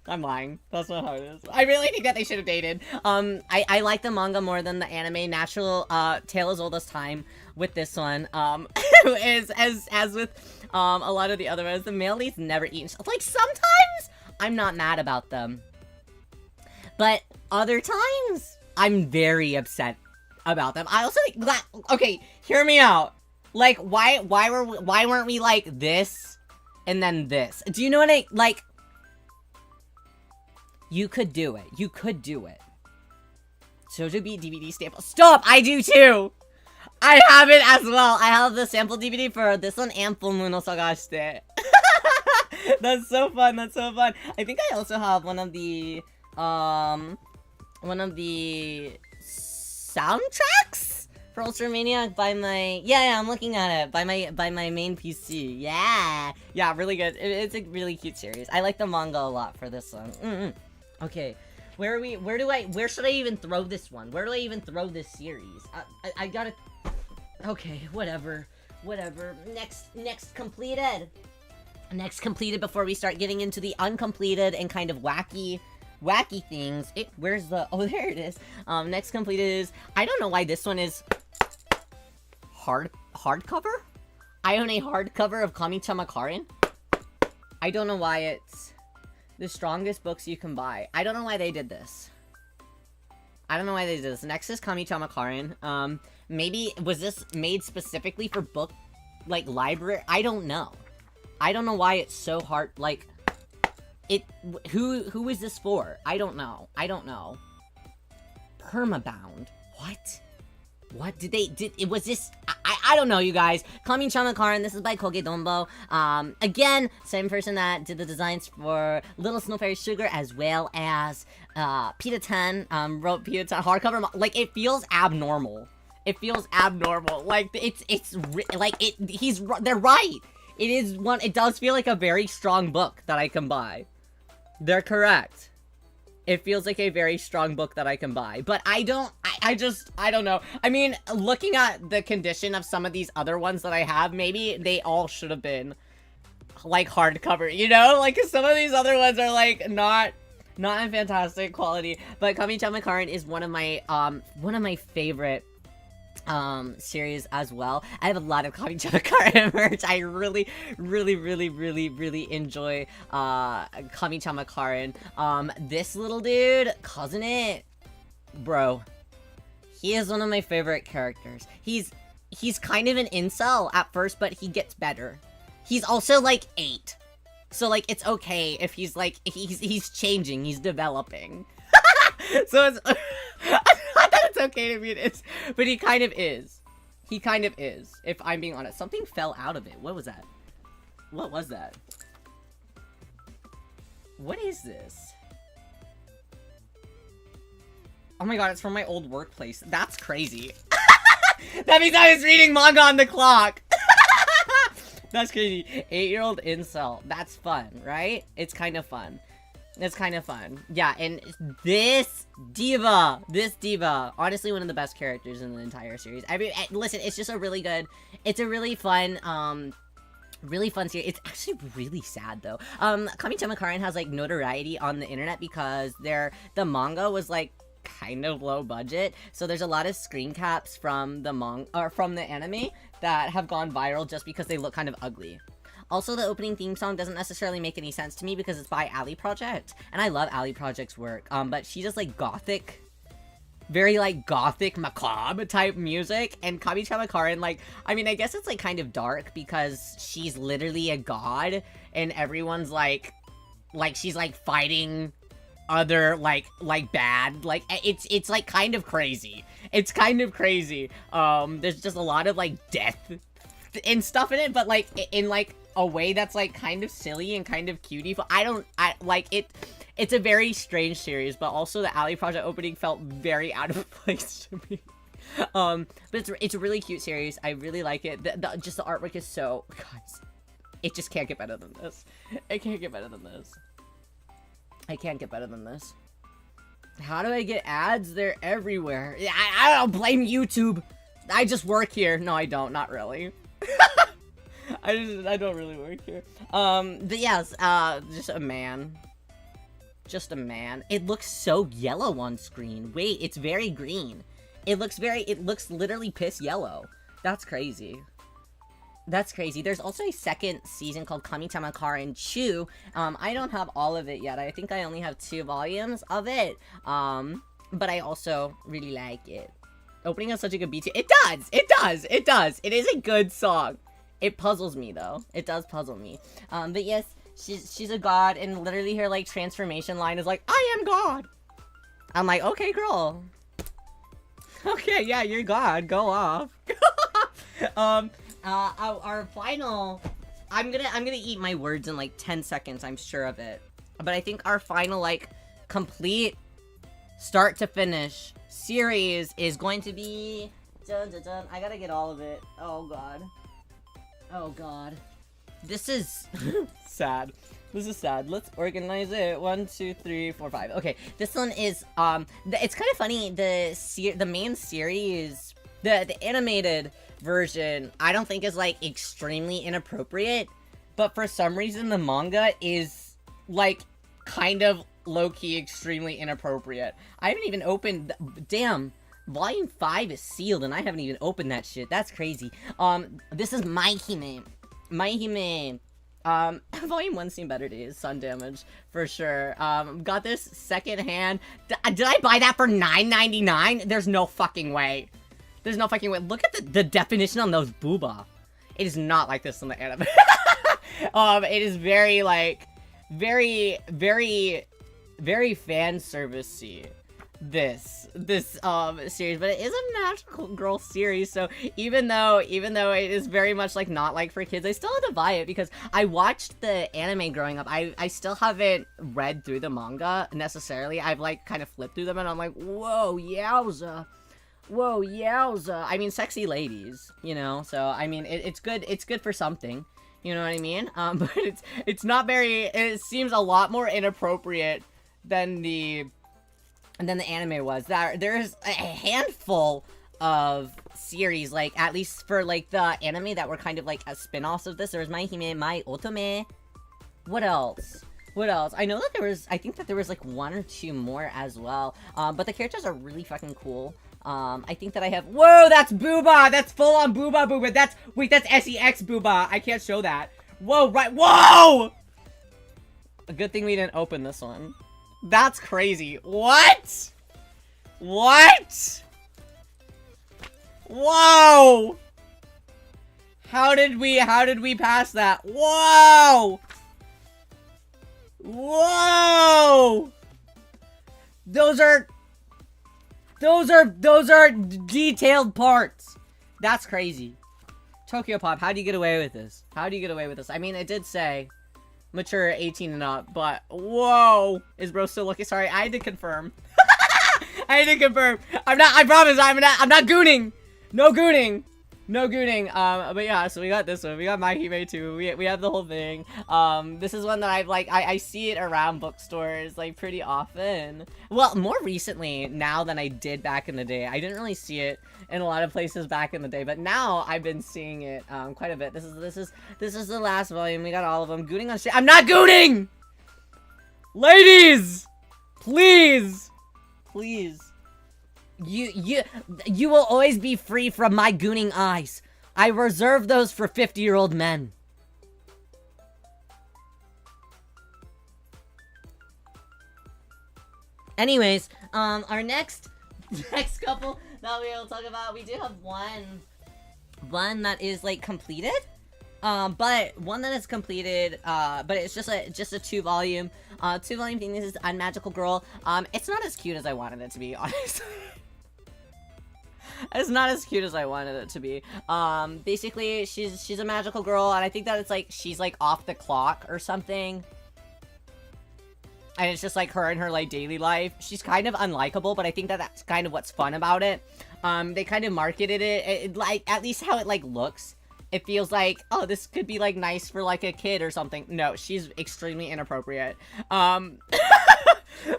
I'm lying. That's not how it is. I really think that they should have dated. I like the manga more than the anime. Natural Tale as Old as Time with this one. As with a lot of the other ones, the male leads never eat. Like, sometimes I'm not mad about them. But other times, I'm very upset about them. I also think, okay, hear me out. Like, why weren't we like this and then this? Do you know what I, like, you could do it. You could do it. Shoujo Beat DVD sample. Stop! I do too! I have it as well. I have the sample DVD for this one and Fullmoon no Sagashite. That's so fun. That's so fun. I think I also have one of the soundtracks for Ultra Maniac by my, yeah, I'm looking at it, by my main PC. Yeah, really good. It's a really cute series. I like the manga a lot for this one. Okay, where should I even throw this one? Where do I even throw this series? I gotta, okay, whatever. Next completed. Next completed before we start getting into the uncompleted and kind of wacky things. Where's the, oh, there it is. Next completed is, I don't know why this one is hardcover? I own a hardcover of Kami-chama Karin. I don't know why it's the strongest books you can buy. I don't know why they did this. Next is Kami-chama Karin. Maybe, was this made specifically for book, like, library? I don't know. I don't know why it's so hard, like, who is this for? I don't know. Permabound. What? Was this, I don't know, you guys. Kami-chama Karin, this is by Koge Dombo. Again, same person that did the designs for Little Snow Fairy Sugar, as well as, Pita 10, wrote Pita 10 hardcover. Like, it feels abnormal. Like, they're right. It does feel like a very strong book that I can buy. They're correct. It feels like a very strong book that I can buy. But I don't know. I mean, looking at the condition of some of these other ones that I have, maybe they all should have been, like, hardcover, you know? Like, 'cause some of these other ones are, like, not in fantastic quality. But Kami-chama Karin is one of my favorite series as well. I have a lot of Kami-chama Karin merch. I really enjoy Kami-chama Karin. This little dude, Cousin It, bro, he is one of my favorite characters. He's kind of an incel at first, but he gets better. He's also like 8, so like it's okay if he's like he's changing, he's developing. So it's not that it's okay to be an is, but he kind of is. If I'm being honest. Something fell out of it. What was that? What is this? Oh my god, it's from my old workplace. That's crazy. That means I was reading manga on the clock. That's crazy. 8-year-old incel. That's fun, right? It's kind of fun. Yeah, and this diva, honestly one of the best characters in the entire series. I mean, listen, it's just a really good, it's a really fun series. It's actually really sad though. Kami-chama Karin has like notoriety on the internet because the manga was like kind of low budget, so there's a lot of screen caps from the anime that have gone viral just because they look kind of ugly. Also, the opening theme song doesn't necessarily make any sense to me because it's by Ali Project, and I love Ali Project's work, but she does like gothic, very like gothic macabre type music, and Kami-chama Karin, like, I mean, I guess it's like kind of dark because she's literally a god, and everyone's like she's like fighting other like bad, like it's like kind of crazy. There's just a lot of like death and stuff in it, but like in like a way that's like kind of silly and kind of cutie. It's a very strange series, but also the Ali Project opening felt very out of place to me. But it's a really cute series. I really like it. Just the artwork is so, guys, it just can't get better than this. How do I get ads? They're everywhere. I don't blame YouTube. I just work here. No, I don't. Not really. I don't really work here. But yes, just a man. It looks so yellow on screen. Wait, it's very green. It looks literally piss yellow. That's crazy. There's also a second season called Kami-chama Karin Chu. I don't have all of it yet. I think I only have 2 volumes of it. But I also really like it. Opening has such a good beat. It is a good song. It puzzles me though. It does puzzle me. But yes, she's a god, and literally her like transformation line is like, I am god. I'm like, okay, girl. Okay, yeah, you're god. Go off. Our final. I'm gonna eat my words in like 10 seconds. I'm sure of it. But I think our final like complete start to finish series is going to be. Dun, dun, dun. I gotta get all of it. Oh god. Oh god. This is sad. This is sad. Let's organize it. 1, 2, 3, 4, 5. Okay, this one is it's kind of funny. The main series, the animated version, I don't think is like extremely inappropriate, but for some reason the manga is like kind of low-key extremely inappropriate. I haven't even opened. Damn. Volume 5 is sealed, and I haven't even opened that shit. That's crazy. This is My Hime. Volume 1 seen better days. Sun Damage, for sure. Got this secondhand. Did I buy that for $9.99? There's no fucking way. There's no fucking way. Look at the definition on those booba. It is not like this in the anime. It is very, like, very fan service-y. This series, but it is a magical girl series, so even though it is very much like not like for kids, I still had to buy it because I watched the anime growing up. I still haven't read through the manga necessarily. I've like kind of flipped through them and I'm like, whoa, yowza. Whoa, yowza. I mean, sexy ladies, you know, so I mean it's good for something, you know what I mean? But it's not very, it seems a lot more inappropriate than the anime was. There's a handful of series, like, at least for, like, the anime that were kind of, like, spin-offs of this. There was My Hime, My Otome. What else? I know that I think that there was, like, 1 or 2 more as well. But the characters are really fucking cool. I think that I have, whoa, that's Booba! That's full-on Booba! That's SEX Booba! I can't show that. Whoa, right, whoa! A good thing we didn't open this one. That's crazy. What? Whoa! How did we pass that? Whoa! Those are detailed parts. That's crazy. Tokyo Pop, how do you get away with this? I mean, it did say mature 18 and up, but whoa, is bro still looking? Sorry, I had to confirm. I promise I'm not gooning. No gooning. But yeah, so we got this one. We got My Hime 2. We have the whole thing. This is one that I've like, I see it around bookstores like pretty often. Well, more recently now than I did back in the day. I didn't really see it in a lot of places back in the day, but now I've been seeing it quite a bit. This is the last volume. We got all of them. Gooning on shit. I'm not gooning! Ladies! Please! You will always be free from my gooning eyes. I reserve those for 50-year-old men. Anyways, our next couple that we'll talk about, we do have one that is like completed. But one that is completed, but it's just a 2-volume thing. This is Unmagical Girl. It's not as cute as I wanted it to be, honestly. It's not as cute as I wanted it to be. Basically, she's a magical girl, and I think that it's like, she's like off the clock or something. And it's just like her and her like daily life. She's kind of unlikable, but I think that that's kind of what's fun about it. They kind of marketed it like, at least how it like looks. It feels like, oh, this could be like nice for like a kid or something. No, she's extremely inappropriate. But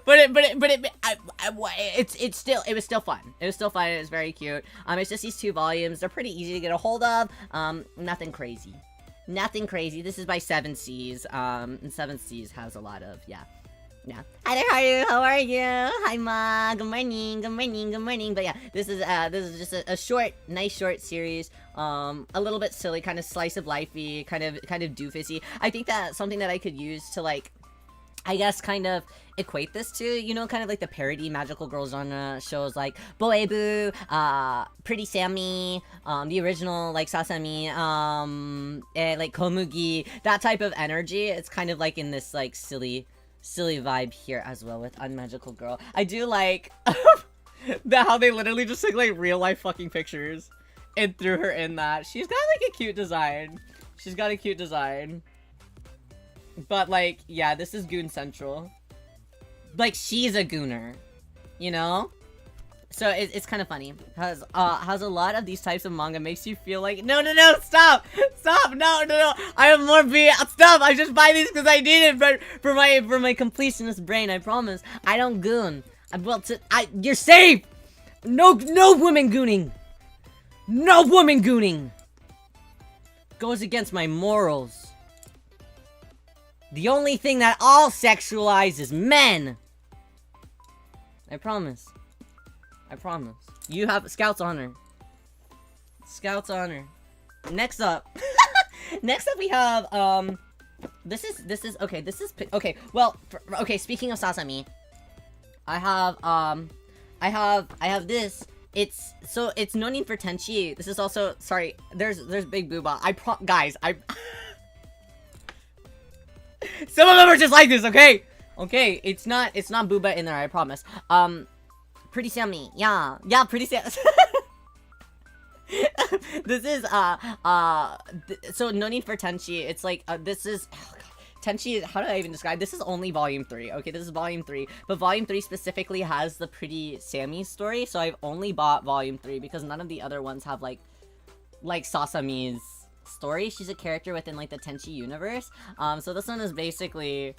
it was still fun. It was still fun. It was very cute. It's just these 2 volumes. They're pretty easy to get a hold of. Nothing crazy. This is by 7 Seas. And 7 Seas has a lot of, yeah. Hi there, how are you? Hi, Ma. Good morning. But yeah, this is just a short, nice short series. A little bit silly, kind of slice of lifey, kind of doofusy. I think that something that I could use to like I guess kind of equate this to, you know, kind of like the parody magical girl genre shows like Boebu, Pretty Sammy, the original like Sasami, like Komugi, that type of energy. It's kind of like in this like silly vibe here as well with Unmagical Girl. I do like how they literally just took like real life fucking pictures and threw her in that. She's got like a cute design. She's got a cute design. But, like, yeah, this is Goon Central. Like, she's a gooner, you know? So, it's kind of funny. Has a lot of these types of manga makes you feel like, no, stop! Stop! No, I have more stop! I just buy these because I need it for my completionist brain, I promise. I don't goon. You're safe! No women gooning! No woman gooning! Goes against my morals. The only thing that all sexualize is men! I promise. I promise. You have Scout's honor. Scout's honor. Next up. Next up we have, this is, okay, well, okay, speaking of Sasami, I have this. It's no need for Tenchi. This is also, sorry, there's Big Booba. Guys, some of them are just like this, okay? Okay, it's not Booba in there, I promise. Pretty Sammy, yeah, Pretty Sam. This is, so no need for Tenchi. It's like, this is, oh God. Tenchi, how do I even describe? This is only volume 3. Okay, this is volume 3. But volume 3 specifically has the Pretty Sammy story, so I've only bought volume 3 because none of the other ones have, like Sasami's story. She's a character within, like, the Tenchi universe. So this one is basically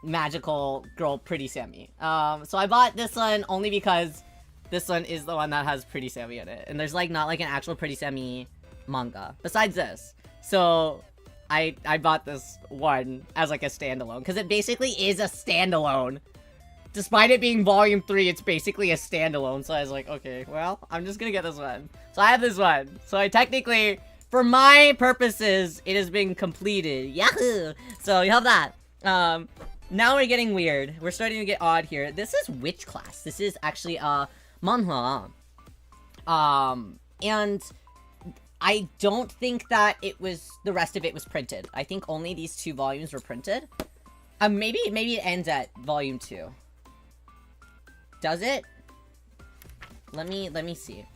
magical girl Pretty Sammy. So I bought this one only because this one is the one that has Pretty Sammy in it. And there's, like, not, like, an actual Pretty Sammy manga. Besides this. So I bought this one as, like, a standalone. Because it basically is a standalone. Despite it being volume 3, it's basically a standalone. So I was like, okay, well, I'm just gonna get this one. So I have this one. So I technically, for my purposes, it has been completed. Yahoo! So you have that. Now we're getting weird. We're starting to get odd here. This is which class? This is actually, manhwa. And I don't think that the rest of it was printed. I think only these 2 volumes were printed. Maybe it ends at volume 2. Does it? Let me see.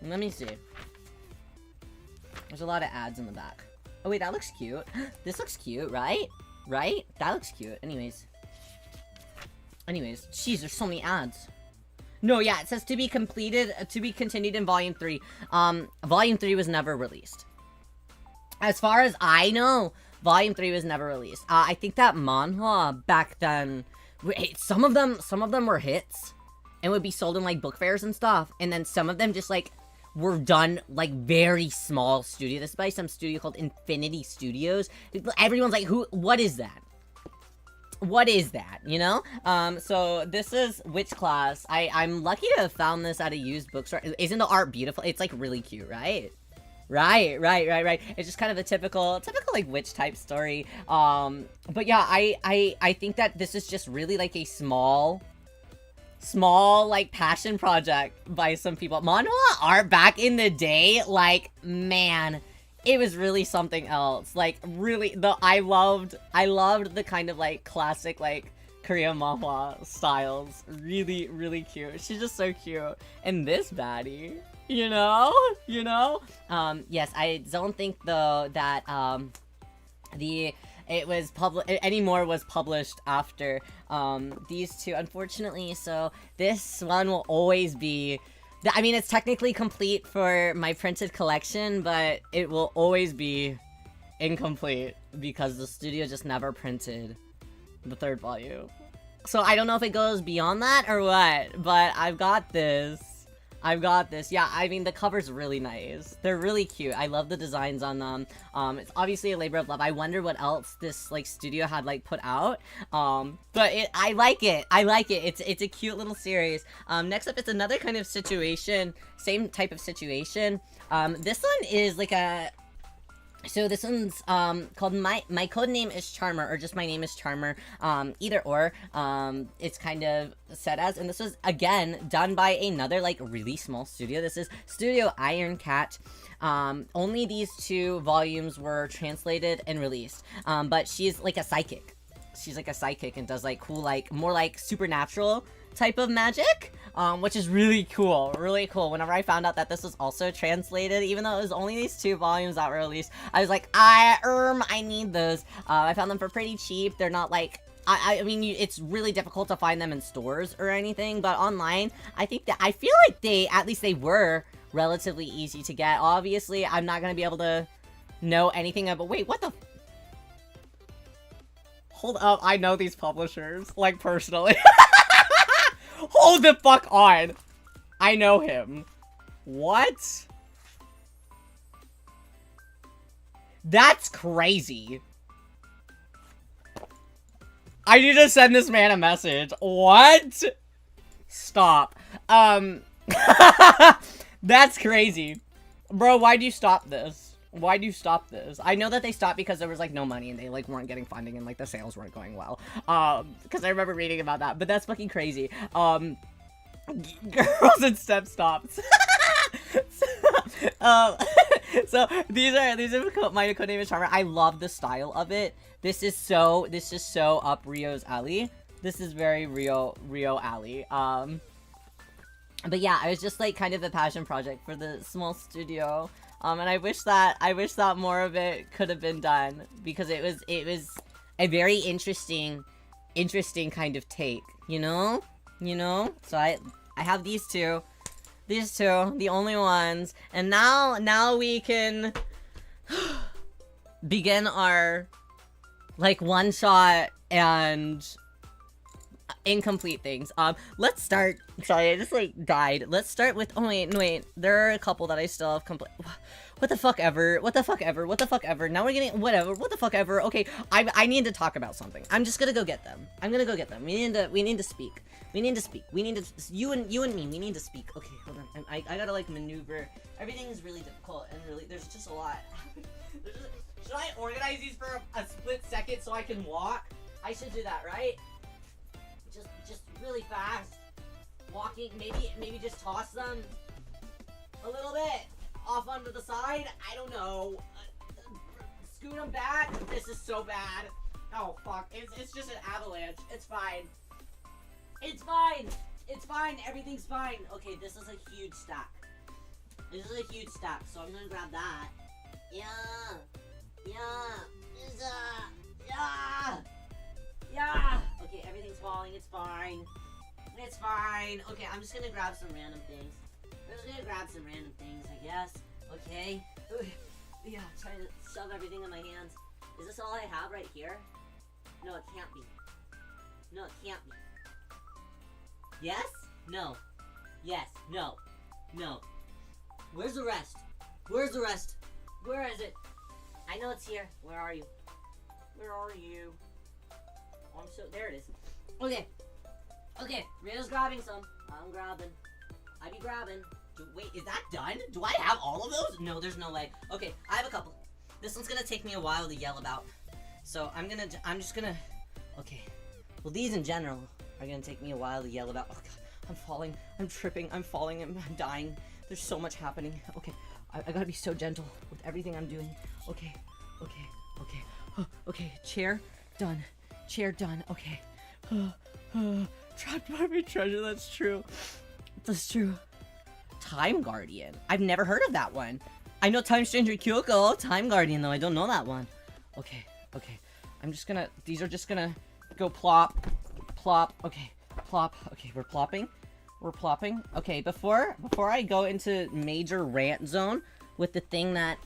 Let me see. There's a lot of ads in the back. Oh wait, that looks cute. This looks cute, right? Right? That looks cute. Anyways, jeez, there's so many ads. No, yeah, it says to be completed, to be continued in volume 3. Volume 3 was never released. As far as I know, volume 3 was never released. I think that manhwa back then, some of them were hits and would be sold in like book fairs and stuff. And then some of them just like were done like very small studio. This is by some studio called Infinity Studios. Everyone's like, what is that? What is that, you know? So this is which class? I'm lucky to have found this at a used bookstore. Isn't the art beautiful? It's like really cute, right? Right. It's just kind of a typical like witch type story. But yeah, I think that this is just really like a small like passion project by some people. Manhwa art back in the day, like, man, it was really something else. Like, really, I loved the kind of like classic like Korean manhwa styles. Really, really cute. She's just so cute. And this baddie, you know? Yes, I don't think though that any more was published after these 2, unfortunately. So this one will always be, I mean, it's technically complete for my printed collection, but it will always be incomplete because the studio just never printed the 3rd volume. So I don't know if it goes beyond that or what, but I've got this. Yeah, I mean, the cover's really nice. They're really cute. I love the designs on them. It's obviously a labor of love. I wonder what else this, like, studio had, like, put out. But I like it. It's a cute little series. Next up, it's another kind of situation. Same type of situation. This one is, like, So this one's called my code name is Charmer, or just my name is Charmer, either or. It's kind of set as, and this was again done by another like really small studio. This is Studio Iron Cat. Only these 2 volumes were translated and released. But she's like a psychic. She's like a psychic and does like cool, like more like supernatural type of magic, which is really cool, really cool. Whenever I found out that this was also translated, even though it was only these 2 volumes that were released, I was like, I need those. I found them for pretty cheap. They're not like, I mean, it's really difficult to find them in stores or anything, but online, I feel like at least they were relatively easy to get. Obviously, I'm not gonna be able to know anything about, wait, what the? Hold up, I know these publishers, like, personally. Hold the fuck on. I know him. What? That's crazy. I need to send this man a message. What? Stop. That's crazy. Bro, why'd you stop this? Why'd you stop this? I know that they stopped because there was, like, no money and they, like, weren't getting funding and, like, the sales weren't going well. Because I remember reading about that, but that's fucking crazy. Girls and step stops. So, these are my code name is Charmer. I love the style of it. This is so up Rio's alley. This is very Rio alley. But yeah, it was just, like, kind of a passion project for the small studio. And I wish that more of it could have been done, because it was a very interesting kind of take, you know? So I have these two, the only ones, and now we can begin our, like, one-shot and incomplete things. Let's start. Sorry, I just, like, died. Let's start with, oh wait, there are a couple that I still have complete. What the fuck ever. Now we're getting, whatever, what the fuck ever. Okay, I need to talk about something. I'm just gonna go get them. We need to speak. You and me, we need to speak. Okay, hold on. I gotta, like, maneuver. Everything is really difficult, and really, there's just a lot. Should I organize these for a split second so I can walk? I should do that, right? Just really fast. Walking, maybe just toss them a little bit off onto the side. I don't know. Scoot them back. This is so bad. Oh fuck. It's just an avalanche. It's fine. Everything's fine. Okay, this is a huge stack. So I'm gonna grab that. Yeah. Okay, everything's falling. It's fine. Okay, I'm just gonna grab some random things. I guess. Okay. Yeah, trying to shove everything in my hands. Is this all I have right here? No, it can't be. Yes? No. Yes. No. Where's the rest? Where is it? I know it's here. Where are you? Oh, there it is. Okay, Rio's grabbing some. I'm grabbing. I be grabbing. Wait, is that done? Do I have all of those? No, there's no way. Okay, I have a couple. This one's gonna take me a while to yell about. So I'm just gonna, okay. Well, these in general are gonna take me a while to yell about. Oh god, I'm falling, I'm tripping, I'm falling, I'm dying. There's so much happening. Okay, I gotta be so gentle with everything I'm doing. Okay. Okay, chair done. Okay. Trapped by my treasure, that's true. Time Guardian. I've never heard of that one. I know Time Stranger Kyoko. Time Guardian, though. I don't know that one. Okay. I'm just gonna... These are just gonna go plop. Okay, plop. Okay, we're plopping. Okay, before I go into major rant zone with the thing that,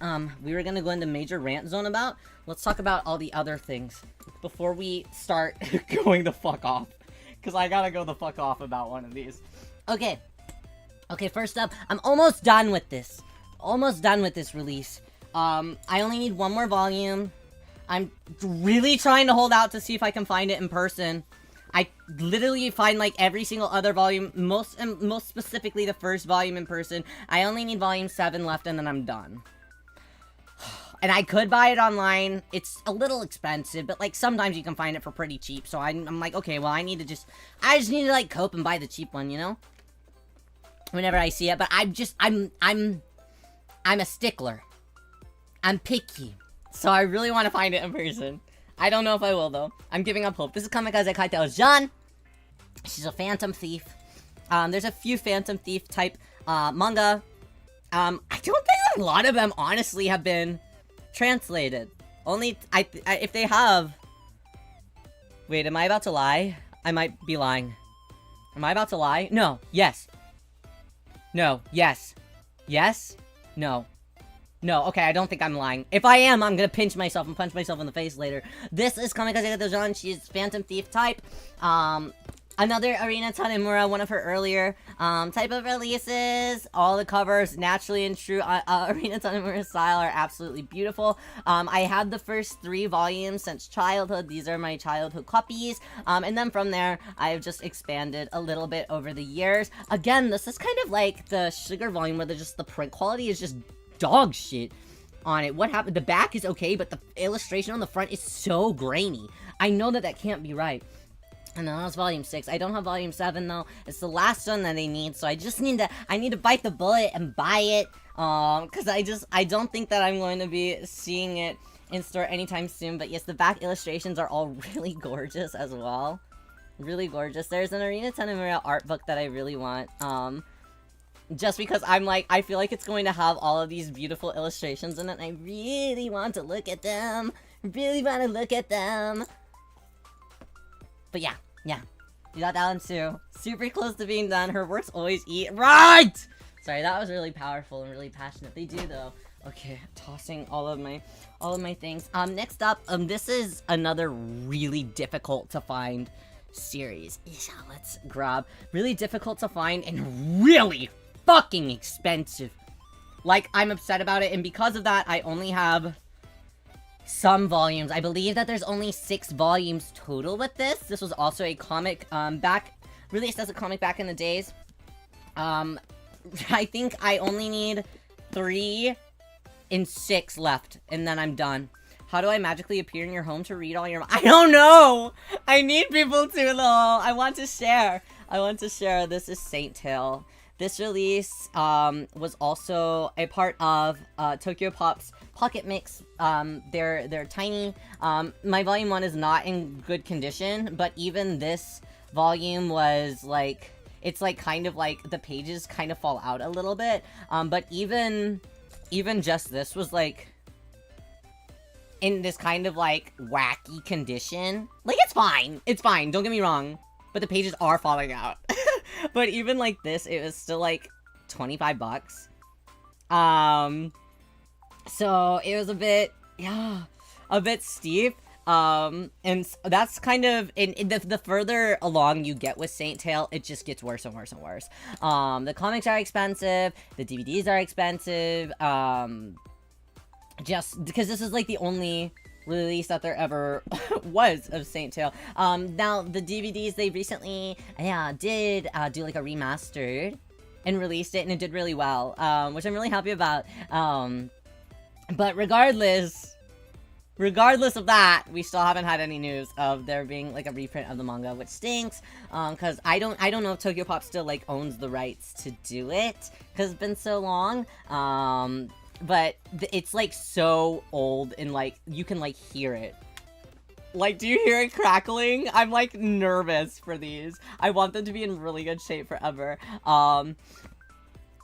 we were gonna go into major rant zone about, let's talk about all the other things before we start going the fuck off. Because I gotta go the fuck off about one of these. Okay, first up, I'm almost done with this. Release. I only need one more volume. I'm really trying to hold out to see if I can find it in person. I literally find, like, every single other volume, most specifically the first volume in person. I only need volume 7 left and then I'm done. And I could buy it online. It's a little expensive, but like sometimes you can find it for pretty cheap. So I'm like, okay, well I just need to like cope and buy the cheap one, you know? Whenever I see it, but I'm a stickler. I'm picky. So I really want to find it in person. I don't know if I will though. I'm giving up hope. This is Kamikaze Kaito Jean. She's a phantom thief. There's a few phantom thief type manga. I don't think a lot of them honestly have been translated. Only if they have. Wait, am I about to lie? I might be lying. Am I about to lie? No. Yes. No. Yes. Yes. No. No, okay, I don't think I'm lying. If I am, I'm gonna pinch myself and punch myself in the face later. This is Kamikaze Kaito Jean. She's Phantom Thief type. Another Arena Tanemura, one of her earlier type of releases. All the covers, naturally and true Arena Tanemura style, are absolutely beautiful. I had the first 3 volumes since childhood. These are my childhood copies. And then from there, I've just expanded a little bit over the years. Again, this is kind of like the Sugar volume where the print quality is just dog shit on it. What happened? The back is okay, but the illustration on the front is so grainy. I know that can't be right. And then that was volume 6. I don't have volume 7 though. It's the last one that I need, so I need to bite the bullet and buy it. Cause I don't think that I'm going to be seeing it in store anytime soon. But yes, the back illustrations are all really gorgeous as well. Really gorgeous. There's an Arena Tanemura art book that I really want. Just because I'm like, I feel like it's going to have all of these beautiful illustrations in it, and I really want to look at them. Really want to look at them. But yeah, we got that one too. Super close to being done. Her works always eat right. Sorry, that was really powerful and really passionate. They do though. Okay, tossing all of my things. Next up, this is another really difficult to find series. Yeah, let's grab. Really difficult to find and really fucking expensive. Like, I'm upset about it, and because of that, I only have some volumes. I believe that there's only 6 volumes total with this. This was also a comic, released as a comic back in the days. I think I only need 3 and 6 left, and then I'm done. How do I magically appear in your home to read all your... I don't know! I need people to, though! I want to share! This is Saint Tail. This release was also a part of Tokyo Pop's Pocket Mix. They're tiny. My volume 1 is not in good condition, but even this volume was like, it's like kind of like the pages kind of fall out a little bit. But even just this was like in this kind of like wacky condition. Like, it's fine, don't get me wrong, but the pages are falling out. But even like this, it was still like 25 bucks. So it was a bit steep. And that's kind of, the further along you get with Saint Tail, it just gets worse and worse and worse. The comics are expensive, the DVDs are expensive, just because this is like the only release that there ever was of Saint Tail. Now the DVDs, they recently did do like a remastered and released it, and it did really well, which I'm really happy about. But regardless of that, we still haven't had any news of there being like a reprint of the manga, which stinks, because I don't know if Tokyo Pop still like owns the rights to do it, because it's been so long. But it's like so old, and like you can like hear it. Like, do you hear it crackling? I'm like nervous for these. I want them to be in really good shape forever. Was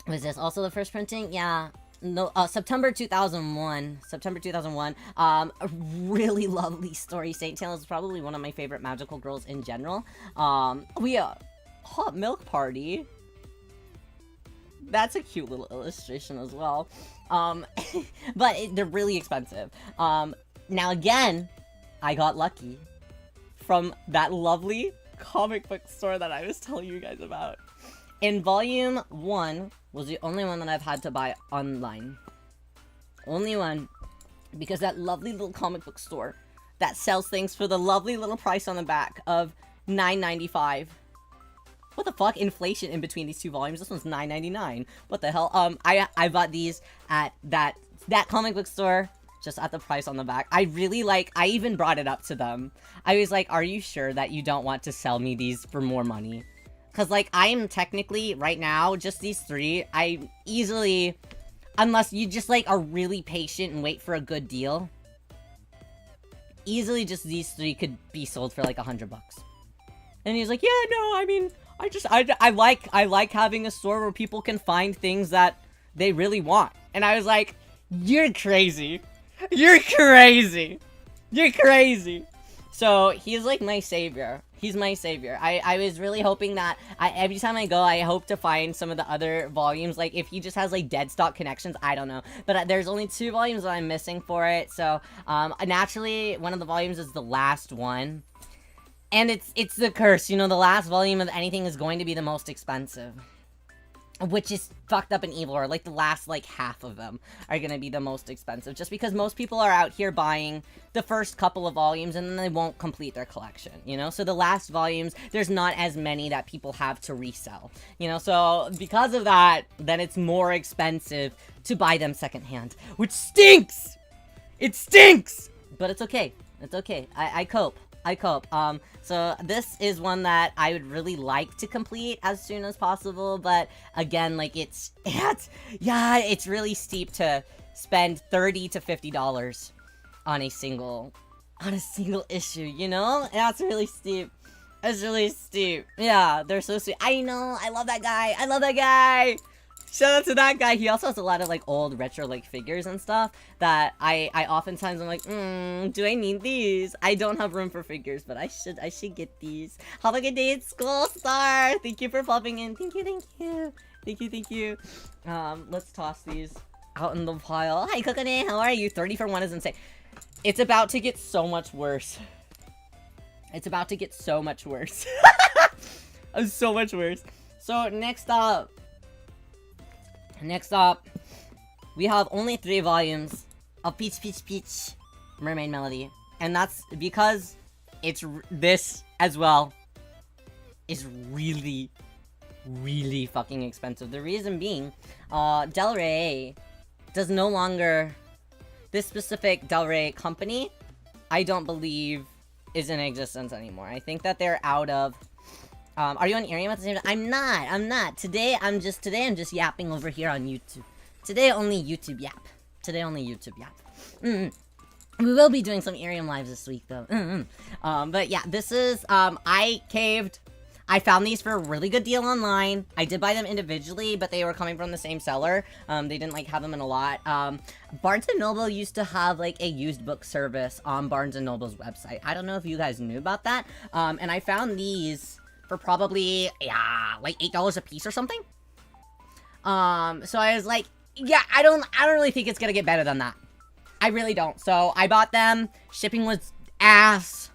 this also the first printing? Yeah. No, September 2001. A really lovely story. Saint Tail is probably one of my favorite magical girls in general. Hot Milk Party. That's a cute little illustration as well. But they're really expensive. Now again, I got lucky from that lovely comic book store that I was telling you guys about. And volume 1 was the only one that I've had to buy online. Only one. Because that lovely little comic book store that sells things for the lovely little price on the back of $9.95. What the fuck? Inflation in between these two volumes. This one's $9.99. What the hell? I bought these at that comic book store just at the price on the back. I really like, I even brought it up to them. I was like, are you sure that you don't want to sell me these for more money? Because, like, I am technically, right now, just these 3, I easily, unless you just, like, are really patient and wait for a good deal, easily just these 3 could be sold for, like, $100 bucks. And he's like, yeah, no, I mean, I like having a store where people can find things that they really want. And I was like, you're crazy. You're crazy. You're crazy. So, he's like my savior. He's my savior. I was really hoping that, every time I go, I hope to find some of the other volumes. Like, if he just has, like, dead stock connections, I don't know. But there's only 2 volumes that I'm missing for it. So, naturally, one of the volumes is the last one. And it's the curse, you know, the last volume of anything is going to be the most expensive. Which is fucked up and evil, or like the last like half of them are gonna be the most expensive. Just because most people are out here buying the first couple of volumes and then they won't complete their collection, you know? So the last volumes, there's not as many that people have to resell, you know? So because of that, then it's more expensive to buy them secondhand, which stinks! It stinks! But it's okay. It's okay. I cope. I cope. So this is one that I would really like to complete as soon as possible, but again, like, it's really steep to spend $30 to $50 on a single issue, you know? That's really steep. It's really steep. Yeah, they're so sweet. I know, I love that guy. I love that guy! Shout out to that guy. He also has a lot of, like, old retro, like, figures and stuff that I oftentimes I'm like, do I need these? I don't have room for figures, but I should get these. Have a good day at school, Star! Thank you for popping in. Thank you, thank you. Thank you, thank you. Let's toss these out in the pile. Hi, Kokone, how are you? 30 for 1 is insane. It's about to get so much worse. It's about to get so much worse. So much worse. So, next up, we have only 3 volumes of Peach Peach Peach Mermaid Melody. And that's because this as well is really, really fucking expensive. The reason being, Del Rey does no longer, this specific Del Rey company, I don't believe is in existence anymore. I think that they're out of, are you on Ethereum at the same time? I'm not. Today I'm just yapping over here on YouTube. Today only YouTube yap. We will be doing some Ethereum lives this week though. But yeah, this is, I caved. I found these for a really good deal online. I did buy them individually, but they were coming from the same seller. They didn't like have them in a lot. Barnes & Noble used to have like a used book service on Barnes & Noble's website. I don't know if you guys knew about that. And I found these for probably, like $8 a piece or something. So I was like, yeah, I don't really think it's gonna get better than that. I really don't. So I bought them. Shipping was ass,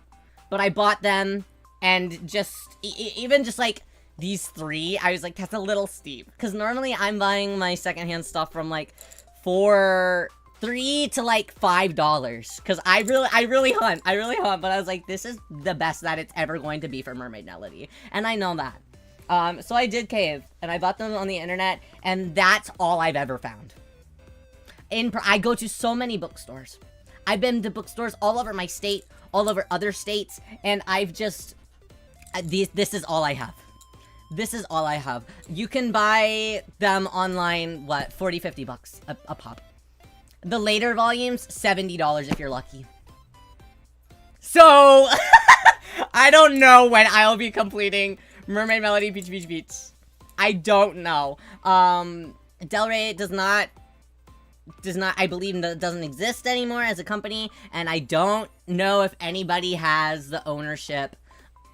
but I bought them, and just even just like these 3, I was like, that's a little steep, because normally I'm buying my secondhand stuff from like $3 to like $5, because I really hunt, but I was like, this is the best that it's ever going to be for Mermaid Melody, and I know that. So I did cave, and I bought them on the internet, and that's all I've ever found. I go to so many bookstores. I've been to bookstores all over my state, all over other states, and I've just, this is all I have. This is all I have. You can buy them online, what, 40, 50 bucks a pop. The later volumes, $70 if you're lucky. So, I don't know when I'll be completing Mermaid Melody Peach Peach Peach. I don't know. Del Rey does not, I believe, doesn't exist anymore as a company, and I don't know if anybody has the ownership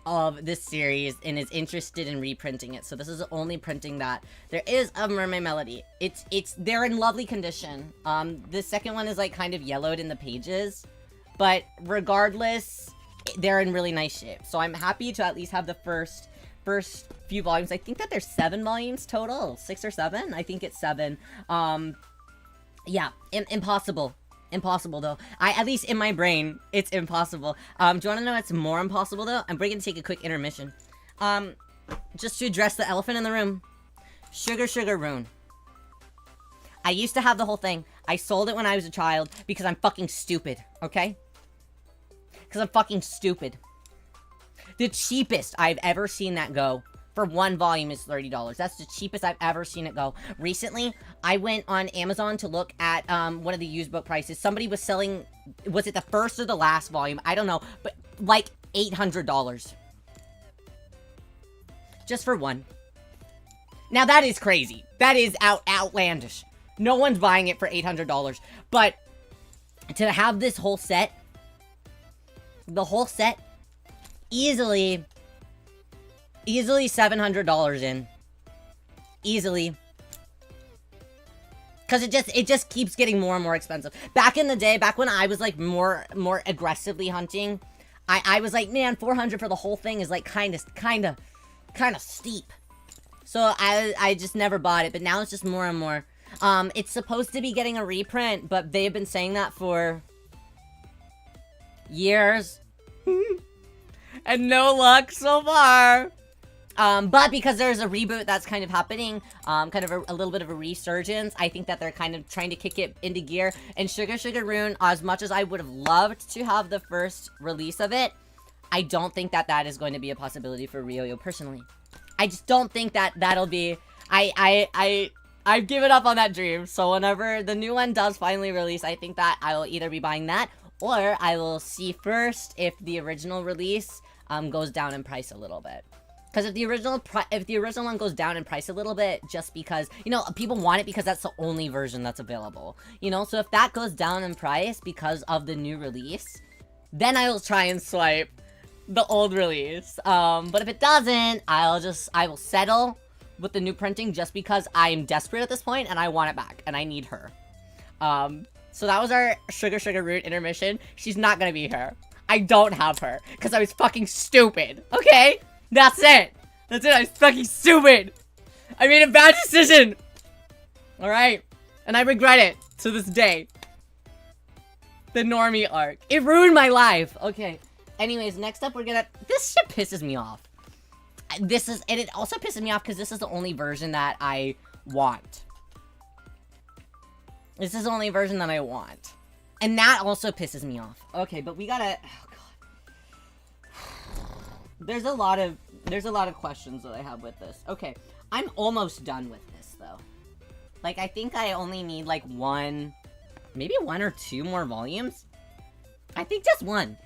of this series and is interested in reprinting it. So this is the only printing that there is of Mermaid Melody. They're in lovely condition. The second one is like kind of yellowed in the pages, but regardless, they're in really nice shape. So I'm happy to at least have the first few volumes. I think that there's 7 volumes total, 6 or 7. I think it's 7. Yeah, impossible. Impossible, though. At least in my brain, it's impossible. Do you want to know what's more impossible, though? I'm going to take a quick intermission. Just to address the elephant in the room. Sugar Rune. I used to have the whole thing. I sold it when I was a child because I'm fucking stupid, okay? Because I'm fucking stupid. The cheapest I've ever seen that go for one volume is $30. That's the cheapest I've ever seen it go. Recently, I went on Amazon to look at one of the used book prices. Somebody was selling, was it the first or the last volume? I don't know, but like $800. Just for one. Now that is crazy. That is outlandish. No one's buying it for $800. But to have this whole set, the whole set, easily $700 in. Easily. Because it just keeps getting more and more expensive. Back in the day, back when I was like more aggressively hunting, I was like, man, 400 for the whole thing is like kind of steep. So I just never bought it, but now it's just more and more. It's supposed to be getting a reprint, but they've been saying that for years. And no luck so far. But because there's a reboot that's kind of happening, kind of a little bit of a resurgence, I think that they're kind of trying to kick it into gear. And Sugar Sugar Rune, as much as I would have loved to have the first release of it, I don't think that that is going to be a possibility for Ryo personally. I just don't think that that'll be... I've given up on that dream, so whenever the new one does finally release, I think that I will either be buying that, or I will see first if the original release goes down in price a little bit. Because if the original one goes down in price a little bit, just because, you know, people want it because that's the only version that's available. You know, so if that goes down in price because of the new release, then I will try and swipe the old release. But if it doesn't, I will settle with the new printing just because I'm desperate at this point and I want it back and I need her. So that was our Sugar Sugar Root intermission. She's not gonna be here. I don't have her because I was fucking stupid. Okay? That's it. That's it. I was fucking stupid. I made a bad decision. Alright? And I regret it to this day. The normie arc. It ruined my life. Okay. Anyways, next up we're gonna... This shit pisses me off. And it also pisses me off because this is the only version that I want. This is the only version that I want. And that also pisses me off. Okay, but we gotta... Oh, God. There's a lot of questions that I have with this. Okay, I'm almost done with this, though. Like, I think I only need, like, maybe one or two more volumes? I think just one.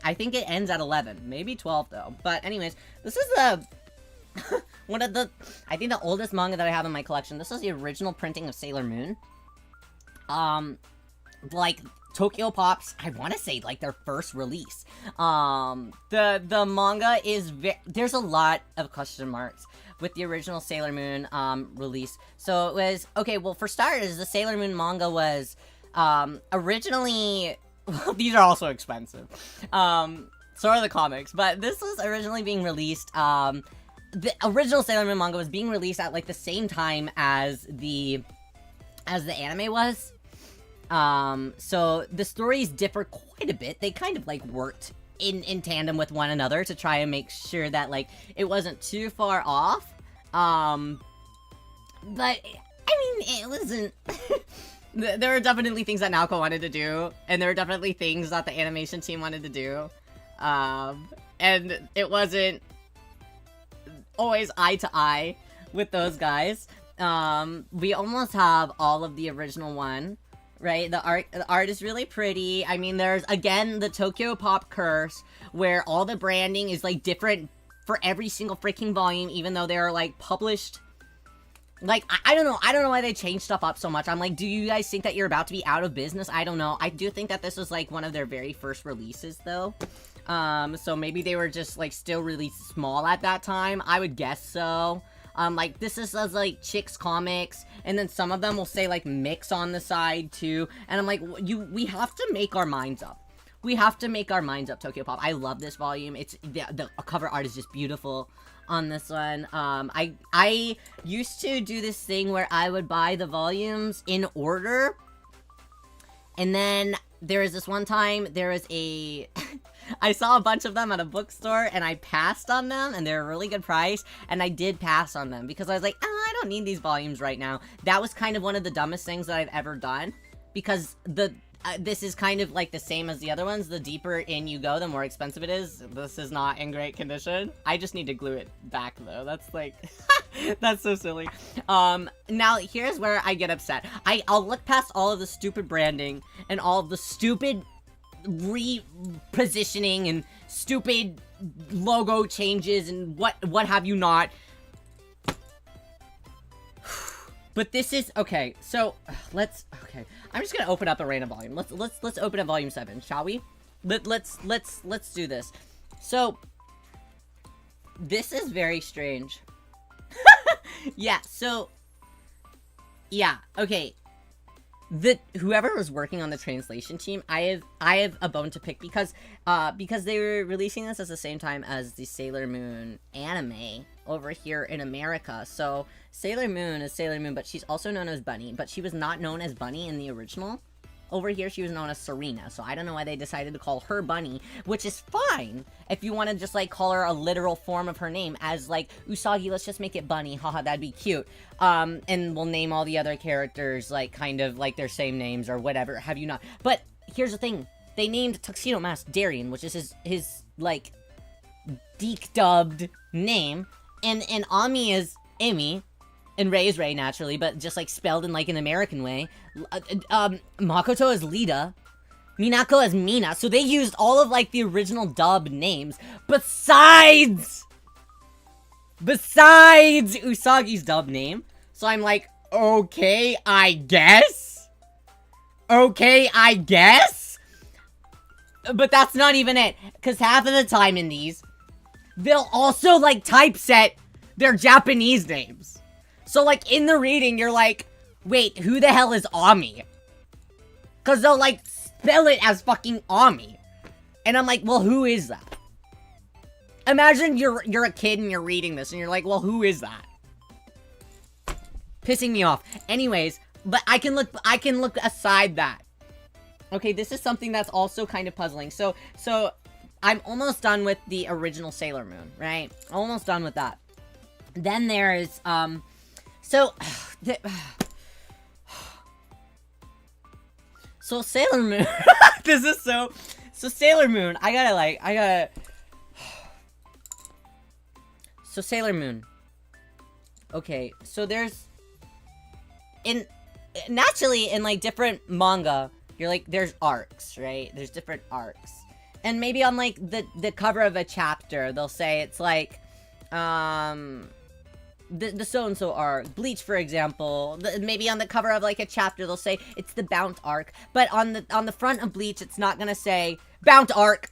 I think it ends at 11. Maybe 12, though. But anyways, this is the... one of the... I think the oldest manga that I have in my collection. This is the original printing of Sailor Moon. Like, Tokyo Pop's, I want to say, like, their first release. The manga is there's a lot of question marks with the original Sailor Moon, release. So it was... Okay, well, for starters, the Sailor Moon manga was, originally... These are also expensive. So are the comics. But this was originally being released, the original Sailor Moon manga was being released at, like, the same time as the anime was. So the stories differ quite a bit. They kind of, like, worked in tandem with one another to try and make sure that, like, it wasn't too far off. But, I mean, it wasn't... There were definitely things that Naoko wanted to do, and there were definitely things that the animation team wanted to do. And it wasn't always eye to eye with those guys. We almost have all of the original one, right? The art is really pretty. I mean, there's, again, the Tokyo Pop curse, where all the branding is, like, different for every single freaking volume, even though they're, like, published... Like, I don't know. I don't know why they changed stuff up so much. I'm like, do you guys think that you're about to be out of business? I don't know. I do think that this was, like, one of their very first releases, though. So maybe they were just, like, still really small at that time. I would guess so. Like, this is, like, Chicks Comics, and then some of them will say, like, Mix on the side, too. And I'm like, we have to make our minds up. We have to make our minds up, Tokyo Pop. I love this volume. It's, the cover art is just beautiful on this one. I used to do this thing where I would buy the volumes in order, and then there was this one time, there was a I saw a bunch of them at a bookstore, and I passed on them, and they're a really good price, and I did pass on them, because I was like, oh, I don't need these volumes right now. That was kind of one of the dumbest things that I've ever done, because this is kind of like the same as the other ones. The deeper in you go, the more expensive it is. This is not in great condition. I just need to glue it back, though. That's like... that's so silly. Now, here's where I get upset. I'll look past all of the stupid branding and all of the stupid repositioning and stupid logo changes and what have you not. But this is okay. So okay. I'm just gonna open up a random volume. Let's open up volume 7, shall we? Let's do this. So this is very strange. Yeah. So yeah. Okay. Whoever was working on the translation team, I have a bone to pick because they were releasing this at the same time as the Sailor Moon anime over here in America. So Sailor Moon is Sailor Moon, but she's also known as Bunny, but she was not known as Bunny in the original. Over here, she was known as Serena, so I don't know why they decided to call her Bunny, which is fine if you want to just, like, call her a literal form of her name as, like, Usagi, let's just make it Bunny, haha, that'd be cute. And we'll name all the other characters, like, kind of, like, their same names or whatever, have you not. But, here's the thing, they named Tuxedo Mask Darien, which is his like, deek-dubbed name, and Ami is Amy, and Ray is Ray, naturally, but just, like, spelled in, like, an American way. Makoto is Lita. Minako is Mina. So they used all of, like, the original dub names. Besides Usagi's dub name. So I'm like, okay, I guess? Okay, I guess? But that's not even it. Because half of the time in these, they'll also, like, typeset their Japanese names. So, like, in the reading, you're like, wait, who the hell is Ami? Because they'll, like, spell it as fucking Ami. And I'm like, well, who is that? Imagine you're a kid and you're reading this and you're like, well, who is that? Pissing me off. Anyways, but I can look aside that. Okay, this is something that's also kind of puzzling. So I'm almost done with the original Sailor Moon, right? Almost done with that. Then there's, so Sailor Moon, this is so Sailor Moon, so Sailor Moon, okay, so there's, naturally, in, like, different manga, you're like, there's arcs, right? There's different arcs, and maybe on, like, the cover of a chapter, they'll say it's, like, the so-and-so arc. Bleach, for example, maybe on the cover of, like, a chapter, they'll say it's the Bount arc, but on the front of Bleach, it's not gonna say Bount arc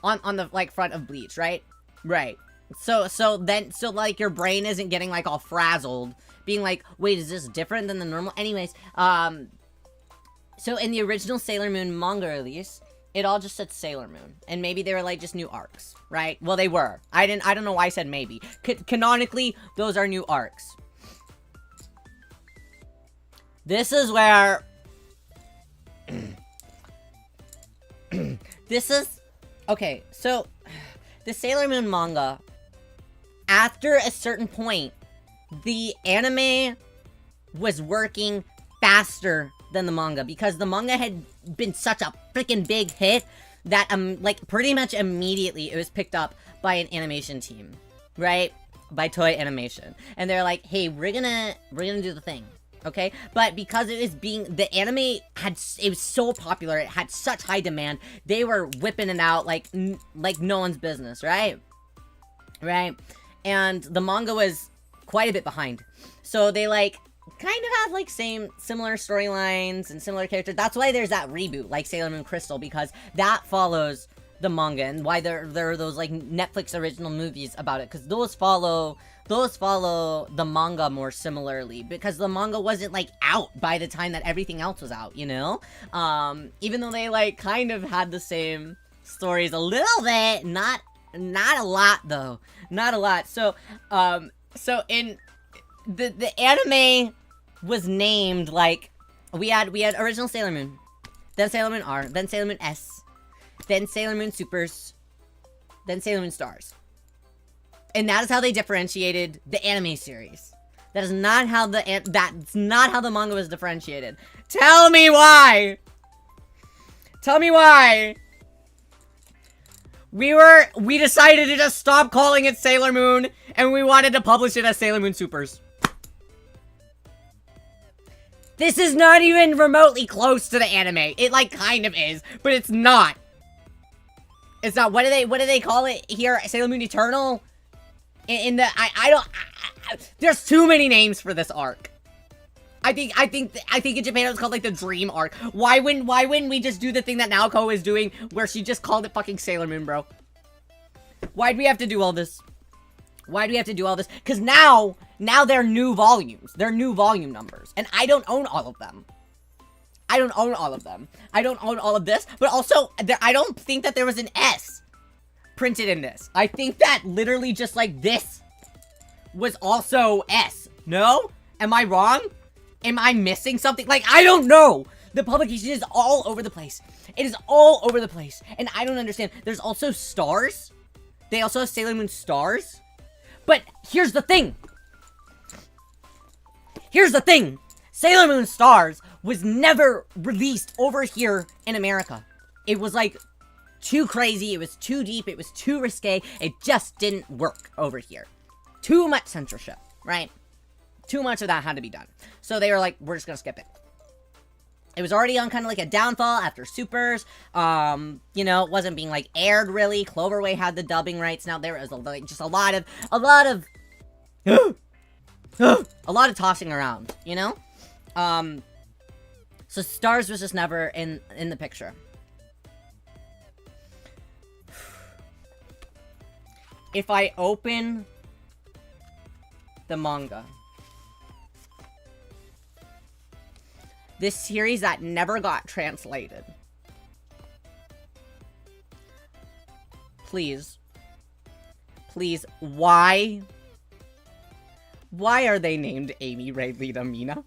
on the, like, front of Bleach, right? Right. So like, your brain isn't getting, like, all frazzled, being like, wait, is this different than the normal? Anyways, so in the original Sailor Moon manga release, it all just said Sailor Moon, and maybe they were, like, just new arcs, right? Well, they were. I don't know why I said maybe. Canonically, those are new arcs. This is where... this is... Okay, so... The Sailor Moon manga, after a certain point, the anime was working faster than the manga, because the manga had been such a freaking big hit that, like, pretty much immediately it was picked up by an animation team, right? By Toei Animation. And they're like, hey, we're gonna do the thing, okay? But because it was the anime it was so popular, it had such high demand, they were whipping it out like no one's business, right? Right? And the manga was quite a bit behind. So they, like, kind of have, like, similar storylines and similar characters. That's why there's that reboot, like Sailor Moon Crystal, because that follows the manga, and why there are those, like, Netflix original movies about it, because those follow the manga more similarly, because the manga wasn't, like, out by the time that everything else was out, you know? Even though they, like, kind of had the same stories a little bit, not a lot, though. Not a lot. So in the anime was named, like, we had original Sailor Moon, then Sailor Moon R, then Sailor Moon S, then Sailor Moon Supers, then Sailor Moon Stars. And that is how they differentiated the anime series. That is not how that's not how the manga was differentiated. Tell me why! Tell me why! We decided to just stop calling it Sailor Moon, and we wanted to publish it as Sailor Moon Supers. This is not even remotely close to the anime. It, like, kind of is, but it's not. It's not. What do they call it here? Sailor Moon Eternal? There's too many names for this arc. I think in Japan it was called like the Dream arc. Why wouldn't we just do the thing that Naoko is doing, where she just called it fucking Sailor Moon, bro? Why'd we have to do all this? Why do we have to do all this? Because now they're new volumes. They're new volume numbers. And I don't own all of them. I don't own all of them. I don't own all of this. But also, I don't think that there was an S printed in this. I think that literally just like this was also S. No? Am I wrong? Am I missing something? Like, I don't know. The publication is all over the place. It is all over the place. And I don't understand. There's also Stars. They also have Sailor Moon Stars. But here's the thing. Here's the thing. Sailor Moon Stars was never released over here in America. It was like too crazy. It was too deep. It was too risque. It just didn't work over here. Too much censorship, right? Too much of that had to be done. So they were like, we're just gonna skip it. It was already on kind of like a downfall after Supers. You know, it wasn't being like aired really. Cloverway had the dubbing rights. Now there was like just a lot of a lot of tossing around, you know? So Stars was just never in the picture. If I open the manga, this series that never got translated, please, why are they named Amy, Ray, Lita, Mina?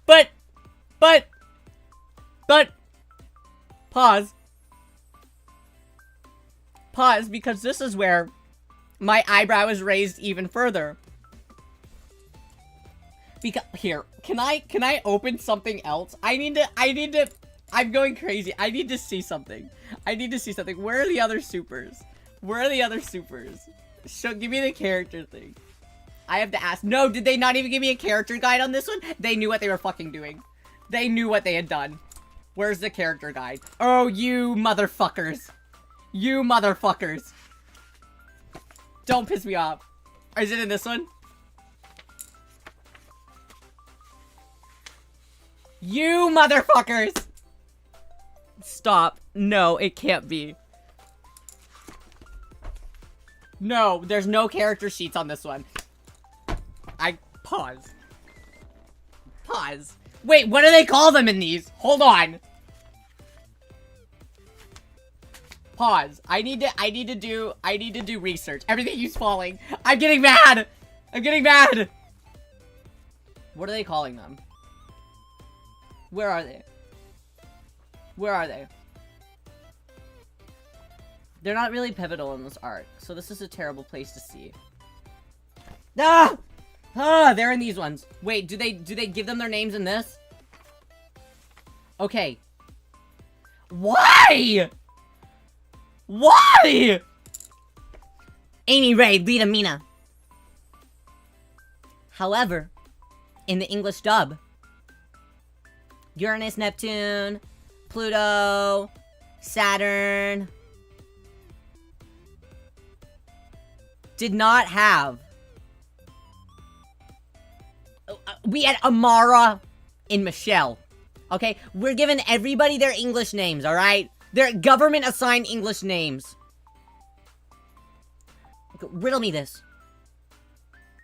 But, pause, because this is where my eyebrow is raised even further. Because, here, can I open something else? I'm going crazy. I need to see something. Where are the other supers? Give me the character thing. I have to ask. No, did they not even give me a character guide on this one? They knew what they were fucking doing. They knew what they had done. Where's the character guide? Oh, you motherfuckers. You motherfuckers. Don't piss me off. Is it in this one? You motherfuckers! Stop. No, it can't be. No, there's no character sheets on this one. Pause. Wait, what do they call them in these? Hold on. Pause. I need to do research. Everything keeps falling. I'm getting mad. What are they calling them? Where are they? They're not really pivotal in this arc, so this is a terrible place to see. They're in these ones. Wait, do they give them their names in this? Okay. Why? Amy, Ray, Lita, Mina. However, in the English dub, Uranus, Neptune, Pluto, Saturn did not have. We had Amara and Michelle. Okay? We're giving everybody their English names, alright? Their government-assigned English names. Riddle me this.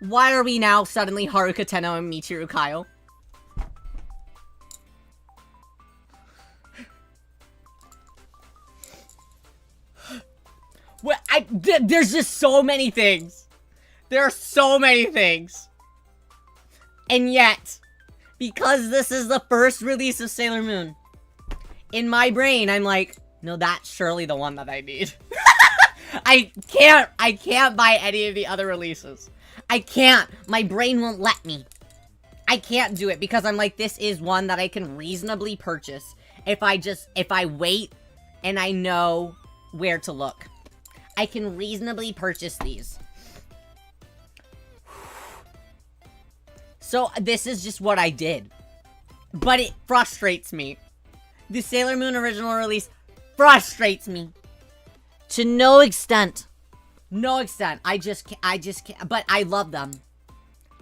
Why are we now suddenly Haruka Tenno and Michiru Kyle? Well, there's just so many things. There are so many things. And yet, because this is the first release of Sailor Moon, in my brain, I'm like, no, that's surely the one that I need. I can't buy any of the other releases. I can't. My brain won't let me. I can't do it because I'm like, this is one that I can reasonably purchase if I wait and I know where to look. I can reasonably purchase these. So this is just what I did. But it frustrates me. The Sailor Moon original release frustrates me. To no extent. No extent. I just can't. But I love them.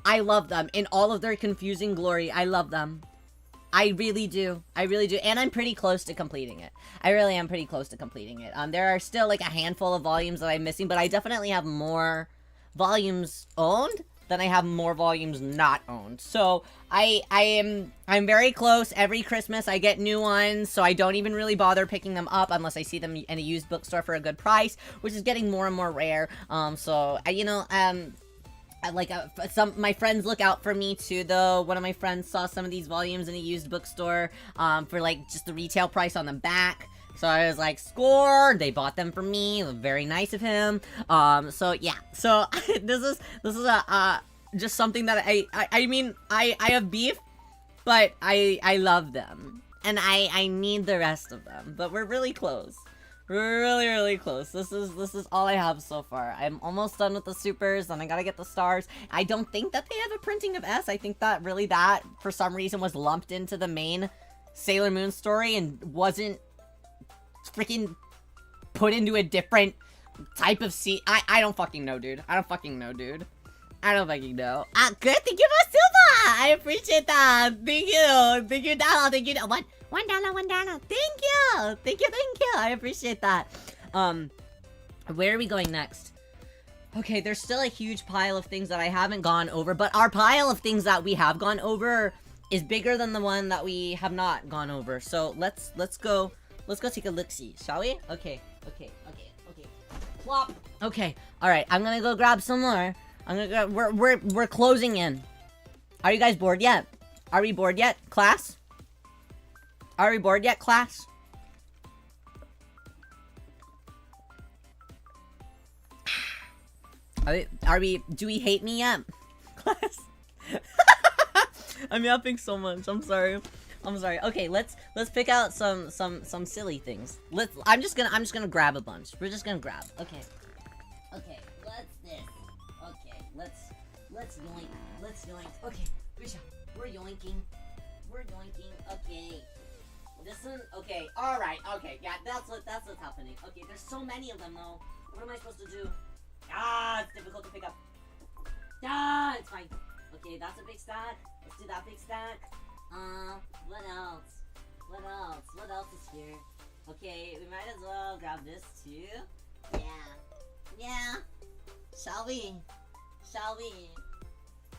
I love them. In all of their confusing glory, I love them. I really do. I really do. And I'm pretty close to completing it. I really am pretty close to completing it. There are still like a handful of volumes that I'm missing, but I definitely have more volumes owned than I have more volumes not owned. So I'm very close. Every Christmas I get new ones, so I don't even really bother picking them up unless I see them in a used bookstore for a good price, which is getting more and more rare. My friends look out for me too, though. One of my friends saw some of these volumes in a used bookstore for like just the retail price on the back. So I was like, score! They bought them for me. Very nice of him. So yeah. So this is just something that I mean, I have beef, but I love them. And I need the rest of them. But we're really close. We're really, really close. This is all I have so far. I'm almost done with the supers, and I gotta get the stars. I don't think that they have a printing of S. I think that really that, for some reason, was lumped into the main Sailor Moon story and wasn't freaking put into a different type of I don't fucking know, dude. I don't fucking know, dude. I don't fucking know. Good. Thank you for Silva. I appreciate that. Thank you. Thank you, Dala. Thank you. $1. Thank you. Thank you. I appreciate that. Where are we going next? Okay, there's still a huge pile of things that I haven't gone over, but our pile of things that we have gone over is bigger than the one that we have not gone over. So let's go take a look-see, shall we? Okay. Plop. Okay. All right. I'm gonna go grab some more. I'm gonna go. We're closing in. Are you guys bored yet? Are we bored yet, class? Are we bored yet, class? Do we hate me yet, class? I'm yapping so much. I'm sorry. Okay, let's pick out some silly things. I'm just gonna grab a bunch. We're just gonna grab. Okay. What's this? Okay, let's yoink. Okay, Risha, we're yoinking. Okay. This one. Okay. All right. Okay. Yeah, that's what's happening. Okay, there's so many of them though. What am I supposed to do? It's difficult to pick up. It's fine. Okay, that's a big stack. Let's do that big stack. What else? What else is here? Okay, we might as well grab this too. Yeah. Shall we?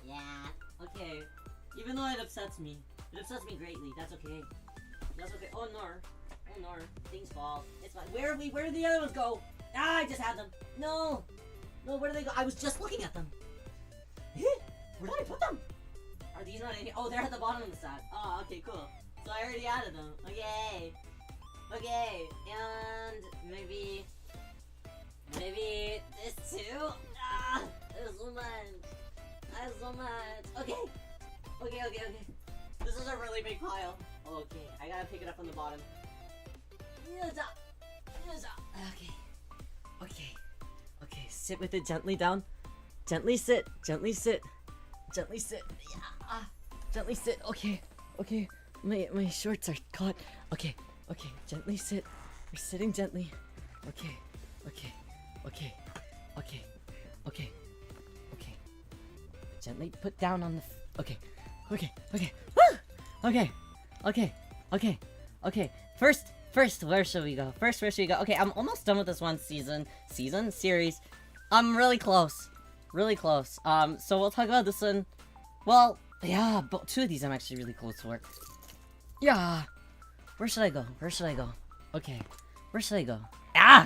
Yeah. Okay. Even though it upsets me greatly. That's okay. Oh no. Things fall. It's fine. Where did the other ones go? I just had them. No, where did they go? I was just looking at them. Where did I put them? Are these not in here? Oh, they're at the bottom of the stack. Oh, okay, cool. So I already added them. Okay, and maybe this too? There's so much. Okay. This is a really big pile. Okay, I gotta pick it up from the bottom. Okay, sit with it gently down. Gently sit. Yeah. Gently sit. Okay. My shorts are caught. Okay. Gently sit. We're sitting gently. Okay. Gently put down on the. Okay. Woo! Okay. First, where should we go? Okay, I'm almost done with this one series. I'm really close. So we'll talk about this one. Well, yeah, but two of these I'm actually really close for. Yeah. Where should I go? Okay. Where should I go?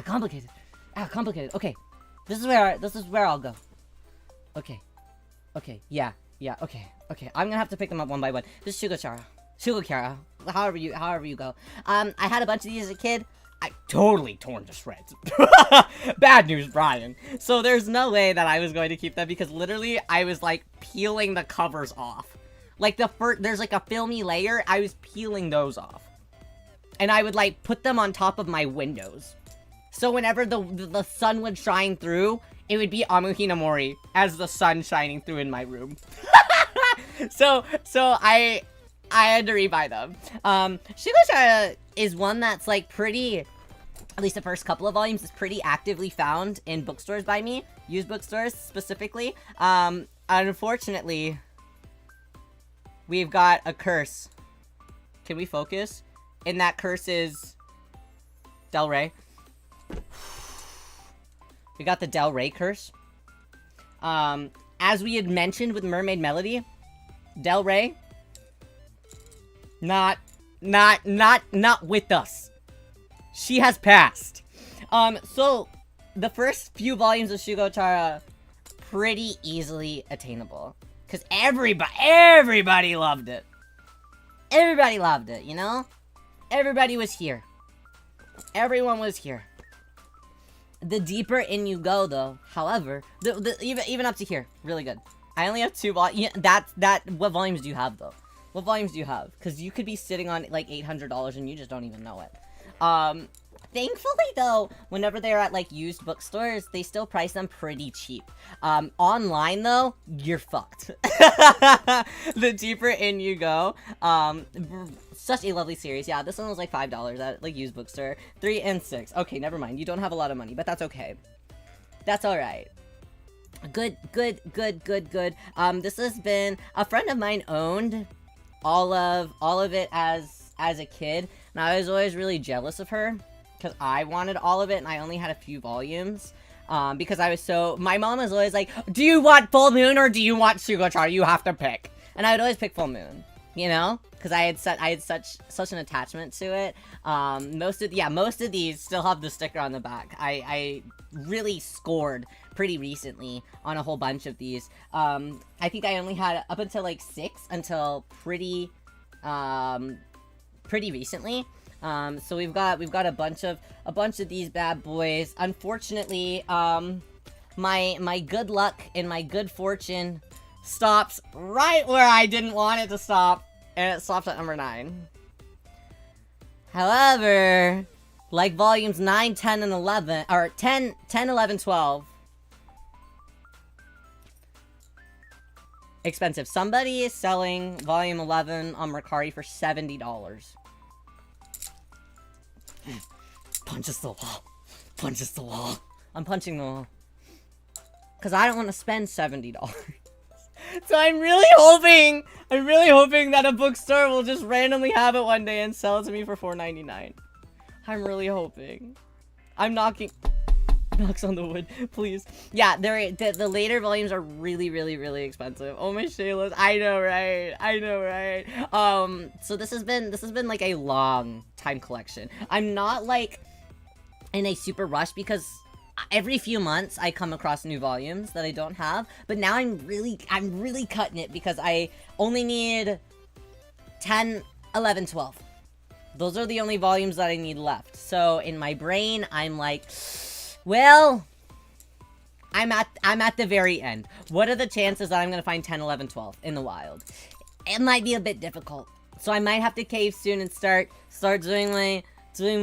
Complicated. Okay. This is where I'll go. Okay. Yeah. Okay. I'm gonna have to pick them up one by one. This is Shugo Chara. however you go. I had a bunch of these as a kid. I totally torn to shreds. Bad news, Brian. So there's no way that I was going to keep them because literally I was like peeling the covers off. Like there's like a filmy layer. I was peeling those off. And I would like put them on top of my windows. So whenever the sun would shine through, it would be Amu Hinamori as the sun shining through in my room. so I had to rebuy them. Shugo is one that's like pretty, at least the first couple of volumes, is pretty actively found in bookstores by me. Used bookstores, specifically. Unfortunately, we've got a curse. Can we focus? And that curse is Del Rey. We got the Del Rey curse. As we had mentioned with Mermaid Melody, Del Rey, not with us. She has passed. So the first few volumes of Shugo pretty easily attainable. Because everybody loved it. Everybody loved it, you know? Everybody was here. Everyone was here. The deeper in you go, though, however, even up to here, really good. I only have 2 volumes. Yeah, what volumes do you have, though? What volumes do you have? Because you could be sitting on, like, $800 and you just don't even know it. Thankfully, though, whenever they're at, like, used bookstores, they still price them pretty cheap. Online, though, you're fucked. The deeper in you go. Such a lovely series. Yeah, this one was, like, $5 at, like, used bookstore. 3 and 6. Okay, never mind. You don't have a lot of money, but that's okay. That's alright. Good. This has been... A friend of mine owned all of it as a kid, and I was always really jealous of her. Because I wanted all of it, and I only had a few volumes. Because I was so... My mom was always like, do you want Full Moon or do you want Shugo? You have to pick. And I would always pick Full Moon. You know? Because I had such an attachment to it. Most of these still have the sticker on the back. I really scored pretty recently on a whole bunch of these. I think I only had up until like 6 until pretty recently. So we've got a bunch of these bad boys. Unfortunately, my good luck and my good fortune stops right where I didn't want it to stop, and it stops at number 9. However, like volumes 9, 10, and 11, or 10, 11, 12. Expensive. Somebody is selling volume 11 on Mercari for $70. Punches the wall. Punches the wall. I'm punching the wall. Because I don't want to spend $70. So I'm really hoping that a bookstore will just randomly have it one day and sell it to me for $4.99. I'm really hoping. I'm knocking... Knocks on the wood, please. Yeah, the later volumes are really expensive. Oh my Shaylas, I know, right? So this has been like a long time collection. I'm not like in a super rush because every few months I come across new volumes that I don't have, but now I'm really cutting it because I only need 10, 11, 12. Those are the only volumes that I need left. So in my brain, I'm like, well, I'm at the very end. What are the chances that I'm gonna find 10, 11, 12 in the wild? It might be a bit difficult. So I might have to cave soon and start doing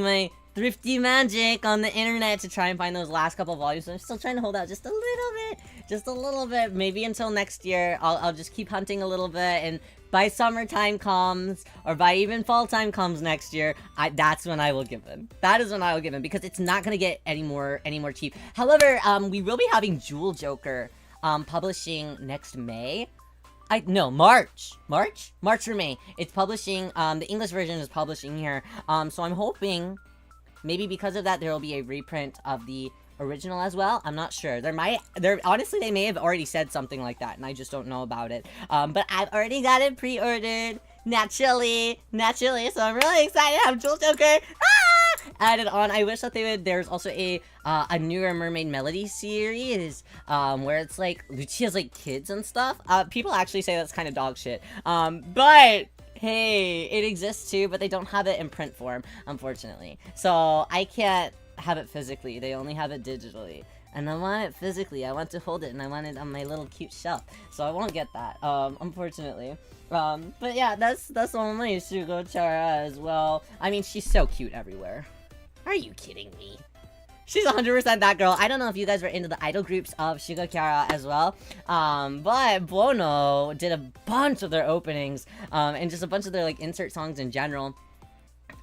my thrifty magic on the internet to try and find those last couple volumes. So I'm still trying to hold out just a little bit. Maybe until next year, I'll just keep hunting a little bit, and by summertime comes, or by even fall time comes next year, that's when I will give in. That is when I will give in, because it's not gonna get any more cheap. However, we will be having Jewel Joker, publishing next May. March or May. It's publishing, the English version is publishing here. So I'm hoping, maybe because of that, there will be a reprint of the original as well. I'm not sure. Honestly, they may have already said something like that, and I just don't know about it. But I've already got it pre-ordered, naturally, so I'm really excited to have Jewel Joker added on. I wish that there's also a newer Mermaid Melody series, where it's like, Lucia's like kids and stuff. People actually say that's kind of dog shit. But Hey, it exists too, but they don't have it in print form, unfortunately. So I can't have it physically. They only have it digitally. And I want it physically. I want to hold it, and I want it on my little cute shelf. So I won't get that, unfortunately. But yeah, that's only Shugo Chara as well. I mean, she's so cute everywhere. Are you kidding me? She's 100% that girl. I don't know if you guys were into the idol groups of Shugo Chara as well. But Bono did a bunch of their openings, and just a bunch of their, like, insert songs in general.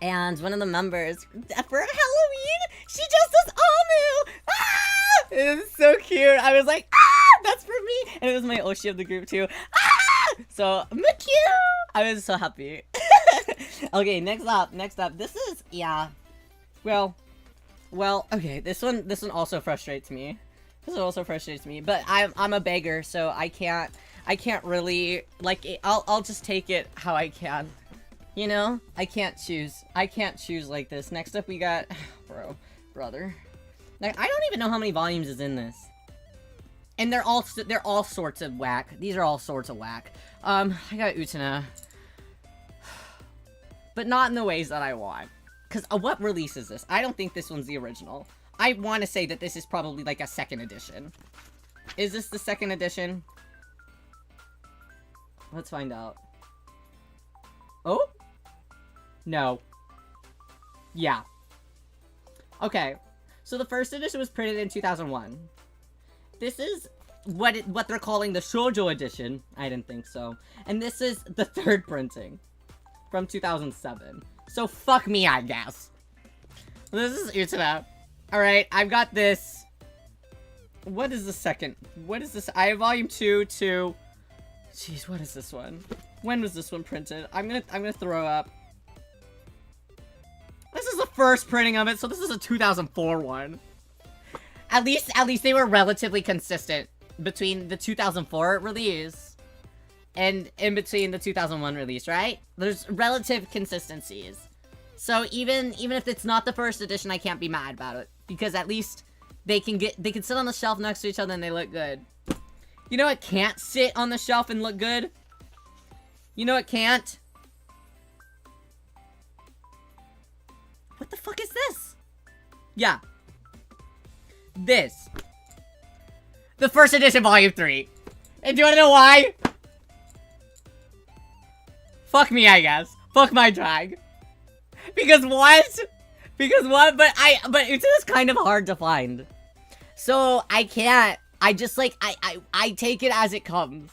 And one of the members, for Halloween, she just does Amu! Ah! It was so cute. I was like, ah! That's for me! And it was my Oshi of the group, too. Ah! So, Mukyu! I was so happy. Okay, next up. This is, yeah. Well, okay, this one also frustrates me. But I'm a beggar, so I can't really, like, I'll just take it how I can. You know? I can't choose like this. Next up we got, brother. Like, I don't even know how many volumes is in this. And they're all sorts of whack. These are all sorts of whack. I got Utena. But not in the ways that I want. Because what release is this? I don't think this one's the original. I want to say that this is probably like a second edition. Is this the second edition? Let's find out. Oh? No. Yeah. Okay. So the first edition was printed in 2001. This is what they're calling the Shoujo edition. I didn't think so. And this is the third printing from 2007. So fuck me, I guess. This is Utena. Alright, I've got this. What is the second? What is this? I have volume 2. Jeez, what is this one? When was this one printed? I'm gonna throw up. This is the first printing of it, so this is a 2004 one. At least they were relatively consistent between the 2004 release and in between the 2001 release, right? There's relative consistencies. So even if it's not the first edition, I can't be mad about it, because at least they can sit on the shelf next to each other and they look good. You know what can't sit on the shelf and look good? You know what can't? What the fuck is this? Yeah. This. The first edition, volume 3. And do you wanna know why? Fuck me, I guess. Fuck my drag. Because what? But it's kind of hard to find. So I can't. I just like, I take it as it comes.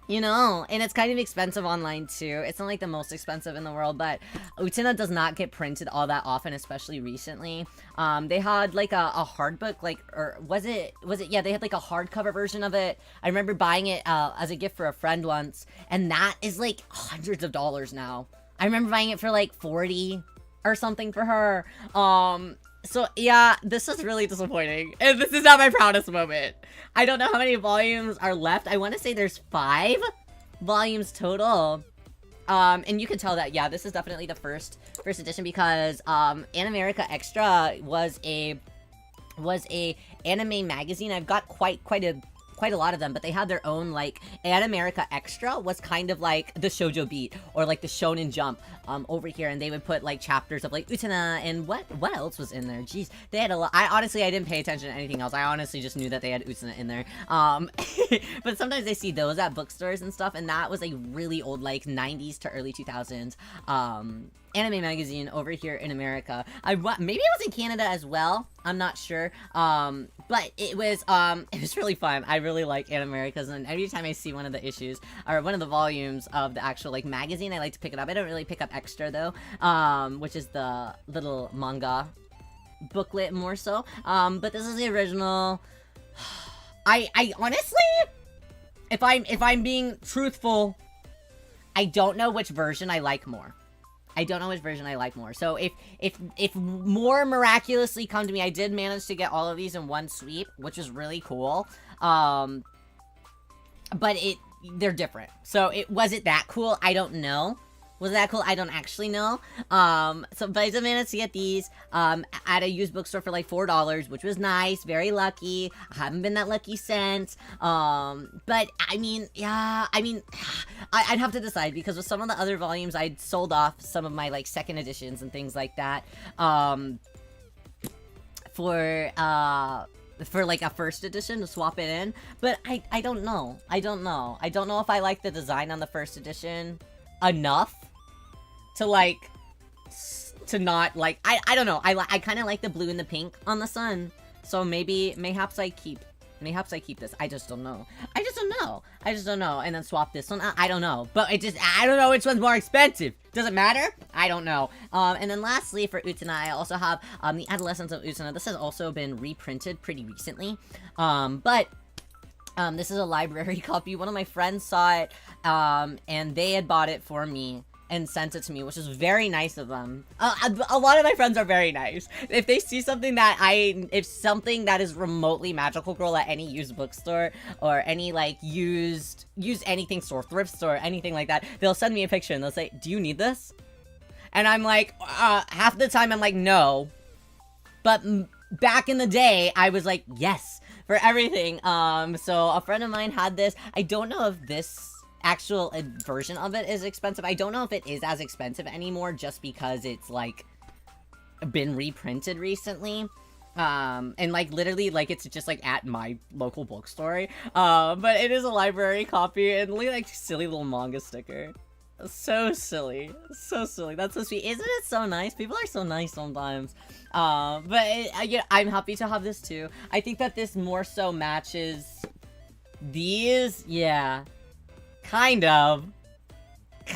You know? And it's kind of expensive online too. It's not like the most expensive in the world, but Utena does not get printed all that often, especially recently. They had like a hard book, like, or was it, yeah, they had like a hardcover version of it. I remember buying it as a gift for a friend once, and that is like hundreds of dollars now. I remember buying it for like 40 or something for her. So yeah, this is really disappointing. And this is not my proudest moment. I don't know how many volumes are left. I want to say there's 5 volumes total. And you can tell that, yeah, this is definitely the first edition, because Animerica Extra was a anime magazine. I've got quite a lot of them, but they had their own, like, Animerica Extra was kind of like the Shoujo Beat, or like the Shonen Jump, over here, and they would put, like, chapters of, like, Utena, and what else was in there? Jeez, they had a lot. I didn't pay attention to anything else. I honestly just knew that they had Utena in there, but sometimes I see those at bookstores and stuff, and that was a really old, like, 90s to early 2000s, anime magazine over here in America. Maybe it was in Canada as well. I'm not sure. But it was really fun. I really like Animericas, and every time I see one of the issues, or one of the volumes of the actual, like, magazine, I like to pick it up. I don't really pick up Extra, though, which is the little manga booklet more so. But this is the original. I honestly, if I'm being truthful, I don't know which version I like more. So if more miraculously come to me, I did manage to get all of these in one sweep, which is really cool. But they're different. So was it that cool? I don't know. Was that cool? I don't actually know. So but I managed to get these at a used bookstore for like $4, which was nice. Very lucky. I haven't been that lucky since. But I mean, yeah, I mean, I'd have to decide because with some of the other volumes, I'd sold off some of my like second editions and things like that. For like a first edition to swap it in. But I don't know. I don't know if I like the design on the first edition enough to like to not like I don't know. I kind of like the blue and the pink on the sun. So mayhaps I keep this. I just don't know. And then swap this one. I don't know. But I don't know which one's more expensive. Does it matter? I don't know. And then lastly for Utena, I also have the Adolescence of Utena. This has also been reprinted pretty recently. But this is a library copy. One of my friends saw it, and they had bought it for me and sent it to me, which is very nice of them. A lot of my friends are very nice. If they see something if something that is remotely Magical Girl at any used bookstore or any like used anything store, thrift store, anything like that, they'll send me a picture and they'll say, "Do you need this?" And I'm like, half the time I'm like, no. But back in the day, I was like, yes, for everything. So a friend of mine had this. I don't know if this actual version of it is expensive. I don't know if it is as expensive anymore just because it's like been reprinted recently. And like literally like it's just like at my local bookstore. But it is a library copy and like silly little manga sticker. So silly. So silly. That's so sweet. Isn't it so nice? People are so nice sometimes. Yeah, I'm happy to have this too. I think that this more so matches these. Yeah. Kind of.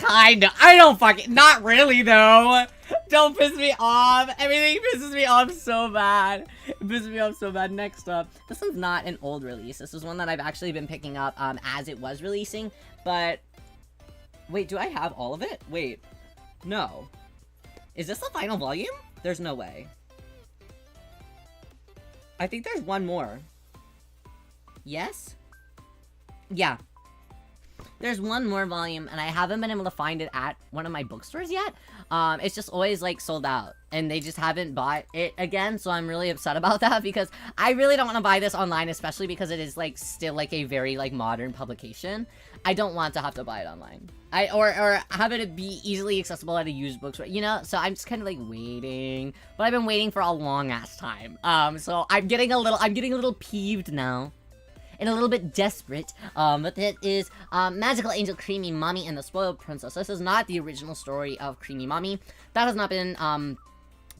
I don't fucking... Not really, though. Don't piss me off. Everything pisses me off so bad. It pisses me off so bad. Next up. This one's not an old release. This is one that I've actually been picking up as it was releasing. But... Wait, do I have all of it? Wait. No. Is this the final volume? There's no way. I think there's one more. Yes? Yeah. There's one more volume, and I haven't been able to find it at one of my bookstores yet. It's just always, like, sold out, and they just haven't bought it again, so I'm really upset about that, because I really don't want to buy this online, especially because it is, like, still, like, a very, like, modern publication. I don't want to have to buy it online. Or have it be easily accessible at a used bookstore, you know? So I'm just kind of, like, waiting, but I've been waiting for a long-ass time. So I'm getting a little peeved now. And a little bit desperate, but it is Magical Angel Creamy Mommy and the Spoiled Princess. This is not the original story of Creamy Mommy. That has not been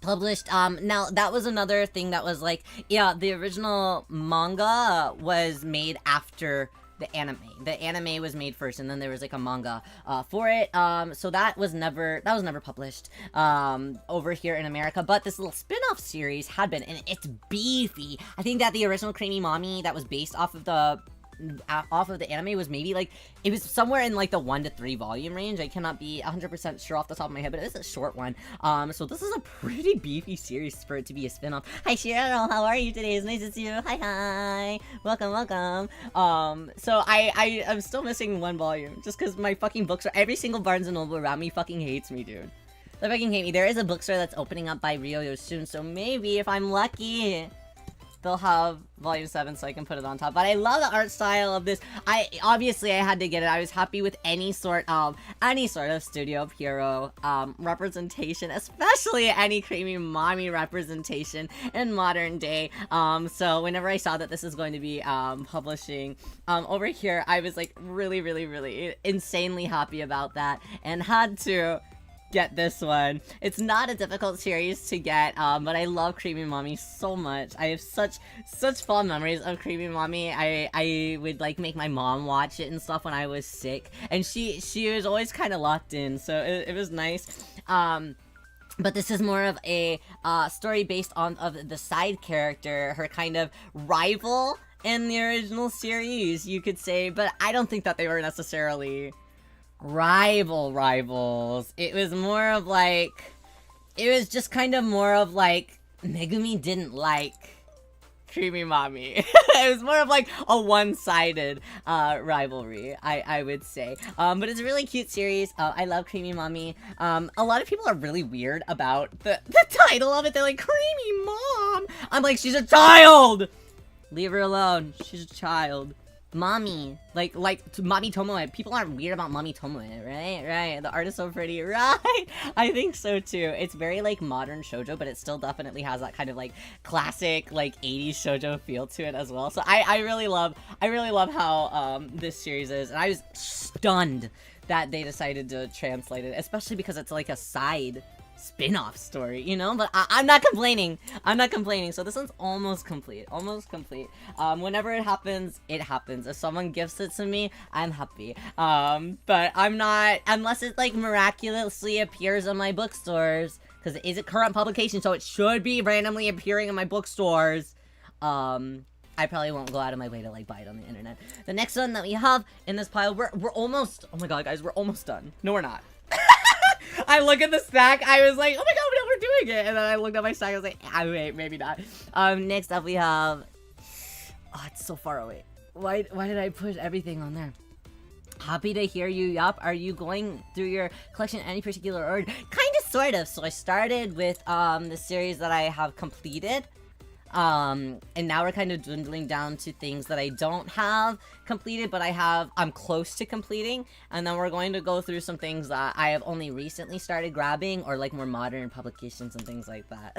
published. Now that was another thing that was like, yeah, the original manga was made after the anime. The anime was made first, and then there was like a manga for it. So that was never published over here in America. But this little spin-off series had been, and it's beefy. I think that the original Creamy Mommy that was based off of the anime was maybe like, it was somewhere in like the 1 to 3 volume range. I cannot be 100% sure off the top of my head, but it is a short one. So this is a pretty beefy series for it to be a spin-off. Hi Shiro, how are you today? It's nice to see you. Hi. Welcome. So I'm still missing one volume just because my fucking bookstore, every single Barnes & Noble around me fucking hates me, dude. They fucking hate me. There is a bookstore that's opening up by Riyo soon, so maybe if I'm lucky, they'll have volume 7 so I can put it on top. But I love the art style of this. Obviously I had to get it. I was happy with any sort of Studio Pierrot representation, especially any Creamy Mommy representation in modern day. So whenever I saw that this is going to be publishing over here, I was like really insanely happy about that and had to get this one. It's not a difficult series to get, but I love Creamy Mommy so much. I have such fond memories of Creamy Mommy. I would like make my mom watch it and stuff when I was sick, and she was always kind of locked in, so it was nice. But this is more of a story based on the side character, her kind of rival in the original series, you could say, but I don't think that they were necessarily rivals. It was more of like, it was just kind of more of like, Megumi didn't like Creamy Mommy. It was more of like a one-sided rivalry, I would say. But it's a really cute series. I love Creamy Mommy. A lot of people are really weird about the title of it. They're like, Creamy Mom! I'm like, she's a child! Leave her alone. She's a child. Mommy. Like Mommy Tomoe. People aren't weird about Mommy Tomoe, right? Right. The art is so pretty, right? I think so too. It's very like modern shoujo, but it still definitely has that kind of like classic like 80s shoujo feel to it as well. So I really love how this series is, and I was stunned that they decided to translate it, especially because it's like a side spin-off story, you know? But I'm not complaining. I'm not complaining. So this one's almost complete. Almost complete. Whenever it happens, it happens. If someone gifts it to me, I'm happy. But I'm not, unless it like miraculously appears in my bookstores, because it is a current publication, so it should be randomly appearing in my bookstores. I probably won't go out of my way to like buy it on the internet. The next one that we have in this pile, we're almost, oh my god guys, we're almost done. No, we're not. I look at the stack, I was like, oh my god, no, we're doing it! And then I looked at my stack, I was like, ah, wait, maybe not. Next up we have... Oh, it's so far away. Why did I put everything on there? Happy to hear you, yup. Are you going through your collection in any particular order? Kinda, sort of. So I started with, the series that I have completed. And now we're kind of dwindling down to things that I don't have completed, but I'm close to completing, and then we're going to go through some things that I have only recently started grabbing, or like more modern publications and things like that.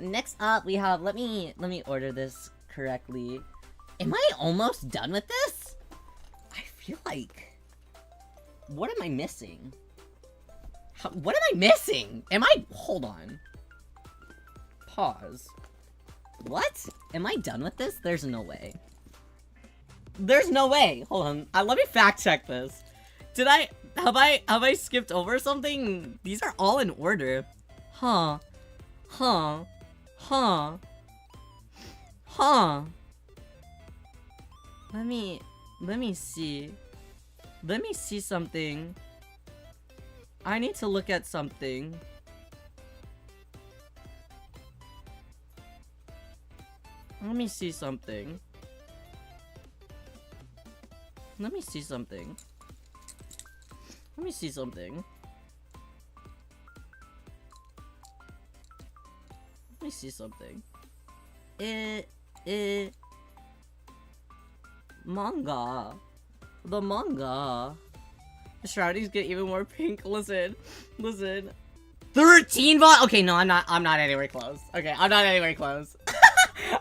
Next up we have, let me order this correctly. Am I almost done with this? I feel like, what am I missing? What am I missing? Hold on. Pause. What? Am I done with this? There's no way. There's no way. Hold on. Let me fact check this. Have I skipped over something? These are all in order. Huh. Huh. Huh. Huh. Let me see. Let me see something. I need to look at something. Let me see something. Let me see something. Let me see something. Let me see something. Manga. The manga. The shroudings get even more pink. Listen. 13 Okay, no, I'm not anywhere close. Okay, I'm not anywhere close.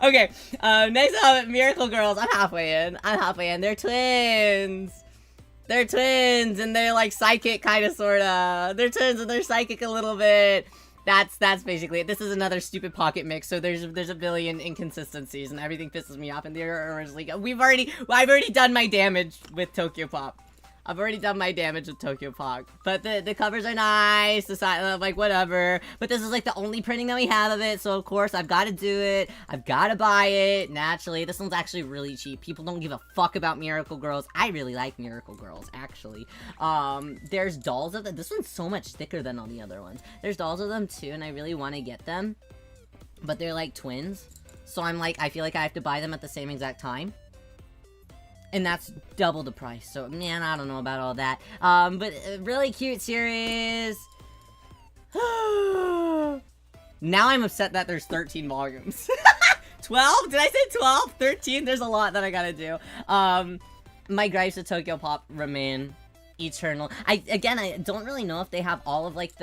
Okay, next up, Miracle Girls. I'm halfway in. They're twins. And they're like psychic, kinda, sorta. They're twins and they're psychic a little bit. That's basically it. This is another stupid pocket mix, so there's a billion inconsistencies and everything pisses me off, and they're originally, I've already done my damage with Tokyo Pop. But the covers are nice, the side, like, whatever. But this is, like, the only printing that we have of it, so of course, I've got to do it. I've got to buy it, naturally. This one's actually really cheap. People don't give a fuck about Miracle Girls. I really like Miracle Girls, actually. There's dolls of them. This one's so much thicker than all the other ones. There's dolls of them, too, and I really want to get them. But they're, like, twins. So I'm, like, I feel like I have to buy them at the same exact time. And that's double the price, so, man, I don't know about all that. But really cute series. Now I'm upset that there's 13 volumes. 12? Did I say 12? 13? There's a lot that I gotta do. My gripes with Tokyo Pop remain eternal. I don't really know if they have all of, like,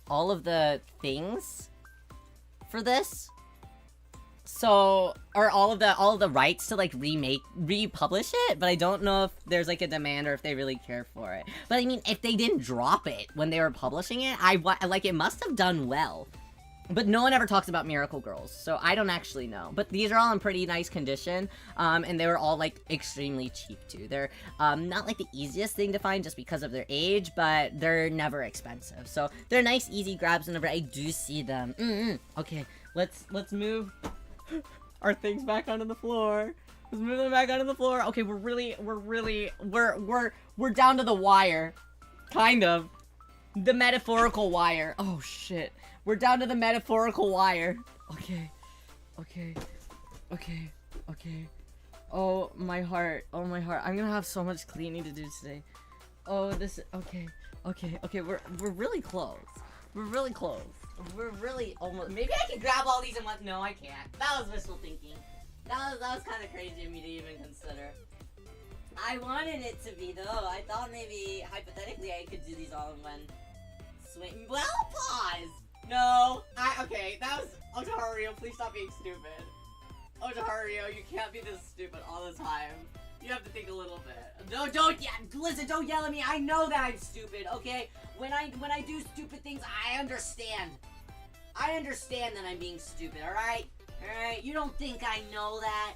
all of the things for this. So, or all of the rights to, like, republish it, but I don't know if there's, like, a demand or if they really care for it. But, I mean, if they didn't drop it when they were publishing it, it must have done well. But no one ever talks about Miracle Girls, so I don't actually know. But these are all in pretty nice condition, and they were all, like, extremely cheap, too. They're, not, like, the easiest thing to find just because of their age, but they're never expensive. So, they're nice, easy grabs whenever I do see them. Okay, let's move our things back onto the floor. Let's move them back onto the floor. Okay, we're down to the wire. Kind of. The metaphorical wire. Oh, shit. We're down to the metaphorical wire. Okay. Okay. Okay. Okay. Oh, my heart. Oh, my heart. I'm gonna have so much cleaning to do today. Oh, this... Okay. Okay. Okay, we're really close. We're really close. We're really almost... Maybe I can grab all these in one... No, I can't. That was wishful thinking. That was kind of crazy of me to even consider. I wanted it to be, though. I thought maybe, hypothetically, I could do these all in one swing. Well, pause! No! Okay, that was... Otoharu Riyo, please stop being stupid. Otoharu Riyo, you can't be this stupid all the time. You have to think a little bit. No, listen, don't yell at me. I know that I'm stupid, okay? When I do stupid things, I understand. I understand that I'm being stupid, alright? Alright? You don't think I know that?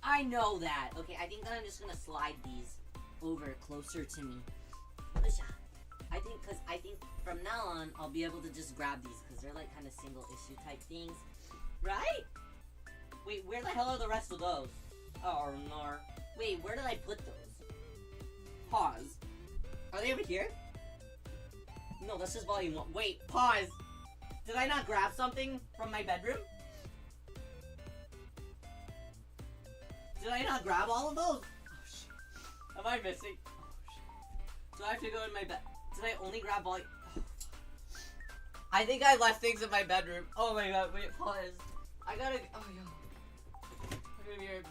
I know that. Okay, I think that I'm just gonna slide these over closer to me. I think from now on, I'll be able to just grab these, because they're like kind of single issue type things. Right? Wait, where the hell are the rest of those? Oh, no. Wait, where did I put those? Pause. Are they over here? No, this is volume 1. Wait, pause. Did I not grab something from my bedroom? Did I not grab all of those? Oh, shit. Am I missing? Oh, shit. Do I have to go in my bed? Did I only grab volume? Oh. I think I left things in my bedroom. Oh my god, wait, pause. I gotta... Oh, yo. I'm gonna be right back.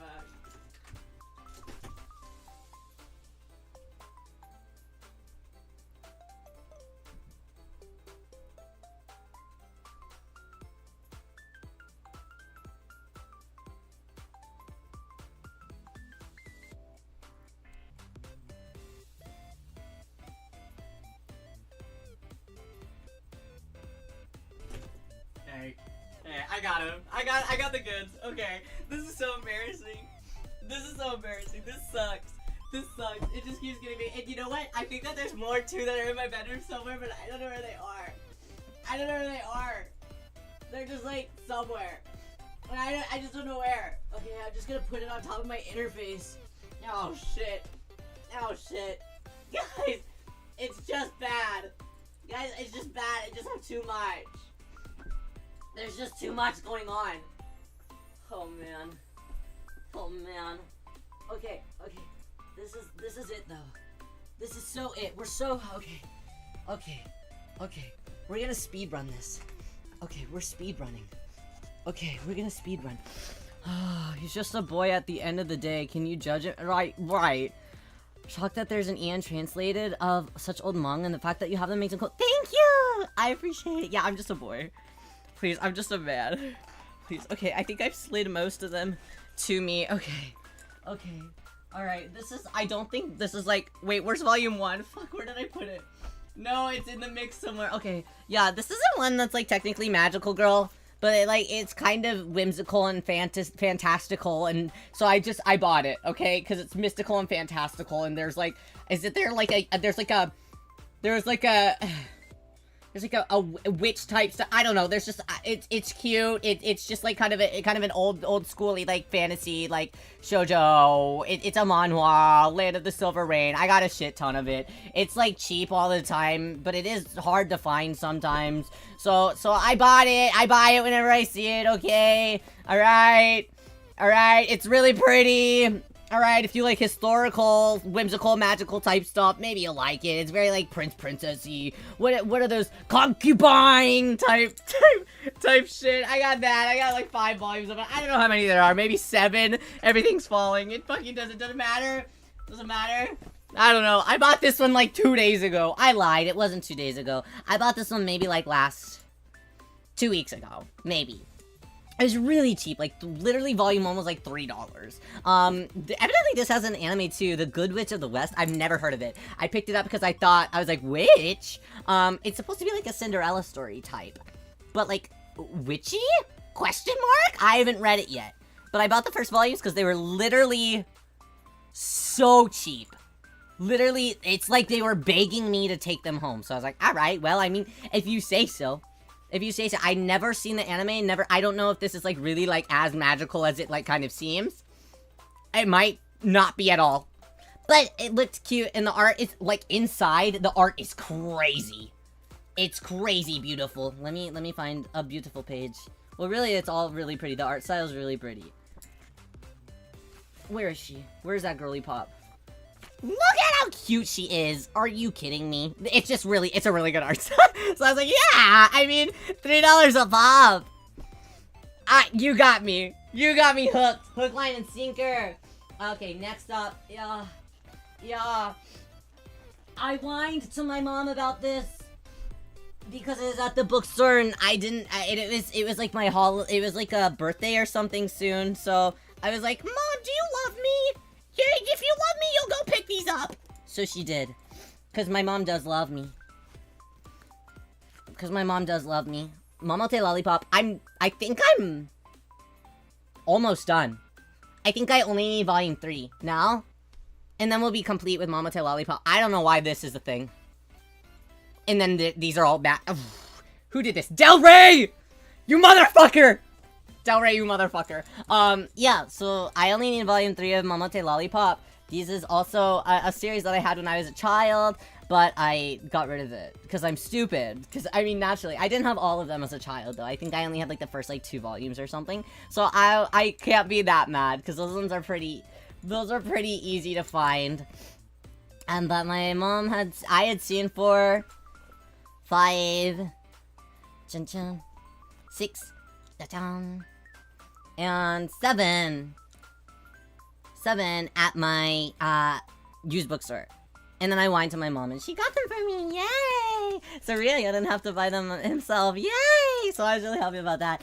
Hey, I got him. I got the goods. Okay. This is so embarrassing. This is so embarrassing. This sucks. This sucks. It just keeps getting me. And you know what? I think that there's more too that are in my bedroom somewhere, but I don't know where they are. I don't know where they are. They're just like somewhere. And I just don't know where. Okay, I'm just gonna put it on top of my interface. Oh shit. Oh shit. Guys, it's just bad. Guys, it's just bad. I just have too much. There's just too much going on. Oh man. Oh man. Okay. This is it though. This is so it. We're so okay. We're gonna speed run this. Okay, we're speed running. Okay, we're gonna speed run. He's just a boy at the end of the day. Can you judge it? Right. Shocked that there's an Ian translated of such old manga, and the fact that you have them makes them cool. Thank you! I appreciate it. Yeah, I'm just a boy. Please, I'm just a man. Please. Okay, I think I've slid most of them to me. Okay. Alright, I don't think this is like, wait, where's volume 1? Fuck, where did I put it? No, it's in the mix somewhere. Okay, yeah, this isn't one that's like technically magical girl, but it's kind of whimsical and fantastical, and so I bought it, okay? Because it's mystical and fantastical, and there's like a witch type stuff. I don't know. There's just it's cute. It's just like kind of an old schooly like fantasy like shoujo. It's a manhwa, Land of the Silver Rain. I got a shit ton of it. It's like cheap all the time, but it is hard to find sometimes. So I bought it. I buy it whenever I see it. Okay. All right. It's really pretty. Alright, if you like historical, whimsical, magical type stuff, maybe you'll like it. It's very like princessy. What are those concubine type shit? I got that. I got like 5 volumes of it. I don't know how many there are. Maybe 7. Everything falling. It fucking doesn't matter. Doesn't matter. I don't know. I bought this one like 2 days ago. I lied. It wasn't 2 days ago. I bought this one maybe like 2 weeks ago. Maybe. It was really cheap, like, literally volume 1 was like $3. Evidently this has an anime too, The Good Witch of the West. I've never heard of it. I picked it up because I was like, witch? It's supposed to be like a Cinderella story type. But like, witchy? Question mark? I haven't read it yet. But I bought the first volumes because they were literally so cheap. Literally, it's like they were begging me to take them home. So I was like, alright, well, I mean, if you say so. I never seen the anime, I don't know if this is like really like as magical as it like kind of seems. It might not be at all. But it looks cute, and the art is like inside, the art is crazy. It's crazy beautiful. Let me find a beautiful page. Well, really, it's all really pretty. The art style is really pretty. Where is she? Where's that girly pop? Look at how cute she is. Are you kidding me? It's just really, it's a really good art style. So I was like, yeah, I mean, $3 a pop. You got me. You got me hooked. Hook, line, and sinker. Okay, next up. Yeah. I whined to my mom about this because it was at the bookstore and it was like it was like a birthday or something soon. So I was like, Mom, do you love me? Yeah, if you love me, you'll go pick these up. So she did. Because my mom does love me. Momote Lollipop, I think I'm almost done. I think I only need volume 3 now. And then we'll be complete with Momote Lollipop. I don't know why this is a thing. And then these are all back. Who did this? Del Rey! You motherfucker! Del Rey, you motherfucker. Yeah, so I only need volume 3 of Momote Lollipop. This is also a series that I had when I was a child, but I got rid of it because I'm stupid. Because, I mean, naturally, I didn't have all of them as a child, though. I think I only had, like, the first, like, 2 volumes or something. So I can't be that mad because those ones are pretty easy to find. And but my mom I had seen 4, 5, 6, and 7 at my used bookstore. And then I whined to my mom and she got them for me. Yay! So really I didn't have to buy them himself. Yay! So I was really happy about that.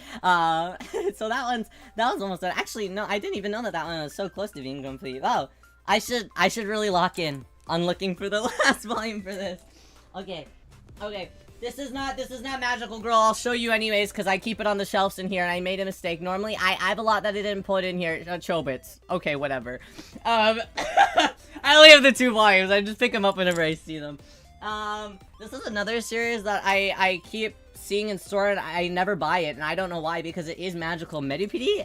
So that one's almost done. Actually, no, I didn't even know that one was so close to being complete. Wow. I should really lock in on looking for the last volume for this. Okay. This is not Magical Girl. I'll show you anyways, because I keep it on the shelves in here, and I made a mistake. Normally, I have a lot that I didn't put in here. Chobits. Okay, whatever. I only have the 2 volumes. I just pick them up whenever I see them. This is another series that I keep seeing in store, and I never buy it, and I don't know why, because it is magical. Medupidi?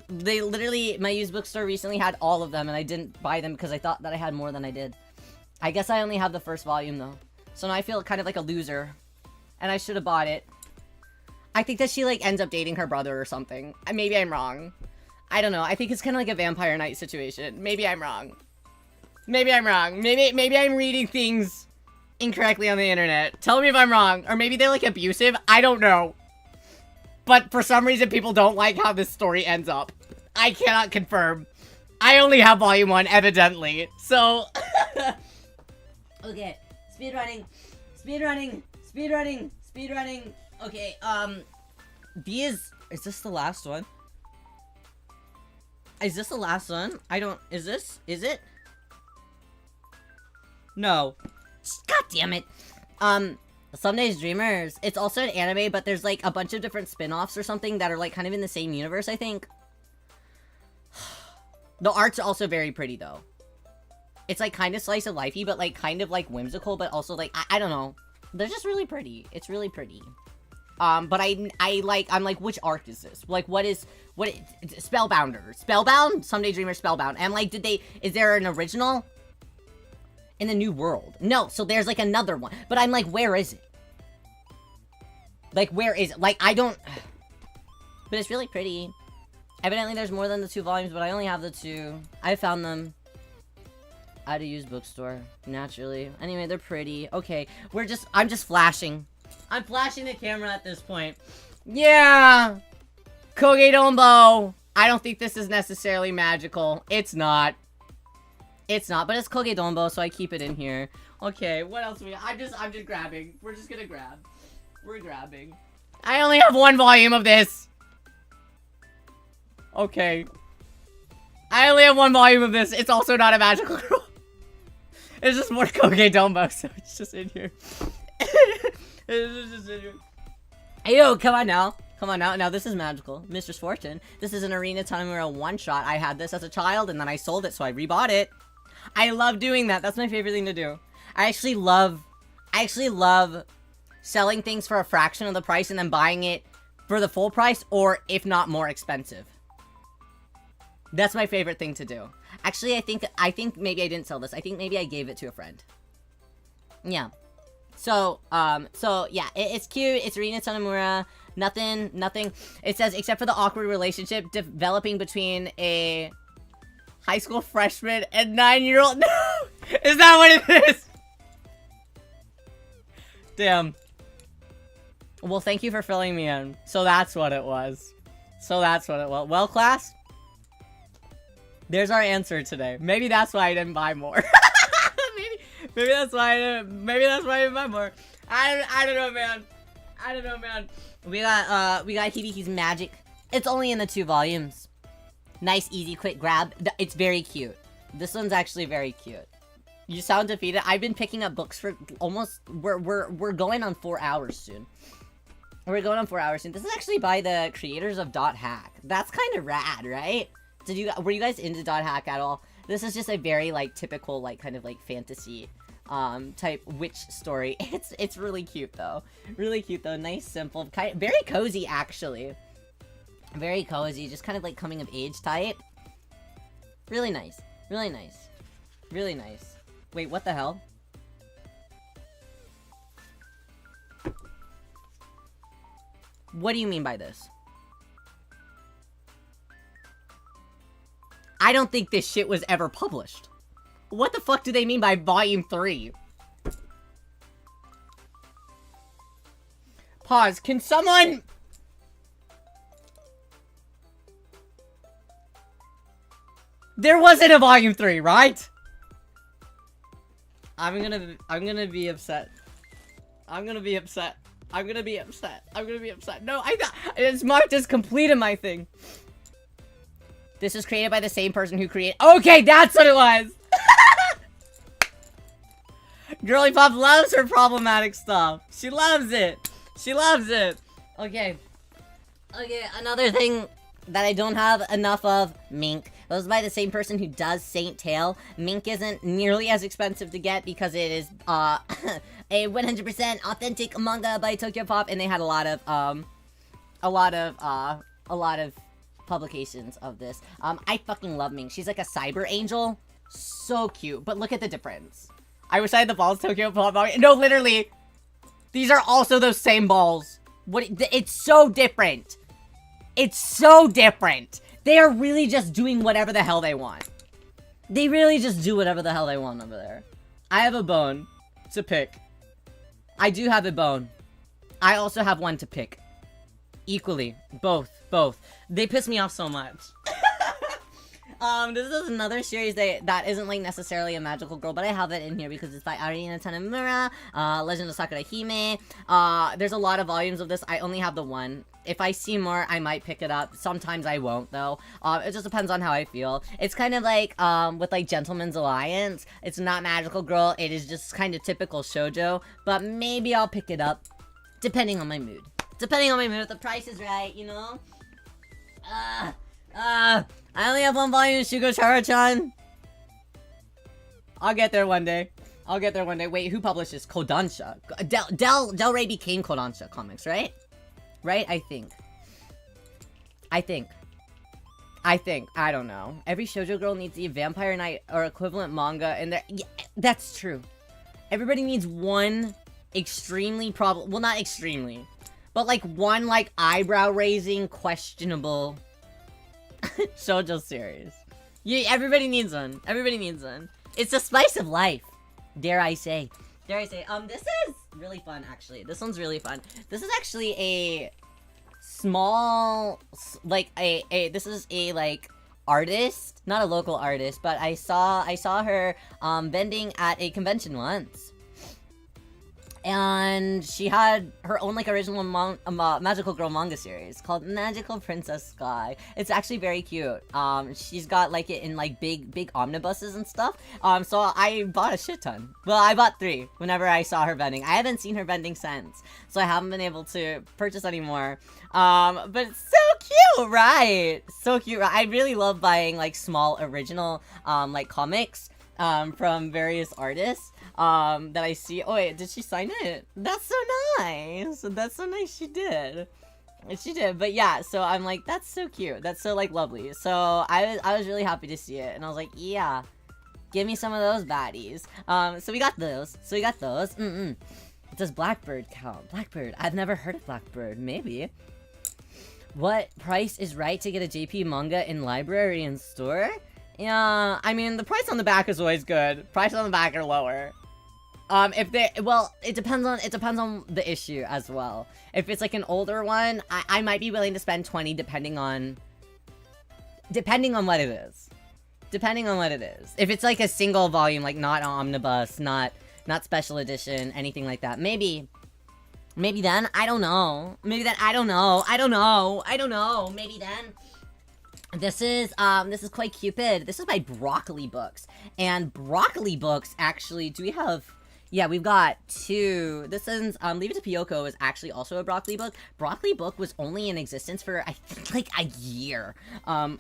They literally, my used bookstore recently had all of them, and I didn't buy them because I thought that I had more than I did. I guess I only have the first volume, though. So now I feel kind of like a loser. And I should have bought it. I think that she, like, ends up dating her brother or something. Maybe I'm wrong. I don't know. I think it's kind of like a Vampire Knight situation. Maybe I'm wrong. Maybe I'm reading things incorrectly on the internet. Tell me if I'm wrong. Or maybe they're, like, abusive. I don't know. But for some reason, people don't like how this story ends up. I cannot confirm. I only have volume 1, evidently. So... Okay. Speedrunning. Okay, is this the last one? Is this the last one? Is it? No. God damn it. Some Days Dreamers. It's also an anime, but there's, like, a bunch of different spin-offs or something that are, like, kind of in the same universe, I think. The art's also very pretty, though. It's, like, kind of slice of lifey, but, like, kind of, like, whimsical, but also, like, I don't know. They're just really pretty. It's really pretty. But I'm like, which arc is this? Like, Spellbounder. Spellbound? Someday Dreamer Spellbound. And, like, is there an original? In the New World. No, so there's, like, another one. But I'm like, where is it? Like, where is it? Like, I don't... But it's really pretty. Evidently, there's more than the 2 volumes, but I only have the 2. I found them at a used bookstore, naturally. Anyway, they're pretty. Okay, I'm just flashing. I'm flashing the camera at this point. Yeah! Kogedombo! I don't think this is necessarily magical. It's not. It's not, but it's Kogedombo, so I keep it in here. Okay, what else I'm just grabbing. We're just gonna grab. We're grabbing. I only have 1 volume of this! Okay. I only have 1 volume of this. It's also not a magical girl. It's just more Kogedombo, so it's just in here. It's just in here. Hey, yo, come on now. Come on now. Now, this is magical. Mistress Fortune. This is an Arena Tanemura one-shot. I had this as a child, and then I sold it, so I rebought it. I love doing that. That's my favorite thing to do. I actually love selling things for a fraction of the price and then buying it for the full price, or if not more expensive. That's my favorite thing to do. Actually, I think maybe I didn't sell this. I think maybe I gave it to a friend. Yeah. So yeah, it's cute. It's Rina Tanemura. Nothing. It says, except for the awkward relationship developing between a high school freshman and 9-year-old. No! Is that what it is? Damn. Well, thank you for filling me in. So that's what it was. Well, class, there's our answer today. Maybe that's why I didn't buy more. maybe that's why I didn't buy more. I don't know, man. We got Hibiki's Magic. It's only in the 2 volumes. Nice, easy, quick grab. It's very cute. This one's actually very cute. You sound defeated. I've been picking up books for almost. We're going on 4 hours soon. This is actually by the creators of .hack. That's kind of rad, right? Were you guys into .hack at all? This is just a very like typical like kind of like fantasy type witch story. It's really cute though. Nice, simple, very cozy actually. Very cozy, just kind of like coming of age type. Really nice. Wait, what the hell? What do you mean by this? I don't think this shit was ever published. What the fuck do they mean by volume 3? Pause. Can someone... There wasn't a volume 3, right? I'm gonna be upset. No, it's marked as complete in my thing. This is created by the same person who created... Okay, that's what it was! Girly Pop loves her problematic stuff. She loves it. Okay, another thing that I don't have enough of, Mink. It was by the same person who does Saint Tail. Mink isn't nearly as expensive to get because it is, a 100% authentic manga by Tokyo Pop, and they had a lot of publications of this. I fucking love Mink. She's like a cyber angel. So cute. But look at the difference. I wish I had the balls Tokyo Pop. No, literally. These are also those same balls. It's so different. They are really just doing whatever the hell they want. They really just do whatever the hell they want over there. I have a bone to pick. I do have a bone. I also have one to pick. Equally. Both. They piss me off so much. This is another series that isn't like necessarily a magical girl, but I have it in here because it's by Arina Tanemura, Legend of Sakura Hime. There's a lot of volumes of this. I only have the one. If I see more, I might pick it up. Sometimes I won't, though. It just depends on how I feel. It's kind of like, with, like, Gentleman's Alliance. It's not Magical Girl. It is just kind of typical shoujo. But maybe I'll pick it up, depending on my mood. If the price is right, you know? I only have one volume of Shugo Chara-chan. I'll get there one day. Wait, who published this? Kodansha. Del Rey became Kodansha Comics, right? Right? I think. I don't know. Every shoujo girl needs the Vampire Knight or equivalent manga, and yeah, that's true. Everybody needs one extremely well, not extremely, but like one like eyebrow-raising, questionable shoujo series. Yeah, everybody needs one. It's the spice of life. Dare I say. This is really fun, actually. This one's really fun. This is actually a small, like, this is a, like, artist. Not a local artist, but I saw her, vending at a convention once. And she had her own, like, original Magical Girl manga series called Magical Princess Sky. It's actually very cute. She's got, like, it in, like, big omnibuses and stuff. So I bought a shit ton. Well, I bought 3 whenever I saw her vending. I haven't seen her vending since, so I haven't been able to purchase any more. But it's so cute, right? I really love buying, like, small original, like, comics, from various artists. That I see. Oh wait, did she sign it? That's so nice. She did. But yeah, so I'm like, that's so cute. That's so like lovely. So I was really happy to see it, and I was like, yeah, give me some of those baddies. So we got those. Does Blackbird count? Blackbird. I've never heard of Blackbird. Maybe. What price is right to get a JP manga in library and store? Yeah, I mean, the price on the back is always good. Price on the back are lower. If they, well, it depends on the issue as well. If it's like an older one, I might be willing to spend 20 depending on what it is. Depending on what it is. If it's like a single volume, like not omnibus, not special edition, anything like that, maybe then, I don't know. Maybe then, I don't know. Maybe then. This is quite Cupid. This is by Broccoli Books. And Broccoli Books, actually, do we have... Yeah, we've got two. This is, Leave It to Piyoko is actually also a Broccoli book. Broccoli book was only in existence for, I think, like, a year,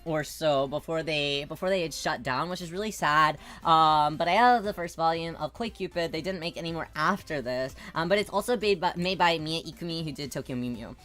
or so before they had shut down, which is really sad. But I have the first volume of Koi Cupid. They didn't make any more after this. But it's also made by Mia Ikumi, who did Tokyo Mew Mew.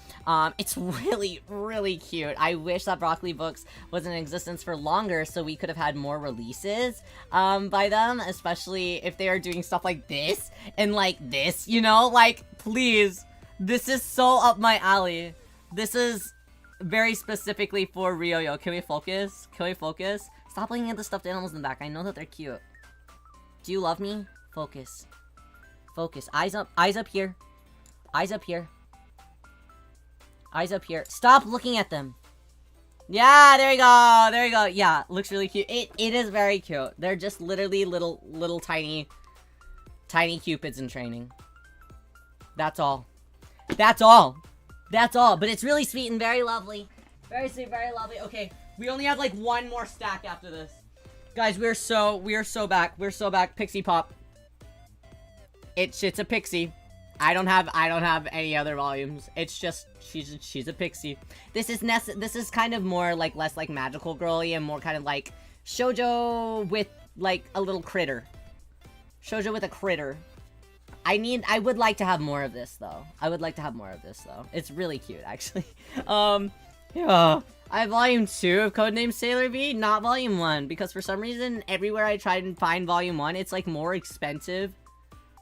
It's really, really cute. I wish that Broccoli Books was in existence for longer so we could have had more releases, by them, especially if they are doing stuff like this. And like this, you know, like, please, this is so up my alley. This is very specifically for Riyo. Can we focus? Can we focus? Stop looking at the stuffed animals in the back. I know that they're cute. Do you love me? Focus. Focus. Eyes up here. Eyes up here. Eyes up here. Stop looking at them. Yeah, there you go. There you go. Yeah, looks really cute. It is very cute. They're just literally little tiny cupids in training. That's all. That's all. That's all. But it's really sweet and very lovely. Very sweet, very lovely. Okay, we only have like one more stack after this. Guys, we are so back. We're so back. Pixie Pop. It's a pixie. I don't have any other volumes. It's just she's a pixie. This is kind of more like less like magical girly and more kind of like shoujo with like a little critter. Shoujo with a critter. I would like to have more of this, though. It's really cute, actually. Yeah. I have volume 2 of Codename Sailor V, not volume 1, because for some reason, everywhere I try and find volume 1, it's, like, more expensive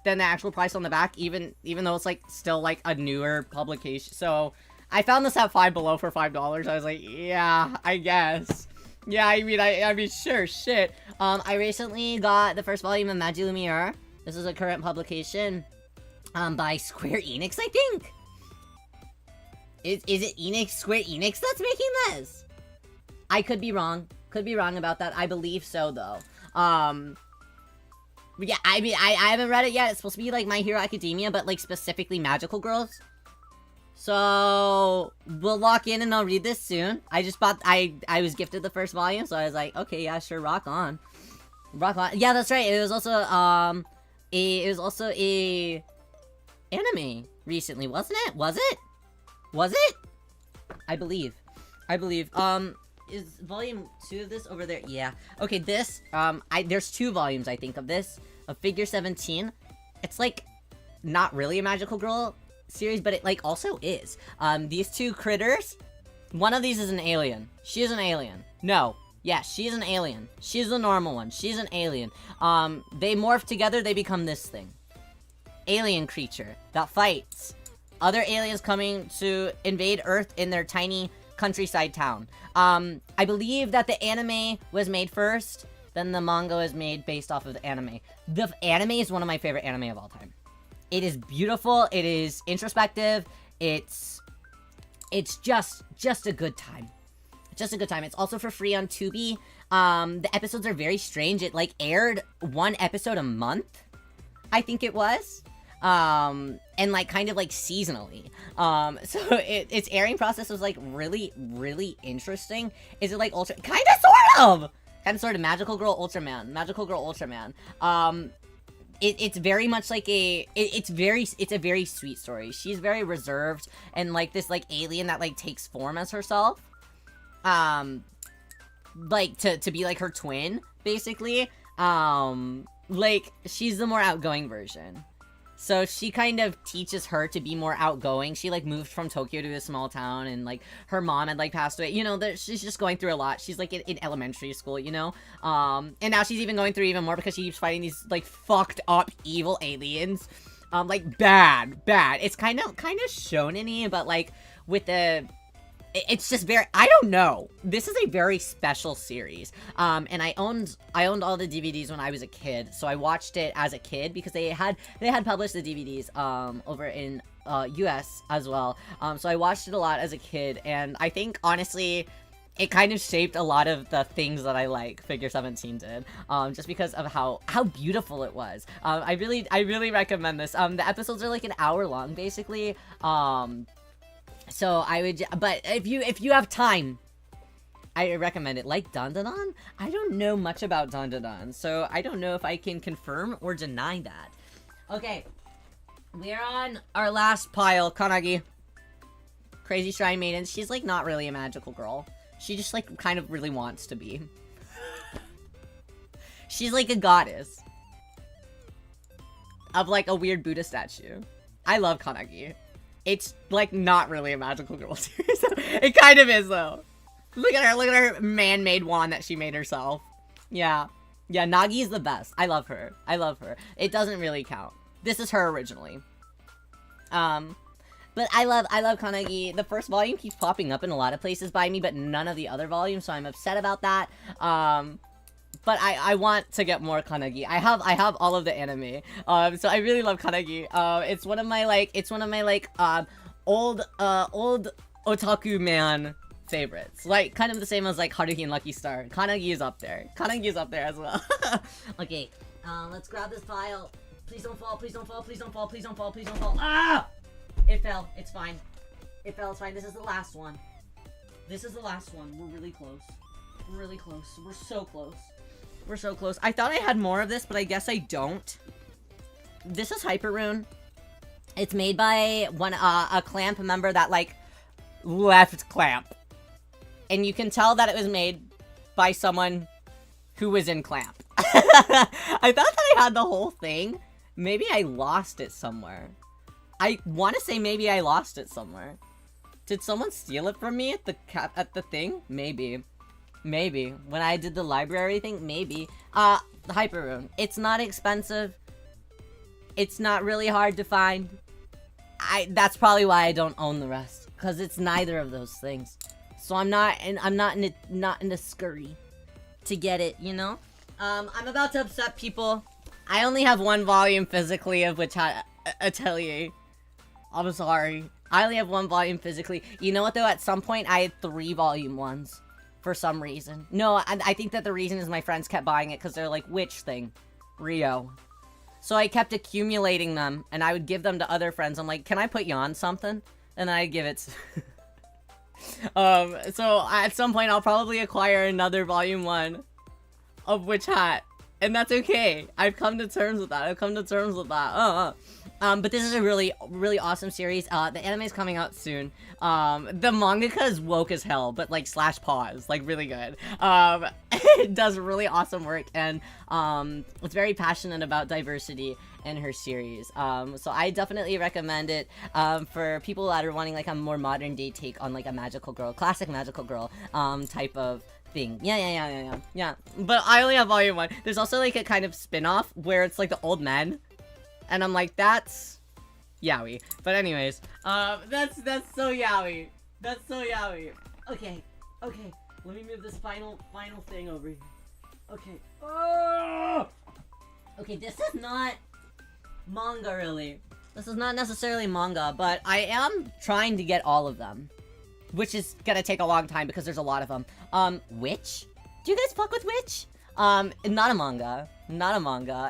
than the actual price on the back, even though it's, like, still, like, a newer publication. So, I found this at Five Below for $5. I was like, yeah, I guess. Yeah, I mean, sure, shit. I recently got the first volume of Magi Lumiere. This is a current publication, by Square Enix, I think. Is it Square Enix that's making this? I could be wrong. Could be wrong about that. I believe so, though. Yeah, I mean, I haven't read it yet. It's supposed to be, like, My Hero Academia, but, like, specifically magical girls. So, we'll lock in and I'll read this soon. I just bought, I was gifted the first volume, so I was like, okay, yeah, sure, rock on. Rock on. Yeah, that's right. It was also, a anime recently, wasn't it? Was it? I believe. Is volume 2 of this over there? Yeah. Okay, this, there's 2 volumes, I think, of this, of Figure 17. It's, like, not really a magical girl series, but it, like, also is. These 2 critters, one of these is an alien. She is an alien. No. Yeah, she's an alien. She's the normal one. She's an alien. They morph together, they become this thing. Alien creature that fights other aliens coming to invade Earth in their tiny countryside town. I believe that the anime was made first, then the manga was made based off of the anime. The anime is one of my favorite anime of all time. It is beautiful, it is introspective, it's just a good time. Just a good time. It's also for free on Tubi. The episodes are very strange. It, like, aired 1 episode a month, I think it was. And, like, kind of, like, seasonally. So its airing process was, like, really, really interesting. Is it, like, kind of, sort of, Magical Girl Ultraman. It's very much like it's a very sweet story. She's very reserved and like this like alien that like takes form as herself. Like to be like her twin, basically. Like she's the more outgoing version. So she kind of teaches her to be more outgoing. She, like, moved from Tokyo to a small town, and, like, her mom had, like, passed away. You know, she's just going through a lot. She's, like, in elementary school, you know? And now she's even going through even more because she keeps fighting these, like, fucked up evil aliens. Like bad. It's kind of shonen-y, but like with the, it's just very, I don't know. This is a very special series. And I owned all the DVDs when I was a kid, so I watched it as a kid because they had published the DVDs over in US as well. So I watched it a lot as a kid, and I think honestly it kind of shaped a lot of the things that I like Figure 17 did, just because of how beautiful it was. I really recommend this. The episodes are like an hour long, basically. So I would, but if you have time, I recommend it. Like Dandadan? I don't know much about Dandadan, so I don't know if I can confirm or deny that. Okay, we're on our last pile, Kanagi. Crazy Shrine Maiden. She's like not really a magical girl. She just like kind of really wants to be. She's like a goddess of like a weird Buddha statue. I love Kanagi. It's like not really a magical girl series. It kind of is though. Look at her man-made wand that she made herself. Yeah, Nagi's the best. I love her. It doesn't really count. This is her originally. But I love Kanagi. The first volume keeps popping up in a lot of places by me, but none of the other volumes, so I'm upset about that. But I want to get more Kanagi. I have all of the anime. So I really love Kanagi. It's one of my old otaku man favorites. Like kind of the same as like Haruhi and Lucky Star. Kanagi is up there. Kanagi is up there as well. Okay, let's grab this pile. Please don't fall. Please don't fall. Please don't fall. Please don't fall. Please don't fall. Ah! It fell. It's fine. It fell. It's fine. This is the last one. This is the last one. We're really close. We're really close. We're so close. We're so close. I thought I had more of this, but I guess I don't. This is Hyperrune. It's made by a Clamp member that, like, left Clamp. And you can tell that it was made by someone who was in Clamp. I thought that I had the whole thing. Maybe I lost it somewhere. I want to say maybe I lost it somewhere. Did someone steal it from me at the thing? Maybe. When I did the library thing, maybe. The Hyperrune. It's not expensive. It's not really hard to find. That's probably why I don't own the rest, because it's neither of those things. So I'm not in a scurry to get it, you know? I'm about to upset people. I only have one volume physically of which Atelier. I'm sorry. I only have one volume physically. You know what though? At some point I had 3 volume ones. For some reason. No, I think that the reason is my friends kept buying it because they're like, which thing? Riyo. So I kept accumulating them and I would give them to other friends. I'm like, can I put you on something? And then I'd give it so at some point I'll probably acquire another volume 1 of Witch Hat. And that's okay. I've come to terms with that. But this is a really, really awesome series. The anime is coming out soon. The mangaka is woke as hell, but like /pause, like really good. It does really awesome work, and it's very passionate about diversity in her series. So I definitely recommend it for people that are wanting like a more modern day take on like a magical girl, classic magical girl type of thing. Yeah. But I only have volume 1. There's also like a kind of spin-off where it's like the old men. And I'm like, that's yaoi. But anyways, that's so yaoi. That's so yaoi. Okay. Let me move this final thing over here. Okay. Oh! Okay, this is not manga really. This is not necessarily manga, but I am trying to get all of them. Which is gonna take a long time because there's a lot of them. Witch? Do you guys fuck with Witch? Not a manga.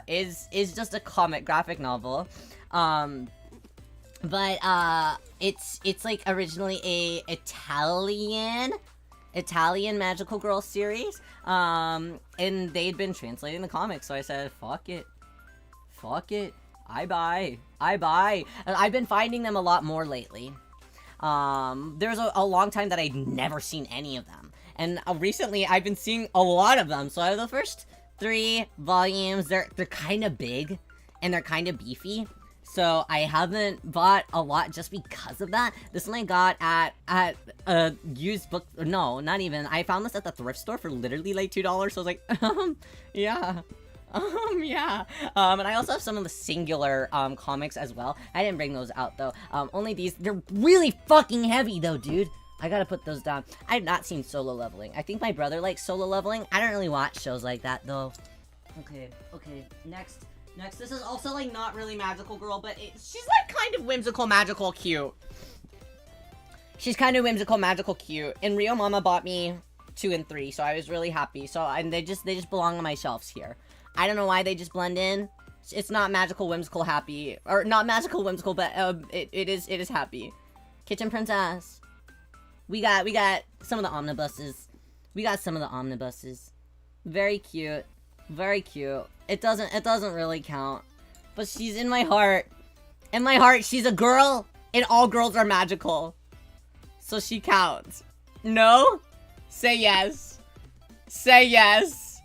Is just a comic graphic novel. But it's like originally a Italian magical girl series. And they'd been translating the comics, so I said, fuck it. I buy. And I've been finding them a lot more lately. There's a long time that I'd never seen any of them. And recently I've been seeing a lot of them. So I have the first 3 volumes. They're kind of big and they're kind of beefy. So I haven't bought a lot just because of that. This one I got at a used book. No, not even. I found this at the thrift store for literally like $2. So I was like, yeah. Yeah. And I also have some of the singular, comics as well. I didn't bring those out, though. Only these. They're really fucking heavy, though, dude. I gotta put those down. I've not seen Solo Leveling. I think my brother likes Solo Leveling. I don't really watch shows like that, though. Okay, next. This is also, like, not really Magical Girl, but she's, like, kind of whimsical, magical, cute. She's kind of whimsical, magical, cute. And Rio Mama bought me 2 and 3, so I was really happy. So, and they just belong on my shelves here. I don't know why they just blend in. It's not magical, whimsical, happy. Or, not magical, whimsical, but, it is happy. Kitchen Princess. We got some of the omnibuses. Very cute. Very cute. It doesn't really count. But she's in my heart. In my heart, she's a girl, and all girls are magical. So she counts. No? Say yes. Say yes.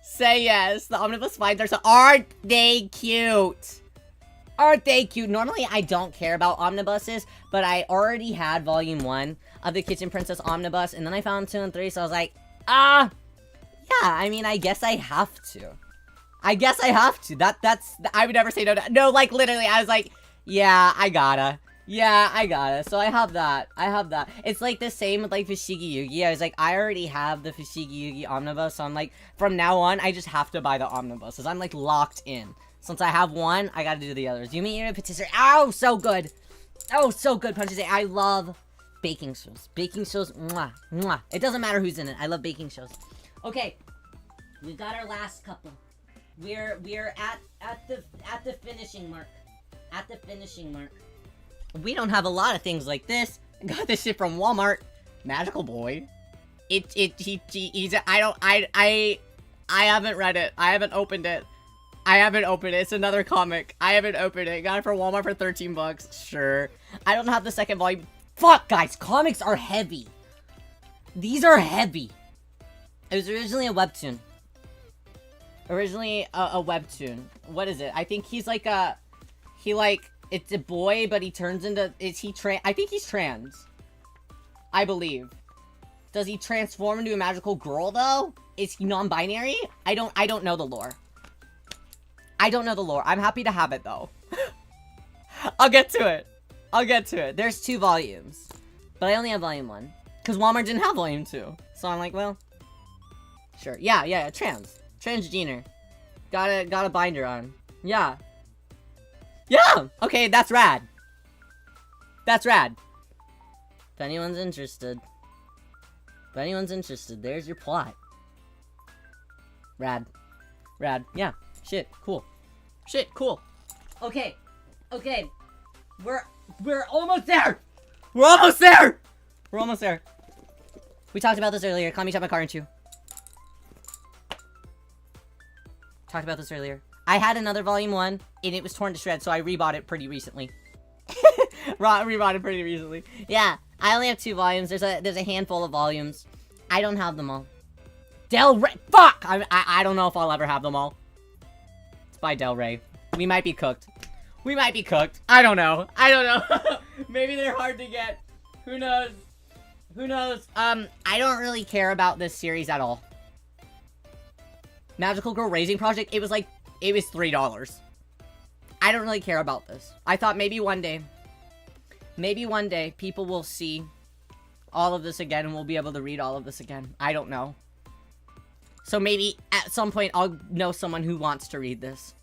Say yes. The omnibus finds are so— aren't they cute? Aren't they cute? Normally, I don't care about omnibuses, but I already had volume 1 of the Kitchen Princess omnibus, and then I found 2 and 3, so I was like, yeah, I mean, I guess I have to. I would never say no to— no, like, literally, I was like, yeah, I gotta. So I have that. It's like the same with, like, Fushigi Yugi. I was like, I already have the Fushigi Yugi omnibus, so I'm like, from now on, I just have to buy the omnibuses. I'm, like, locked in. Since I have one, I gotta do the others. Yumi Iri Patisserie. Oh, so good. Oh, so good, Punches. I love baking shows. Mwah, mwah. It doesn't matter who's in it. I love baking shows. Okay. We got our last couple. We're at the finishing mark. We don't have a lot of things like this. I got this shit from Walmart. Magical Boy. I haven't read it. I haven't opened it. It's another comic. I haven't opened it. Got it from Walmart for 13 bucks. Sure. I don't have the second volume. Fuck, guys. Comics are heavy. These are heavy. It was originally a webtoon. What is it? I think he's like a... it's a boy, but he turns into... I think he's trans. I believe. Does he transform into a magical girl, though? Is he non-binary? I don't know the lore. I'm happy to have it, though. I'll get to it. There's 2 volumes. But I only have volume 1. Because Walmart didn't have volume 2. So I'm like, well... sure. Yeah. Transgender. Got a binder on. Yeah. Okay, that's rad. If anyone's interested, there's your plot. Rad. Yeah. Shit. Cool. Okay. We're almost there. We're almost there. We talked about this earlier. Kami shot my car in 2. Talked about this earlier. I had another volume 1, and it was torn to shreds, so I rebought it pretty recently. Yeah, I only have 2 volumes. There's a handful of volumes. I don't have them all. Del Rey. Fuck! I don't know if I'll ever have them all. It's by Del Rey. We might be cooked. I don't know. Maybe they're hard to get. Who knows? I don't really care about this series at all. Magical Girl Raising Project, it was $3. I don't really care about this. I thought maybe one day, people will see all of this again and we'll be able to read all of this again. I don't know. So maybe at some point I'll know someone who wants to read this.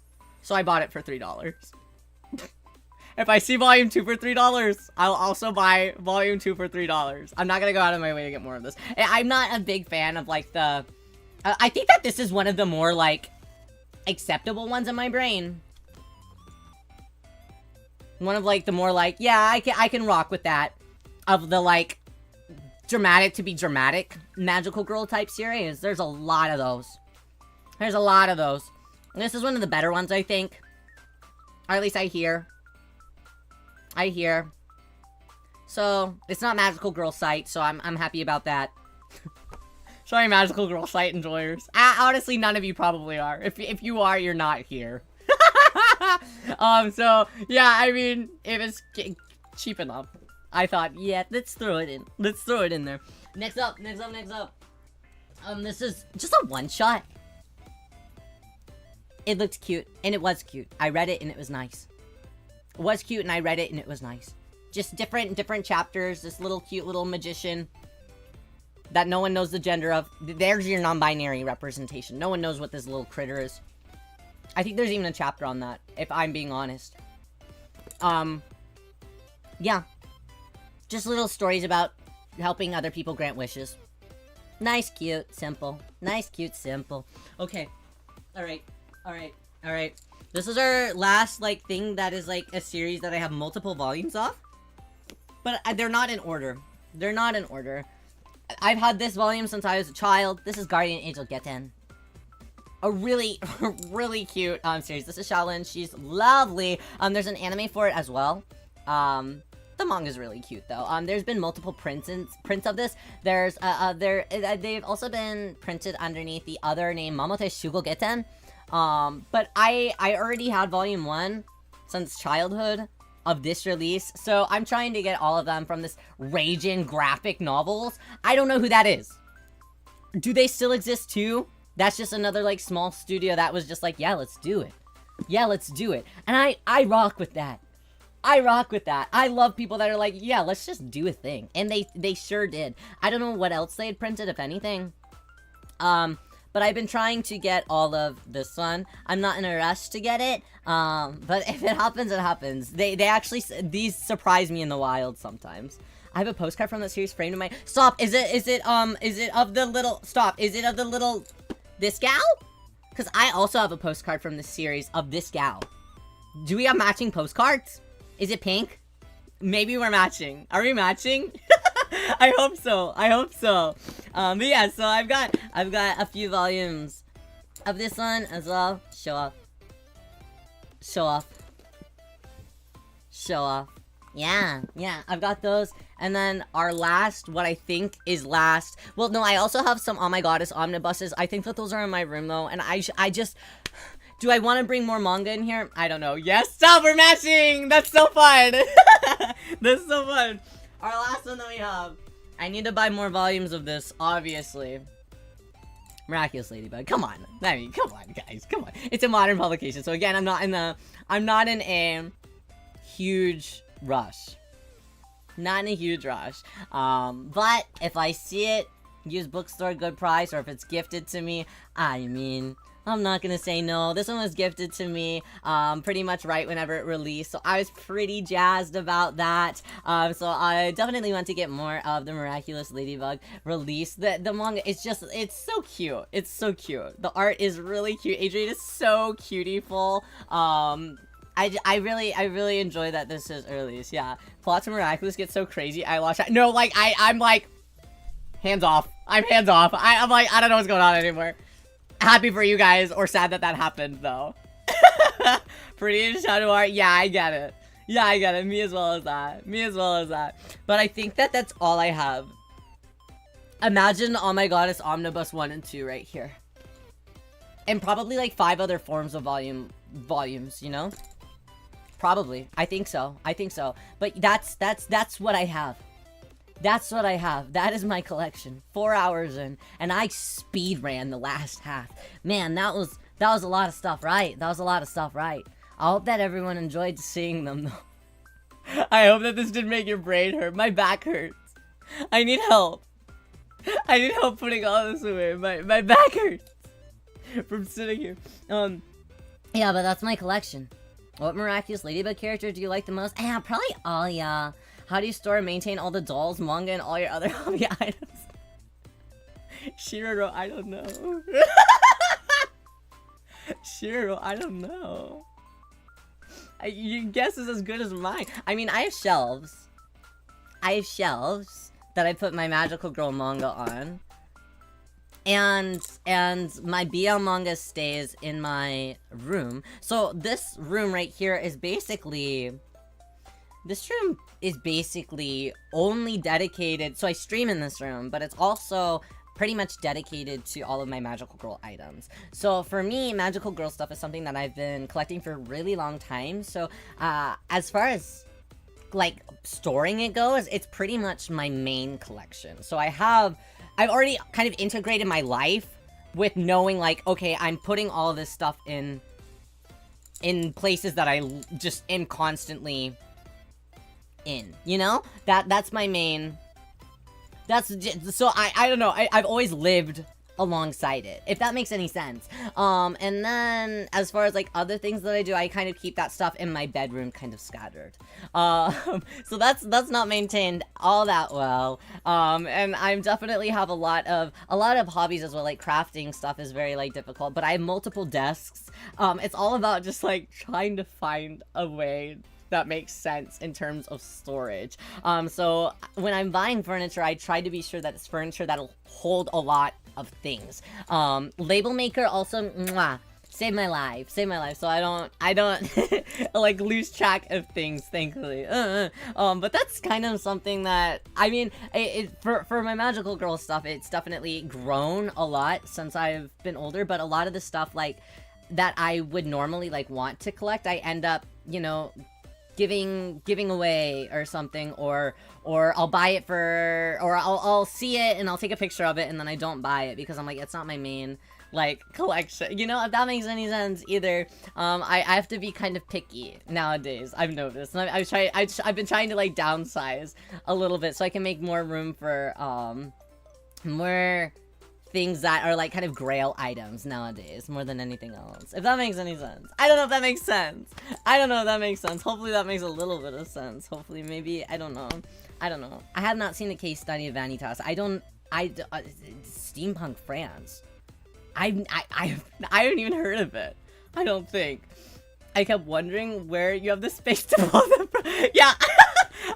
So I bought it for $3. If I see volume 2 for $3, I'll also buy volume 2 for $3. I'm not gonna go out of my way to get more of this. I'm not a big fan of, like, the... I think that this is one of the more, like, acceptable ones in my brain. One of, like, the more, like, yeah, I can rock with that. Of the, like, dramatic to be dramatic magical girl type series. There's a lot of those. This is one of the better ones, I think. Or at least I hear. So, it's not Magical Girl Sight, so I'm happy about that. Sorry, Magical Girl Sight enjoyers. Honestly, none of you probably are. If you are, you're not here. So, yeah, I mean, it was cheap enough. I thought, yeah, let's throw it in. There. Next up. This is just a one-shot. It looked cute, and it was cute. I read it, and it was nice. It was cute, and I read it, and it was nice. Just different chapters. This little cute little magician that no one knows the gender of. There's your non-binary representation. No one knows what this little critter is. I think there's even a chapter on that, if I'm being honest. Yeah. Just little stories about helping other people grant wishes. Nice, cute, simple. Nice, cute, simple. Okay. Alright. This is our last, like, thing that is, like, a series that I have multiple volumes of. But they're not in order. They're not in order. I've had this volume since I was a child. This is Guardian Angel Geten. A really, really cute series. This is Shaolin. She's lovely. There's an anime for it as well. The manga's really cute though. There's been multiple prints of this. There's they've also been printed underneath the other name Mamote Shugo Geten. But I already had volume 1 since childhood of this release, so I'm trying to get all of them from this Raging graphic novels. I don't know who that is. Do they still exist too? That's just another, like, small studio that was just like, yeah, let's do it. Yeah, let's do it. And I rock with that. I rock with that. I love people that are like, yeah, let's just do a thing. And they sure did. I don't know what else they had printed, if anything. But I've been trying to get all of this one. I'm not in a rush to get it. But if it happens, it happens. They actually, these surprise me in the wild sometimes. I have a postcard from that series framed in my... Stop! Is it of the little... Stop! Is it of the little... This gal? Because I also have a postcard from this series of this gal. Do we have matching postcards? Is it pink? Maybe we're matching. Are we matching? I hope so. I hope so. But yeah, so I've got a few volumes of this one as well. Show off. Show off. Show off. Yeah, I've got those. And then our last, what I think is last. Well, no, I also have some Oh My Goddess omnibuses. I think that those are in my room though, and I just... Do I want to bring more manga in here? I don't know. Yes, stop, we're matching! That's so fun! That's so fun! Our last one that we have. I need to buy more volumes of this, obviously. Miraculous Ladybug. Come on. I mean, come on, guys. Come on. It's a modern publication, so again, I'm not in a huge rush. Not in a huge rush. But if I see it, use bookstore good price, or if it's gifted to me, I mean... I'm not gonna say no. This one was gifted to me pretty much right whenever it released, so I was pretty jazzed about that. So I definitely want to get more of the Miraculous Ladybug release. The manga is just, it's so cute. It's so cute. The art is really cute. Adrian is so cutieful. I really enjoy that this is released. Yeah, plots of Miraculous get so crazy. I watch that. No, like I'm like hands off. I'm hands off. I'm like, I don't know what's going on anymore. Happy for you guys, or sad that that happened, though. Pretty shadow art, yeah, I get it. Yeah, I get it, me as well as that. Me as well as that. But I think that that's all I have. Imagine Oh My Goddess Omnibus 1 and 2 right here. And probably like 5 other forms of volumes, you know? Probably, I think so, But that's what I have. That's what I have. That is my collection. 4 hours in, and I speed ran the last half. Man, that was a lot of stuff, right? That was a lot of stuff, right? I hope that everyone enjoyed seeing them, though. I hope that this didn't make your brain hurt. My back hurts. I need help. I need help putting all this away. My back hurts from sitting here. Yeah, but that's my collection. What Miraculous Ladybug character do you like the most? Yeah, probably Alia. How do you store and maintain all the dolls, manga, and all your other hobby items? Shiroro, I don't know. Shiroro, I don't know. Your guess is as good as mine. I mean, I have shelves. I have shelves that I put my Magical Girl manga on. And my BL manga stays in my room. So this room right here is basically... This room is basically only dedicated... So I stream in this room, but it's also pretty much dedicated to all of my Magical Girl items. So for me, Magical Girl stuff is something that I've been collecting for a really long time. So as far as like storing it goes, it's pretty much my main collection. So I've already kind of integrated my life with knowing like, okay, I'm putting all this stuff in in places that I just am constantly in, you know? That's my main... That's just, so I don't know, I've always lived alongside it, if that makes any sense. And then as far as like other things that I do, I kind of keep that stuff in my bedroom kind of scattered. So that's not maintained all that well. And I definitely have a lot of hobbies as well, like crafting stuff is very like difficult, but I have multiple desks. It's all about just like trying to find a way that makes sense in terms of storage. So when I'm buying furniture, I try to be sure that it's furniture that'll hold a lot of things. Label maker also, mwah, saved my life, so I don't like lose track of things, thankfully. But that's kind of something that, I mean, for my magical girl stuff, it's definitely grown a lot since I've been older, but a lot of the stuff like that I would normally like want to collect, I end up, you know, giving away or something, or I'll buy it or I'll see it and I'll take a picture of it and then I don't buy it because I'm like, it's not my main like collection, you know, if that makes any sense either. I have to be kind of picky nowadays, I've noticed, and I've been trying to like downsize a little bit so I can make more room for more things that are like kind of grail items nowadays more than anything else, if that makes any sense. I don't know if that makes sense. Hopefully that makes a little bit of sense. Hopefully, maybe, I don't know. I have not seen the case study of Vanitas. Steampunk France. I haven't even heard of it, I don't think. I kept wondering where you have the space to pull them from. Yeah,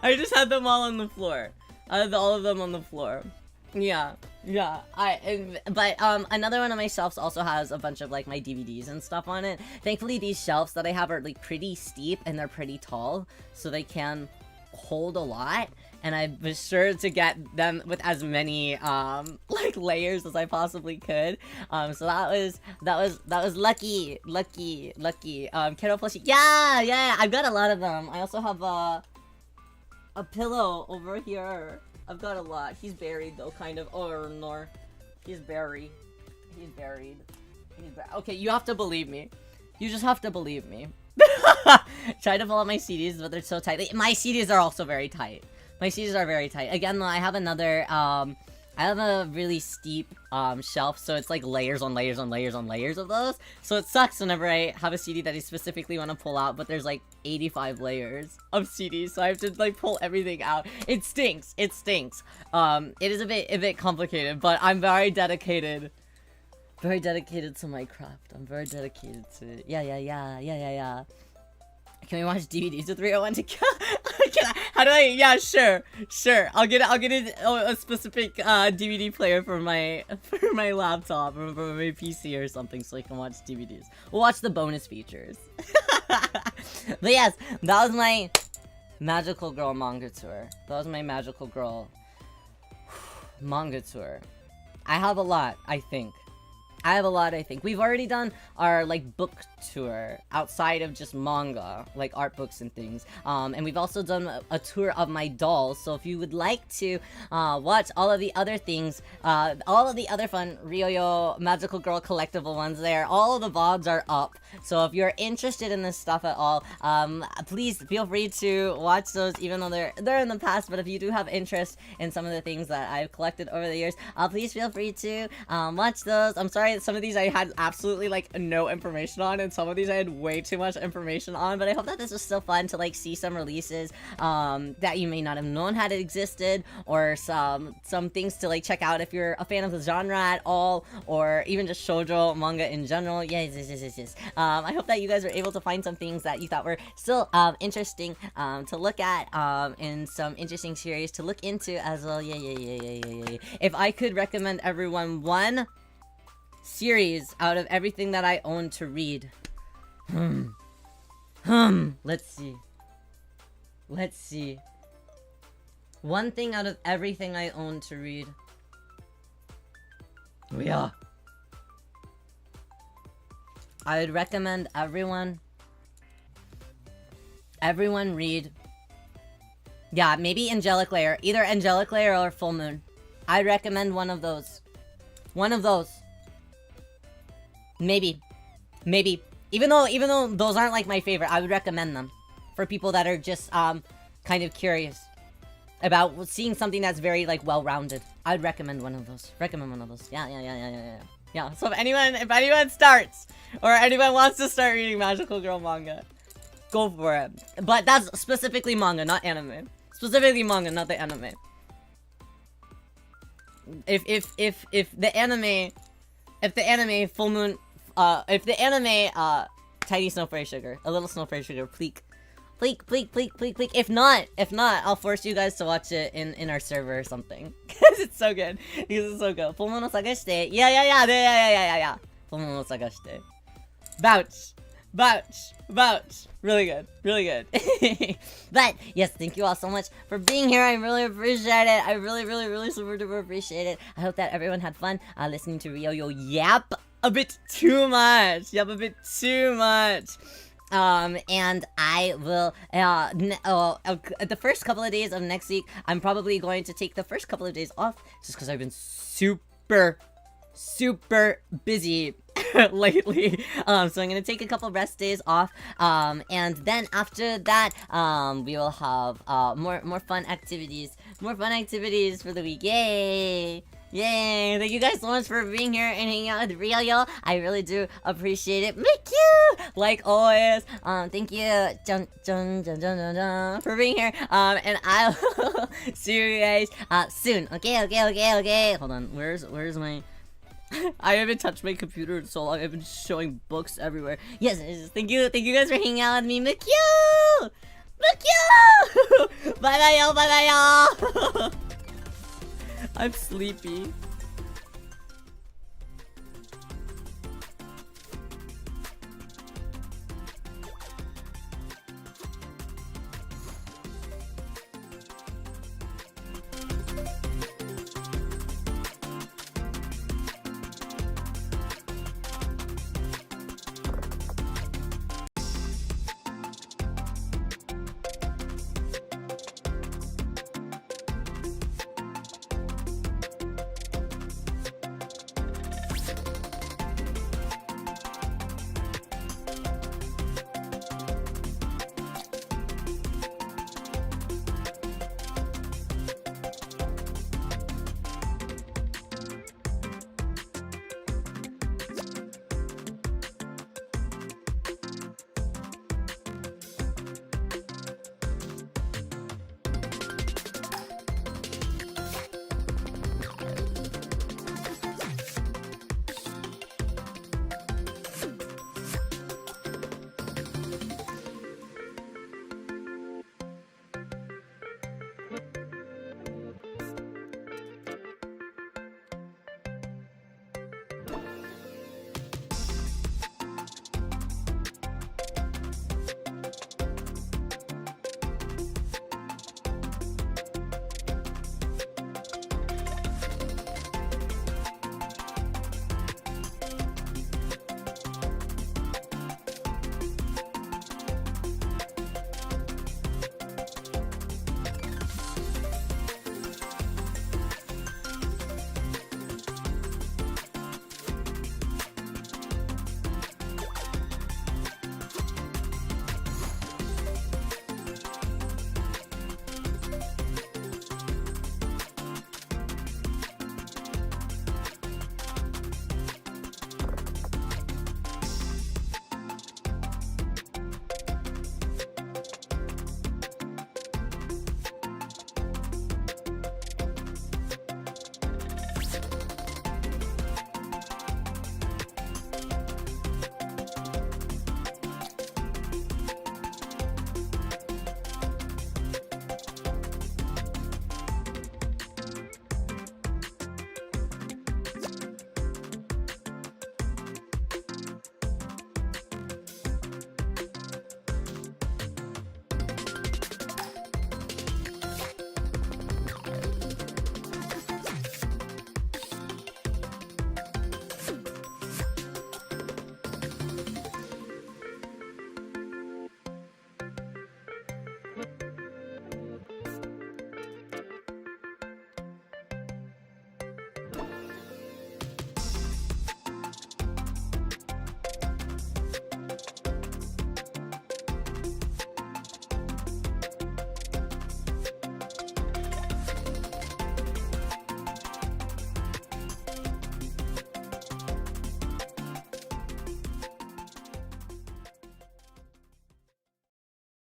I just had them all on the floor. I had all of them on the floor. Yeah, but another one of my shelves also has a bunch of like my DVDs and stuff on it. Thankfully, these shelves that I have are like pretty steep and they're pretty tall, so they can hold a lot. And I was sure to get them with as many like layers as I possibly could. So that was lucky. Kero plushie. Yeah, I've got a lot of them. I also have a pillow over here. I've got a lot. He's buried though, kind of. Oh no, he's buried. Okay, you have to believe me. You just have to believe me. Try to pull out my CDs, but they're so tight. My CDs are also very tight. My CDs are very tight. Again, though, I have another, I have a really steep, shelf, so it's like layers on layers on layers on layers of those. So it sucks whenever I have a CD that I specifically want to pull out, but there's like 85 layers of CDs, so I have to like pull everything out. It stinks. It is a bit complicated, but I'm very dedicated. Very dedicated to my craft. I'm very dedicated to it. Yeah. Can we watch DVDs with 301 to how do I? Yeah, sure. I'll get a specific DVD player for my laptop or for my PC or something, so I can watch DVDs. We'll watch the bonus features. But yes, that was my magical girl manga tour. Manga tour. I have a lot, I think. We've already done our, like, book tour outside of just manga, like art books and things. And we've also done a tour of my dolls, so if you would like to watch all of the other things, all of the other fun Ryo Magical Girl collectible ones there, all of the VODs are up. So if you're interested in this stuff at all, please feel free to watch those, even though they're in the past. But if you do have interest in some of the things that I've collected over the years, please feel free to watch those. I'm sorry, some of these I had absolutely like no information on, and some of these I had way too much information on, but I hope that this was still fun to like see some releases that you may not have known had existed, or some things to like check out if you're a fan of the genre at all, or even just shoujo manga in general. Yes. I hope that you guys were able to find some things that you thought were still interesting to look at, and some interesting series to look into as well. Yeah. If I could recommend everyone one series out of everything that I own to read, let's see. One thing out of everything I own to read. Yeah. I would recommend everyone read. Yeah, maybe Angelic Layer. Either Angelic Layer or Full Moon. I'd recommend one of those. Maybe. Even though those aren't like my favorite, I would recommend them for people that are just kind of curious about seeing something that's very like well-rounded. I'd recommend one of those. Yeah. So if anyone starts or anyone wants to start reading magical girl manga, go for it. But that's specifically manga, not anime. Specifically manga, not the anime. If the anime full moon, if the anime tiny snow fairy sugar, a little snow fairy sugar, pleek. If not, I'll force you guys to watch it in our server or something. Cause it's so good. Full moon o sagashite. Yeah. Full moon o sagashite. Vouch. Really good. But yes, thank you all so much for being here. I really appreciate it. I really super duper appreciate it. I hope that everyone had fun listening to Riyo yap a bit too much. And I will, the first couple of days of next week, I'm probably going to take the first couple of days off, just because I've been super busy lately. So I'm gonna take a couple rest days off, and then after that, we will have, more fun activities for the week. Yay! Thank you guys so much for being here and hanging out with Riyo. I really do appreciate it. Thank you! Like always. Thank you for being here. And I will see you guys soon. Okay. Hold on. Where's my... I haven't touched my computer in so long. I've been showing books everywhere. Yes, thank you guys for hanging out with me. Mikyu! Bye bye y'all. I'm sleepy.